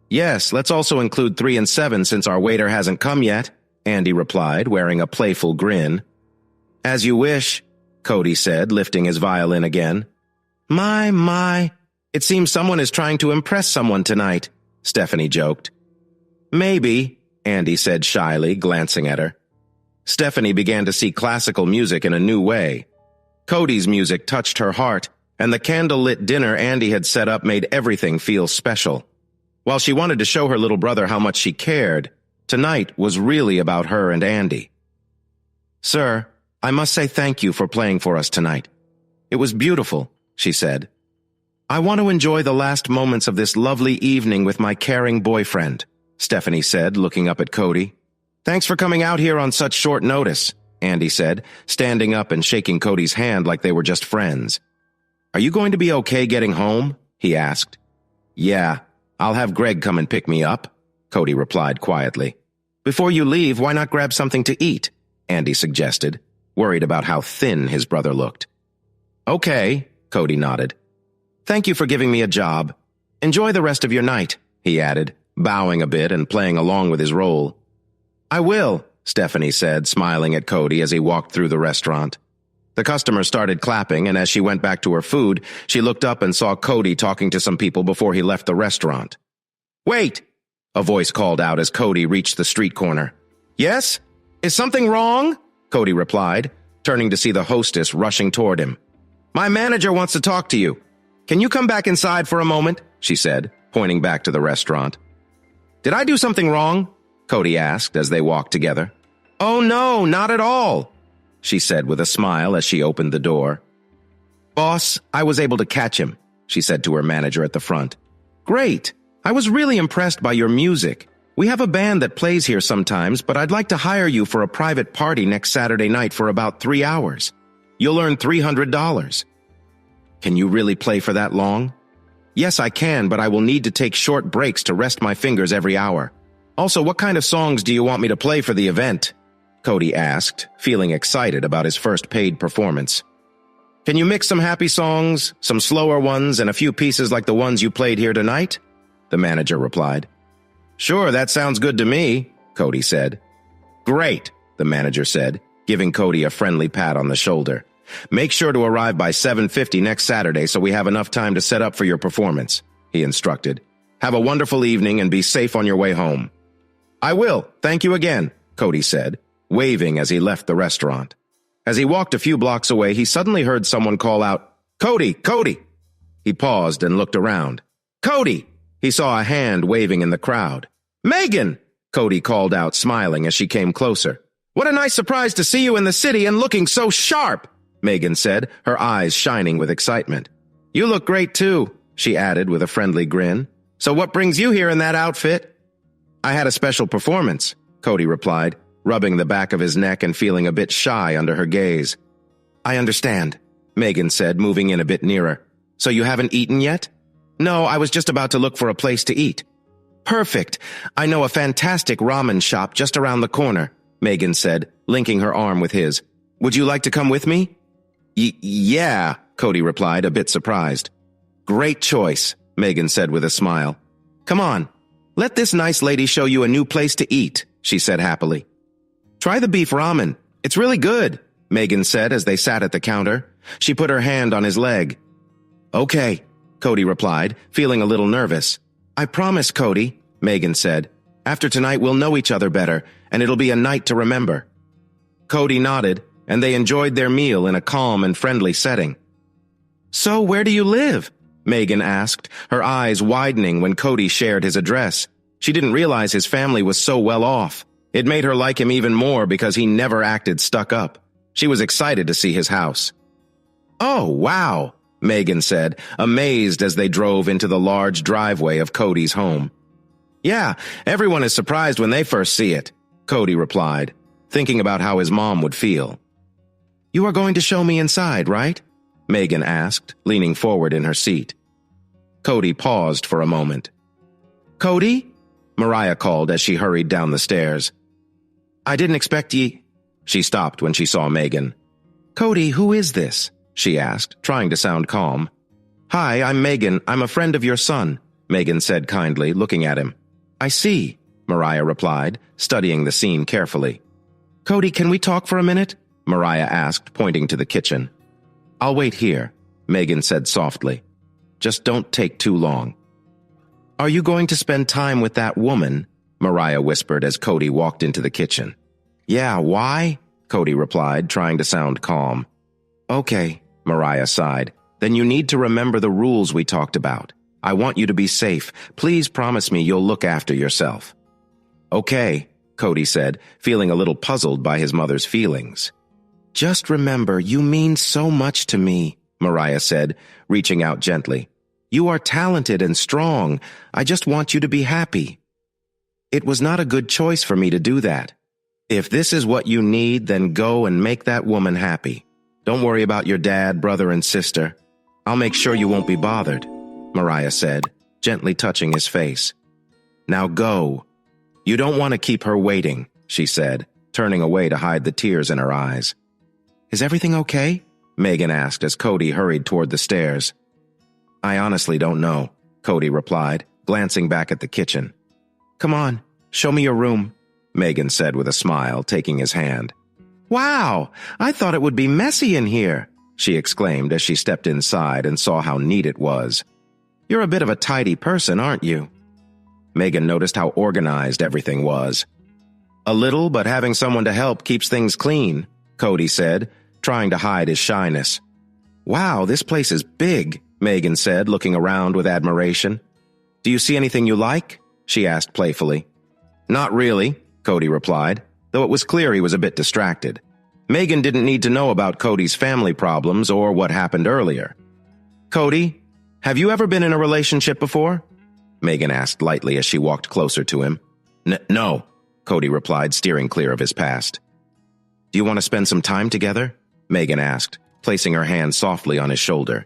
Yes, let's also include 3 and 7 since our waiter hasn't come yet, Andy replied, wearing a playful grin. As you wish, Cody said, lifting his violin again. My, it seems someone is trying to impress someone tonight, Stephanie joked. Maybe, Andy said shyly, glancing at her. Stephanie began to see classical music in a new way. Cody's music touched her heart, and the candlelit dinner Andy had set up made everything feel special. While she wanted to show her little brother how much she cared, tonight was really about her and Andy. Sir, I must say thank you for playing for us tonight. It was beautiful, she said. I want to enjoy the last moments of this lovely evening with my caring boyfriend, Stephanie said, looking up at Cody. Thanks for coming out here on such short notice, Andy said, standing up and shaking Cody's hand like they were just friends. Are you going to be okay getting home? He asked. Yeah, I'll have Greg come and pick me up, Cody replied quietly. Before you leave, why not grab something to eat? Andy suggested, worried about how thin his brother looked. Okay, Cody nodded. Thank you for giving me a job. Enjoy the rest of your night, he added, bowing a bit and playing along with his role. I will, Stephanie said, smiling at Cody as he walked through the restaurant. The customers started clapping, and as she went back to her food, she looked up and saw Cody talking to some people before he left the restaurant. Wait! A voice called out as Cody reached the street corner. Yes? Is something wrong? Cody replied, turning to see the hostess rushing toward him. My manager wants to talk to you. Can you come back inside for a moment? She said, pointing back to the restaurant. Did I do something wrong? Cody asked as they walked together. Oh no, not at all, she said with a smile as she opened the door. Boss, I was able to catch him, she said to her manager at the front. Great. I was really impressed by your music. We have a band that plays here sometimes, but I'd like to hire you for a private party next Saturday night for about 3 hours. You'll earn $300. Can you really play for that long? Yes, I can, but I will need to take short breaks to rest my fingers every hour. Also, what kind of songs do you want me to play for the event? Cody asked, feeling excited about his first paid performance. Can you mix some happy songs, some slower ones, and a few pieces like the ones you played here tonight? The manager replied. Sure, that sounds good to me, Cody said. Great, the manager said, giving Cody a friendly pat on the shoulder. Make sure to arrive by 7:50 next Saturday so we have enough time to set up for your performance, he instructed. Have a wonderful evening and be safe on your way home. I will, thank you again, Cody said, waving as he left the restaurant. As he walked a few blocks away, he suddenly heard someone call out, Cody, Cody! He paused and looked around. "Cody!" He saw a hand waving in the crowd. "Megan!" Cody called out, smiling as she came closer. "What a nice surprise to see you in the city and looking so sharp," Megan said, her eyes shining with excitement. "You look great too," she added with a friendly grin. "So what brings you here in that outfit?" "I had a special performance," Cody replied, rubbing the back of his neck and feeling a bit shy under her gaze. "I understand," Megan said, moving in a bit nearer. "So you haven't eaten yet?" "No, I was just about to look for a place to eat." "Perfect. I know a fantastic ramen shop just around the corner," Megan said, linking her arm with his. "Would you like to come with me?" Yeah, Cody replied, a bit surprised. "Great choice," Megan said with a smile. "Come on, let this nice lady show you a new place to eat," she said happily. "Try the beef ramen. It's really good," Megan said as they sat at the counter. She put her hand on his leg. "Okay," Cody replied, feeling a little nervous. "I promise, Cody," Megan said. "After tonight we'll know each other better, and it'll be a night to remember." Cody nodded, and they enjoyed their meal in a calm and friendly setting. "So where do you live?" Megan asked, her eyes widening when Cody shared his address. She didn't realize his family was so well off. It made her like him even more because he never acted stuck up. She was excited to see his house. "Oh, wow," Megan said, amazed as they drove into the large driveway of Cody's home. "Yeah, everyone is surprised when they first see it," Cody replied, thinking about how his mom would feel. "You are going to show me inside, right?" Megan asked, leaning forward in her seat. Cody paused for a moment. "Cody?" Mariah called as she hurried down the stairs. "I didn't expect ye—" She stopped when she saw Megan. "Cody, who is this?" she asked, trying to sound calm. "Hi, I'm Megan. I'm a friend of your son," Megan said kindly, looking at him. "I see," Mariah replied, studying the scene carefully. "Cody, can we talk for a minute?" Mariah asked, pointing to the kitchen. "I'll wait here," Megan said softly. "Just don't take too long." "Are you going to spend time with that woman?" Mariah whispered as Cody walked into the kitchen. "Yeah, why?" Cody replied, trying to sound calm. "Okay," Mariah sighed. "Then you need to remember the rules we talked about. I want you to be safe. Please promise me you'll look after yourself." "Okay," Cody said, feeling a little puzzled by his mother's feelings. "Just remember, you mean so much to me," Mariah said, reaching out gently. "You are talented and strong. I just want you to be happy." "It was not a good choice for me to do that. If this is what you need, then go and make that woman happy. Don't worry about your dad, brother, and sister. I'll make sure you won't be bothered," Mariah said, gently touching his face. "Now go." "You don't want to keep her waiting," she said, turning away to hide the tears in her eyes. "Is everything okay?" Megan asked as Cody hurried toward the stairs. "I honestly don't know," Cody replied, glancing back at the kitchen. "Come on, show me your room," Megan said with a smile, taking his hand. "Wow, I thought it would be messy in here," she exclaimed as she stepped inside and saw how neat it was. "You're a bit of a tidy person, aren't you?" Megan noticed how organized everything was. "A little, but having someone to help keeps things clean," Cody said, trying to hide his shyness. "Wow, this place is big," Megan said, looking around with admiration. "Do you see anything you like?" she asked playfully. "Not really," Cody replied, though it was clear he was a bit distracted. Megan didn't need to know about Cody's family problems or what happened earlier. "Cody, have you ever been in a relationship before?" Megan asked lightly as she walked closer to him. No, Cody replied, steering clear of his past. "Do you want to spend some time together?" Megan asked, placing her hand softly on his shoulder.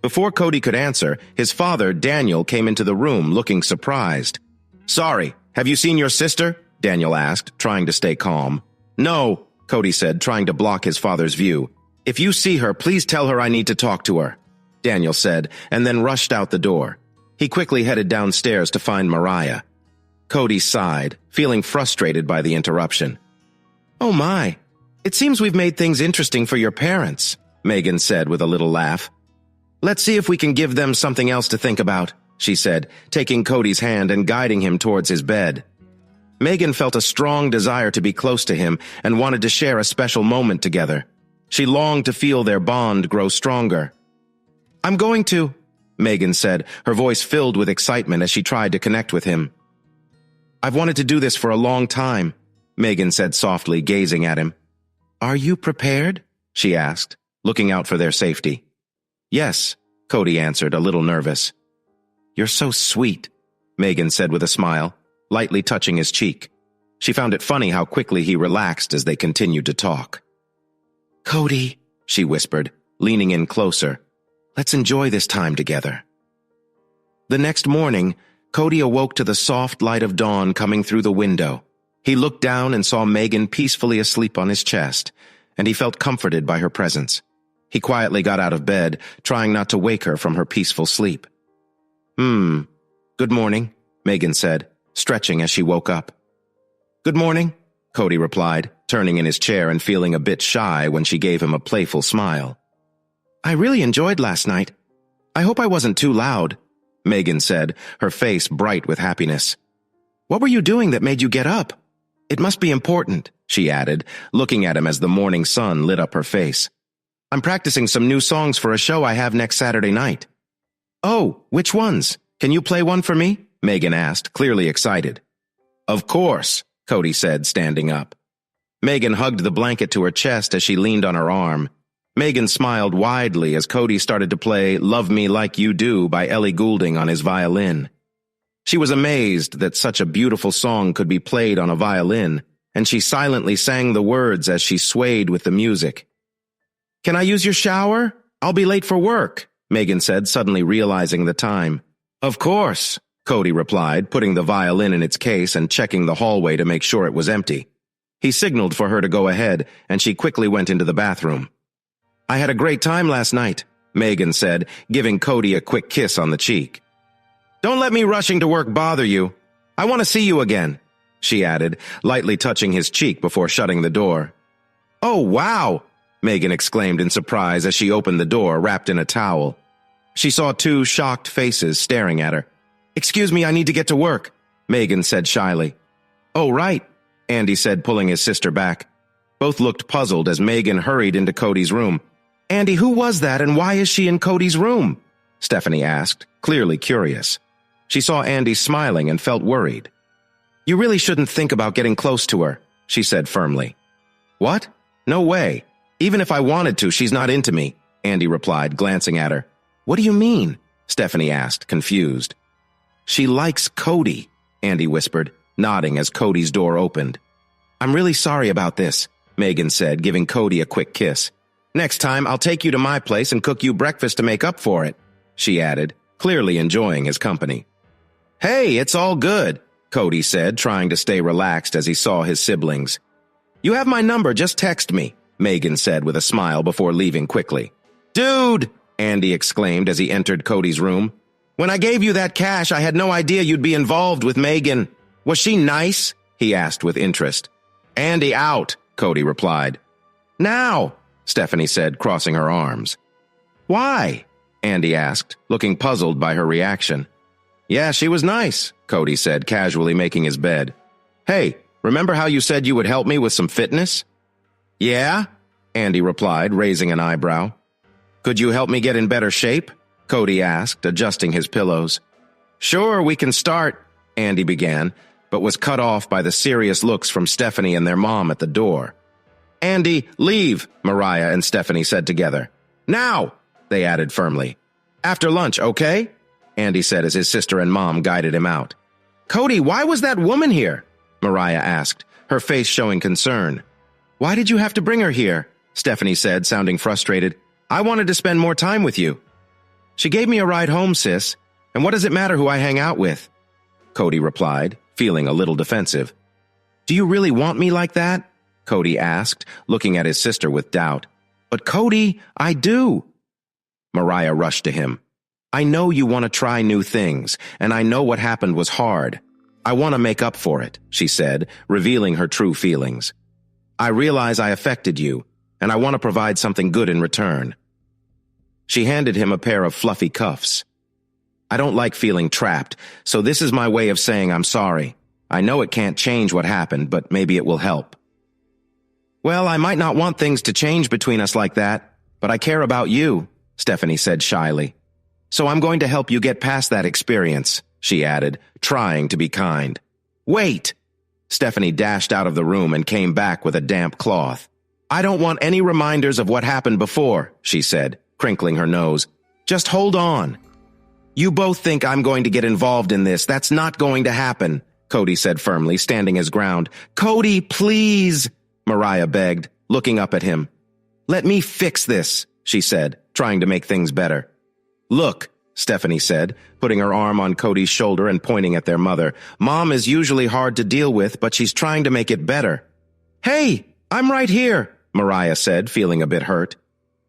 Before Cody could answer, his father, Daniel, came into the room looking surprised. "Sorry, have you seen your sister?" Daniel asked, trying to stay calm. "No," Cody said, trying to block his father's view. "If you see her, please tell her I need to talk to her," Daniel said, and then rushed out the door. He quickly headed downstairs to find Mariah. Cody sighed, feeling frustrated by the interruption. "Oh my, it seems we've made things interesting for your parents," Megan said with a little laugh. "Let's see if we can give them something else to think about," she said, taking Cody's hand and guiding him towards his bed. Megan felt a strong desire to be close to him and wanted to share a special moment together. She longed to feel their bond grow stronger. I'm going to, Megan said, her voice filled with excitement as she tried to connect with him. I've wanted to do this for a long time, Megan said softly, gazing at him. Are you prepared? She asked, looking out for their safety. Yes, Cody answered, a little nervous. You're so sweet, Megan said with a smile, lightly touching his cheek. She found it funny how quickly he relaxed as they continued to talk. Cody, she whispered, leaning in closer. Let's enjoy this time together. The next morning, Cody awoke to the soft light of dawn coming through the window. He looked down and saw Megan peacefully asleep on his chest, and he felt comforted by her presence. He quietly got out of bed, trying not to wake her from her peaceful sleep. Good morning, Megan said, stretching as she woke up. Good morning, Cody replied, turning in his chair and feeling a bit shy when she gave him a playful smile. I really enjoyed last night. I hope I wasn't too loud, Megan said, her face bright with happiness. What were you doing that made you get up? It must be important, she added, looking at him as the morning sun lit up her face. I'm practicing some new songs for a show I have next Saturday night. Oh, which ones? Can you play one for me? Megan asked, clearly excited. Of course, Cody said, standing up. Megan hugged the blanket to her chest as she leaned on her arm. Megan smiled widely as Cody started to play Love Me Like You Do by Ellie Goulding on his violin. She was amazed that such a beautiful song could be played on a violin, and she silently sang the words as she swayed with the music. Can I use your shower? I'll be late for work, Megan said, suddenly realizing the time. Of course, Cody replied, putting the violin in its case and checking the hallway to make sure it was empty. He signaled for her to go ahead, and she quickly went into the bathroom. I had a great time last night, Megan said, giving Cody a quick kiss on the cheek. Don't let me rushing to work bother you. I want to see you again, she added, lightly touching his cheek before shutting the door. Oh, wow, Megan exclaimed in surprise as she opened the door, wrapped in a towel. She saw two shocked faces staring at her. Excuse me, I need to get to work, Megan said shyly. Oh, right, Andy said, pulling his sister back. Both looked puzzled as Megan hurried into Cody's room. Andy, who was that and why is she in Cody's room? Stephanie asked, clearly curious. She saw Andy smiling and felt worried. You really shouldn't think about getting close to her, she said firmly. What? No way. Even if I wanted to, she's not into me, Andy replied, glancing at her. What do you mean? Stephanie asked, confused. She likes Cody, Andy whispered, nodding as Cody's door opened. I'm really sorry about this, Megan said, giving Cody a quick kiss. Next time, I'll take you to my place and cook you breakfast to make up for it, she added, clearly enjoying his company. Hey, it's all good, Cody said, trying to stay relaxed as he saw his siblings. You have my number, just text me, Megan said with a smile before leaving quickly. Dude, Andy exclaimed as he entered Cody's room. When I gave you that cash, I had no idea you'd be involved with Megan. Was she nice? He asked with interest. Andy, out, Cody replied. Now, Stephanie said, crossing her arms. Why? Andy asked, looking puzzled by her reaction. Yeah, she was nice, Cody said, casually making his bed. Hey, remember how you said you would help me with some fitness? Yeah, Andy replied, raising an eyebrow. Could you help me get in better shape? Cody asked, adjusting his pillows. Sure, we can start, Andy began, but was cut off by the serious looks from Stephanie and their mom at the door. Andy, leave, Mariah and Stephanie said together. Now, they added firmly. After lunch, okay? Andy said as his sister and mom guided him out. Cody, why was that woman here? Mariah asked, her face showing concern. Why did you have to bring her here? Stephanie said, sounding frustrated. I wanted to spend more time with you. She gave me a ride home, sis, and what does it matter who I hang out with? Cody replied, feeling a little defensive. Do you really want me like that? Cody asked, looking at his sister with doubt. But Cody, I do. Mariah rushed to him. I know you want to try new things, and I know what happened was hard. I want to make up for it, she said, revealing her true feelings. I realize I affected you, and I want to provide something good in return. She handed him a pair of fluffy cuffs. I don't like feeling trapped, so this is my way of saying I'm sorry. I know it can't change what happened, but maybe it will help. Well, I might not want things to change between us like that, but I care about you, Stephanie said shyly. So I'm going to help you get past that experience, she added, trying to be kind. Wait! Stephanie dashed out of the room and came back with a damp cloth. I don't want any reminders of what happened before, she said, crinkling her nose. Just hold on. You both think I'm going to get involved in this. That's not going to happen, Cody said firmly, standing his ground. Cody, please, Mariah begged, looking up at him. Let me fix this, she said, trying to make things better. Look, Stephanie said, putting her arm on Cody's shoulder and pointing at their mother. Mom is usually hard to deal with, but she's trying to make it better. Hey, I'm right here, Mariah said, feeling a bit hurt.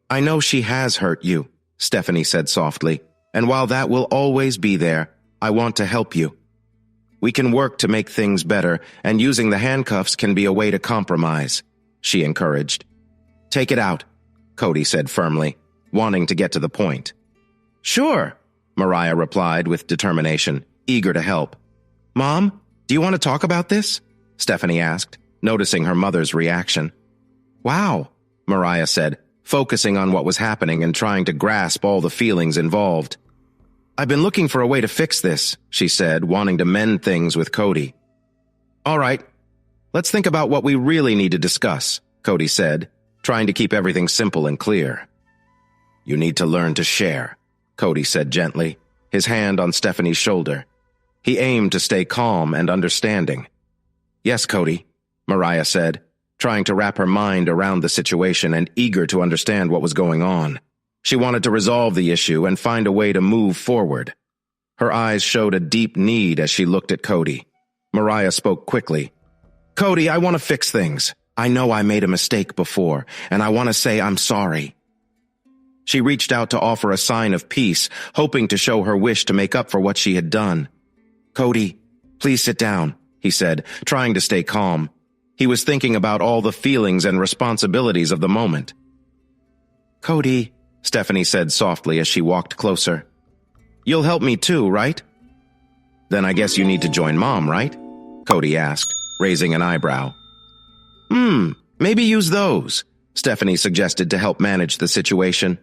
I know she has hurt you, Stephanie said softly, and while that will always be there, I want to help you. We can work to make things better, and using the handcuffs can be a way to compromise, she encouraged. Take it out, Cody said firmly, wanting to get to the point. Sure, Mariah replied with determination, eager to help. Mom, do you want to talk about this? Stephanie asked, noticing her mother's reaction. Wow, Mariah said, focusing on what was happening and trying to grasp all the feelings involved. I've been looking for a way to fix this, she said, wanting to mend things with Cody. All right, let's think about what we really need to discuss, Cody said, trying to keep everything simple and clear. You need to learn to share, Cody said gently, his hand on Stephanie's shoulder. He aimed to stay calm and understanding. Yes, Cody, Mariah said, trying to wrap her mind around the situation and eager to understand what was going on. She wanted to resolve the issue and find a way to move forward. Her eyes showed a deep need as she looked at Cody. Mariah spoke quickly. Cody, I want to fix things. I know I made a mistake before, and I want to say I'm sorry. She reached out to offer a sign of peace, hoping to show her wish to make up for what she had done. Cody, please sit down, he said, trying to stay calm. He was thinking about all the feelings and responsibilities of the moment. Cody, Stephanie said softly as she walked closer. You'll help me too, right? Then I guess you need to join Mom, right? Cody asked, raising an eyebrow. Maybe use those, Stephanie suggested to help manage the situation.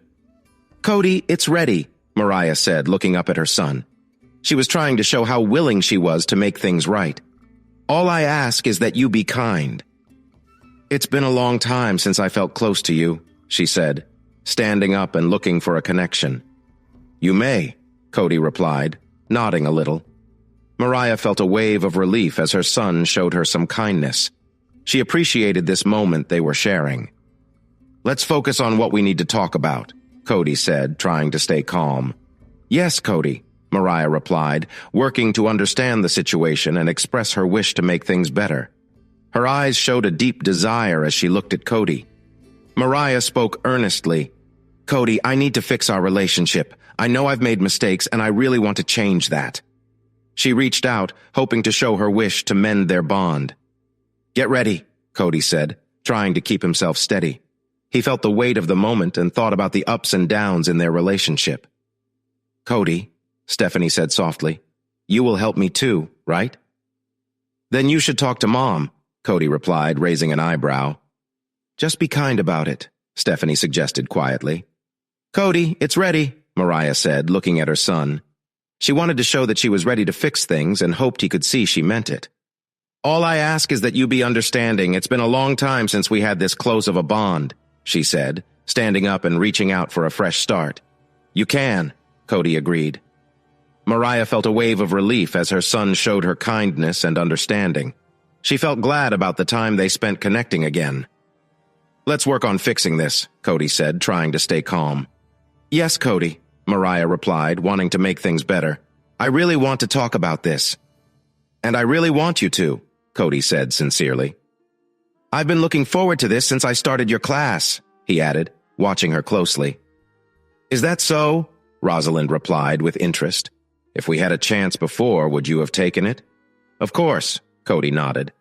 Cody, it's ready, Mariah said, looking up at her son. She was trying to show how willing she was to make things right. All I ask is that you be kind. It's been a long time since I felt close to you, she said, standing up and looking for a connection. You may, Cody replied, nodding a little. Mariah felt a wave of relief as her son showed her some kindness. She appreciated this moment they were sharing. Let's focus on what we need to talk about, Cody said, trying to stay calm. Yes, Cody, Mariah replied, working to understand the situation and express her wish to make things better. Her eyes showed a deep desire as she looked at Cody. Mariah spoke earnestly. Cody, I need to fix our relationship. I know I've made mistakes, and I really want to change that. She reached out, hoping to show her wish to mend their bond. Get ready, Cody said, trying to keep himself steady. He felt the weight of the moment and thought about the ups and downs in their relationship. Cody, Stephanie said softly, you will help me too, right? Then you should talk to Mom, Cody replied, raising an eyebrow. Just be kind about it, Stephanie suggested quietly. Cody, it's ready, Mariah said, looking at her son. She wanted to show that she was ready to fix things and hoped he could see she meant it. All I ask is that you be understanding. It's been a long time since we had this close of a bond, she said, standing up and reaching out for a fresh start. You can, Cody agreed. Mariah felt a wave of relief as her son showed her kindness and understanding. She felt glad about the time they spent connecting again. Let's work on fixing this, Cody said, trying to stay calm. Yes, Cody, Mariah replied, wanting to make things better. I really want to talk about this. And I really want you to, Cody said sincerely. I've been looking forward to this since I started your class, he added, watching her closely. Is that so? Rosalind replied with interest. If we had a chance before, would you have taken it? Of course, Cody nodded.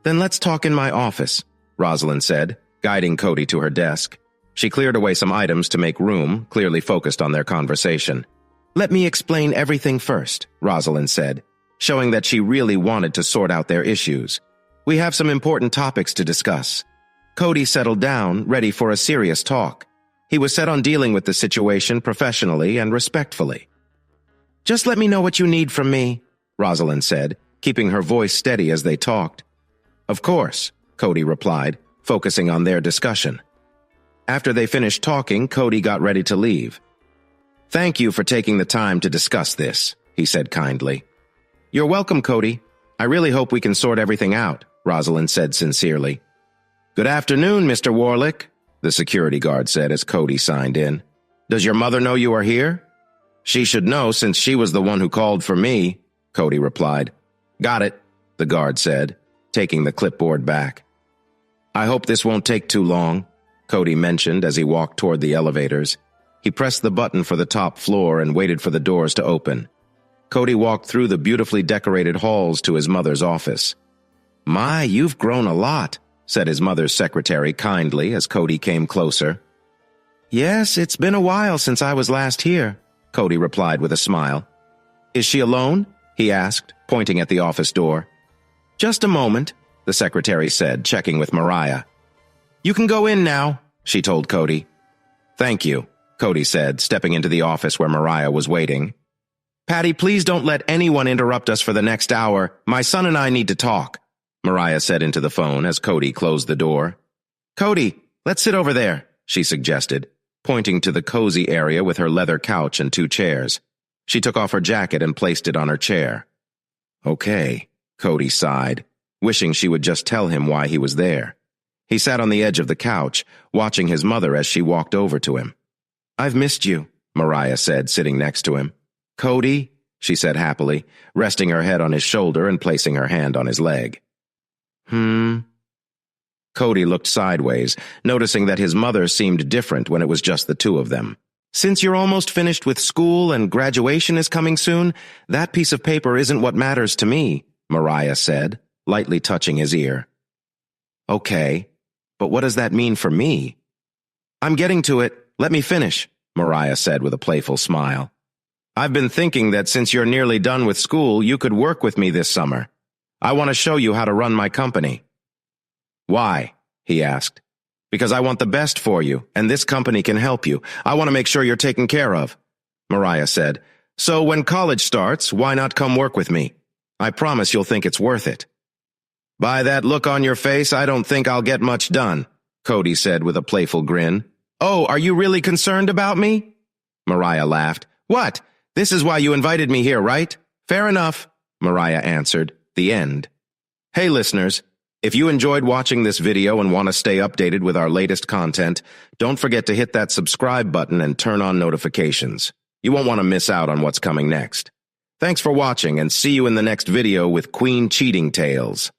Then let's talk in my office, Rosalind said, guiding Cody to her desk. She cleared away some items to make room, clearly focused on their conversation. Let me explain everything first, Rosalind said, showing that she really wanted to sort out their issues. We have some important topics to discuss. Cody settled down, ready for a serious talk. He was set on dealing with the situation professionally and respectfully. "Just let me know what you need from me," Rosalind said, keeping her voice steady as they talked. "Of course," Cody replied, focusing on their discussion. After they finished talking, Cody got ready to leave. "Thank you for taking the time to discuss this," he said kindly. "You're welcome, Cody. I really hope we can sort everything out," Rosalind said sincerely. "Good afternoon, Mr. Warlick," the security guard said as Cody signed in. "Does your mother know you are here?" "She should know since she was the one who called for me," Cody replied. "Got it," the guard said, taking the clipboard back. "I hope this won't take too long," Cody mentioned as he walked toward the elevators. He pressed the button for the top floor and waited for the doors to open. Cody walked through the beautifully decorated halls to his mother's office. "My, you've grown a lot," said his mother's secretary kindly as Cody came closer. "Yes, it's been a while since I was last here," Cody replied with a smile. "Is she alone?" he asked, pointing at the office door. "Just a moment," the secretary said, checking with Mariah. "You can go in now," she told Cody. "Thank you," Cody said, stepping into the office where Mariah was waiting. "Patty, please don't let anyone interrupt us for the next hour. My son and I need to talk," Mariah said into the phone as Cody closed the door. "Cody, let's sit over there," she suggested, pointing to the cozy area with her leather couch and 2 chairs. She took off her jacket and placed it on her chair. "Okay," Cody sighed, wishing she would just tell him why he was there. He sat on the edge of the couch, watching his mother as she walked over to him. "I've missed you," Mariah said, sitting next to him. "Cody," she said happily, resting her head on his shoulder and placing her hand on his leg. Cody looked sideways, noticing that his mother seemed different when it was just the two of them. "Since you're almost finished with school and graduation is coming soon, that piece of paper isn't what matters to me," Mariah said, lightly touching his ear. "Okay, but what does that mean for me?" "I'm getting to it. Let me finish," Mariah said with a playful smile. "I've been thinking that since you're nearly done with school, you could work with me this summer. I want to show you how to run my company." "Why?" he asked. "Because I want the best for you, and this company can help you. I want to make sure you're taken care of," Mariah said. "So when college starts, why not come work with me? I promise you'll think it's worth it." "By that look on your face, I don't think I'll get much done," Cody said with a playful grin. "Oh, are you really concerned about me?" Mariah laughed. "What? This is why you invited me here, right? Fair enough," Mariah answered. The end. Hey listeners, if you enjoyed watching this video and want to stay updated with our latest content, don't forget to hit that subscribe button and turn on notifications. You won't want to miss out on what's coming next. Thanks for watching and see you in the next video with Queen Cheating Tales.